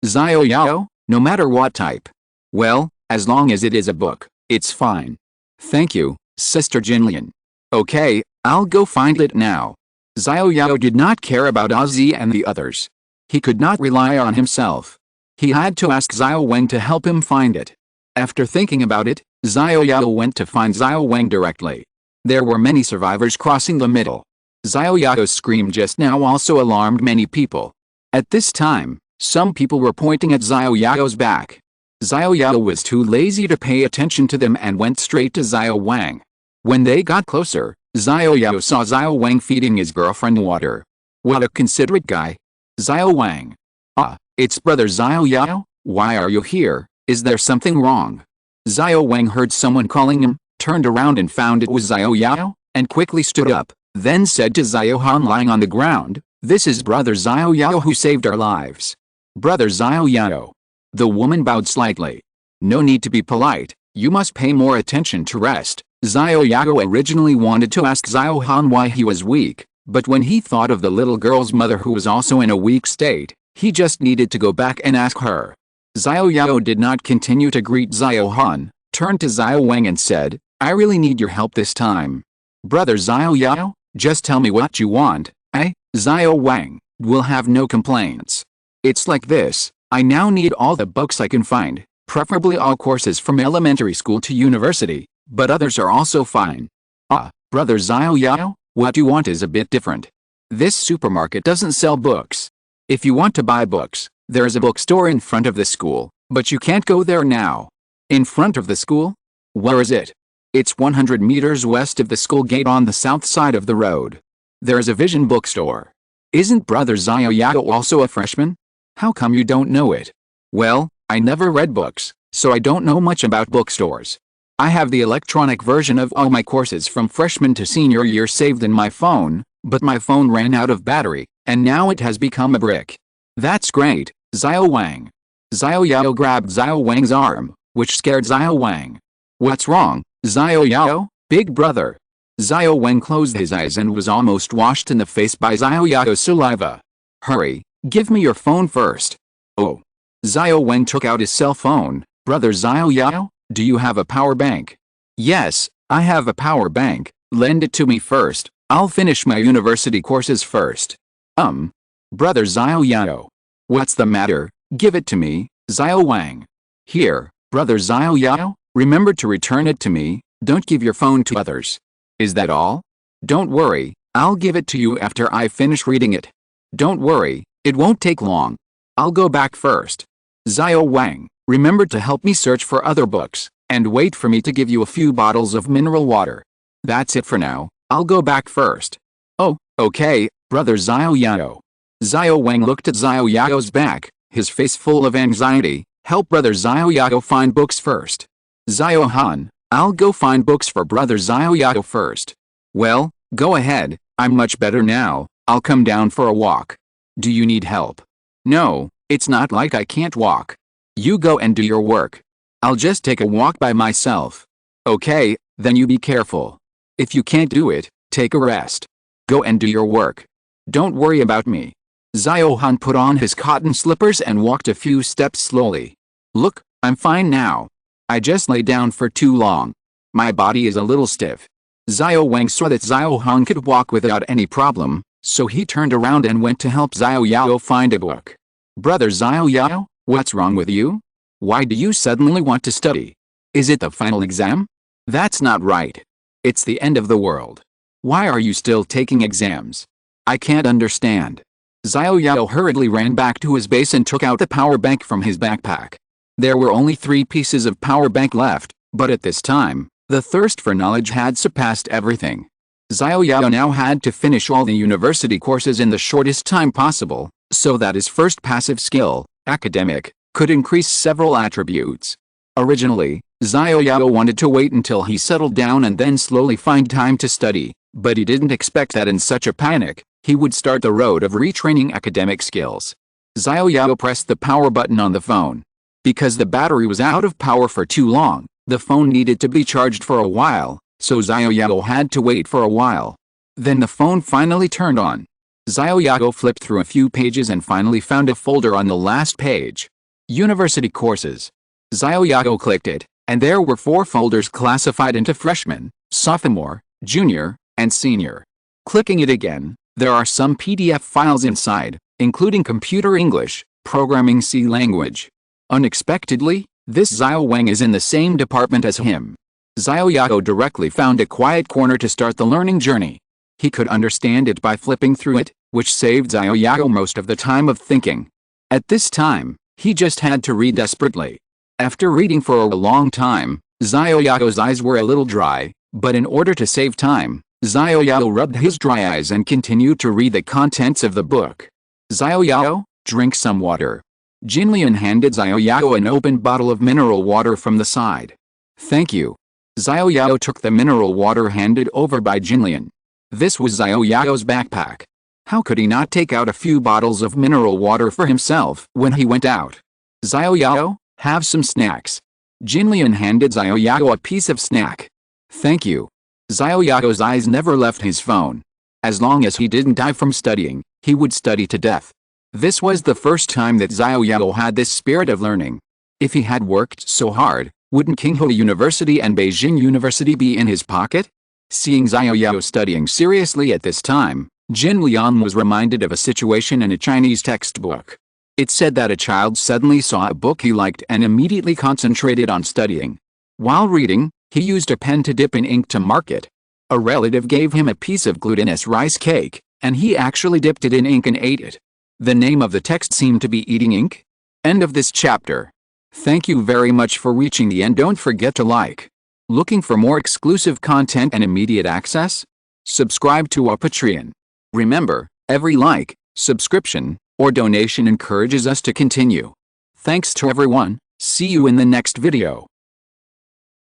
Xiao Yao, no matter what type. Well, as long as it is a book, it's fine. Thank you, Sister Jinlian. Okay, I'll go find it now. Xiao Yao did not care about Ozzy and the others. He could not rely on himself. He had to ask Xiao Wang to help him find it. After thinking about it, Xiao Yao went to find Xiao Wang directly. There were many survivors crossing the middle. Xiao Yao's scream just now also alarmed many people. At this time, some people were pointing at Xiao Yao's back. Xiao Yao was too lazy to pay attention to them and went straight to Xiao Wang. When they got closer, Xiao Yao saw Xiao Wang feeding his girlfriend water. What a considerate guy. Xiao Wang. Ah, it's brother Xiao Yao, why are you here, is there something wrong? Xiao Wang heard someone calling him, turned around and found it was Xiao Yao, and quickly stood up, then said to Xiao Han lying on the ground, this is brother Xiao Yao who saved our lives. Brother Xiao Yao. The woman bowed slightly. No need to be polite, you must pay more attention to rest. Xiao Yao originally wanted to ask Xiao Han why he was weak, but when he thought of the little girl's mother who was also in a weak state, he just needed to go back and ask her. Xiao Yao did not continue to greet Xiao Han, turned to Xiao Wang and said, I really need your help this time. Brother Xiao Yao, just tell me what you want, Xiao Wang, will have no complaints. It's like this, I now need all the books I can find, preferably all courses from elementary school to university, but others are also fine. Ah, brother Xiao Yao, what you want is a bit different. This supermarket doesn't sell books. If you want to buy books, there is a bookstore in front of the school, but you can't go there now. In front of the school? Where is it? It's 100 meters west of the school gate on the south side of the road. There is a Vision bookstore. Isn't brother Xiao Yao also a freshman? How come you don't know it? Well, I never read books, so I don't know much about bookstores. I have the electronic version of all my courses from freshman to senior year saved in my phone, but my phone ran out of battery, and now it has become a brick. That's great, Xiao Wang. Xiao Yao grabbed Xiao Wang's arm, which scared Xiao Wang. What's wrong, Xiao Yao, big brother? Xiao Wang closed his eyes and was almost washed in the face by Xiao Yao's saliva. Hurry, give me your phone first. Oh. Xiao Wang took out his cell phone. Brother Xiao Yao, do you have a power bank? Yes, I have a power bank, lend it to me first, I'll finish my university courses first. Brother Xiao Yao. What's the matter, give it to me, Xiao Wang. Here, brother Xiao Yao, remember to return it to me, don't give your phone to others. Is that all? Don't worry, I'll give it to you after I finish reading it. Don't worry, it won't take long. I'll go back first. Xiao Wang, remember to help me search for other books, and wait for me to give you a few bottles of mineral water. That's it for now, I'll go back first. Oh, okay, brother Xiao Yao. Xiao Wang looked at Xiao Yao's back, his face full of anxiety. Help brother Xiao Yao find books first. Xiao Han, I'll go find books for brother Xiao Yao first. Well, go ahead, I'm much better now, I'll come down for a walk. Do you need help? No, it's not like I can't walk. You go and do your work. I'll just take a walk by myself. Okay, then you be careful. If you can't do it, take a rest. Go and do your work. Don't worry about me. Xiao Han put on his cotton slippers and walked a few steps slowly. Look, I'm fine now. I just lay down for too long. My body is a little stiff. Xiao Wang saw that Xiao Han could walk without any problem, so he turned around and went to help Xiao Yao find a book. Brother Xiao Yao, what's wrong with you? Why do you suddenly want to study? Is it the final exam? That's not right. It's the end of the world. Why are you still taking exams? I can't understand. Xiao Yao hurriedly ran back to his base and took out the power bank from his backpack. There were only 3 pieces of power bank left, but at this time, the thirst for knowledge had surpassed everything. Xiao Yao now had to finish all the university courses in the shortest time possible, so that his first passive skill, academic, could increase several attributes. Originally, Xiao Yao wanted to wait until he settled down and then slowly find time to study, but he didn't expect that in such a panic, he would start the road of retraining academic skills. Xiao Yao pressed the power button on the phone. Because the battery was out of power for too long, the phone needed to be charged for a while, so Xiao Yao had to wait for a while. Then the phone finally turned on. Xiao Yao flipped through a few pages and finally found a folder on the last page. University courses. Xiao Yao clicked it, and there were 4 folders classified into freshman, sophomore, junior, and senior. Clicking it again, There are some PDF files inside, including computer English, programming C language. Unexpectedly, this Xiao Wang is in the same department as him. Xiao Yao directly found a quiet corner to start the learning journey. He could understand it by flipping through it, which saved Xiao Yao most of the time of thinking. At this time, he just had to read desperately. After reading for a long time, Xiao Yao's eyes were a little dry, but in order to save time, Xiao Yao rubbed his dry eyes and continued to read the contents of the book. Xiao Yao, drink some water. Jinlian handed Xiao Yao an open bottle of mineral water from the side. Thank you. Xiao Yao took the mineral water handed over by Jinlian. This was Xiao Yao's backpack. How could he not take out a few bottles of mineral water for himself when he went out? Xiao Yao, have some snacks. Jinlian handed Xiao Yao a piece of snack. Thank you. Xiao Yao's eyes never left his phone. As long as he didn't die from studying, he would study to death. This was the first time that Xiao Yao had this spirit of learning. If he had worked so hard, wouldn't Qinghua University and Beijing University be in his pocket? Seeing Xiao Yao studying seriously at this time, Jin Lian was reminded of a situation in a Chinese textbook. It said that a child suddenly saw a book he liked and immediately concentrated on studying. While reading, he used a pen to dip in ink to mark it. A relative gave him a piece of glutinous rice cake, and he actually dipped it in ink and ate it. The name of the text seemed to be Eating Ink. End of this chapter. Thank you very much for reaching the end. Don't forget to like. Looking for more exclusive content and immediate access? Subscribe to our Patreon. Remember, every like, subscription, or donation encourages us to continue. Thanks to everyone. See you in the next video.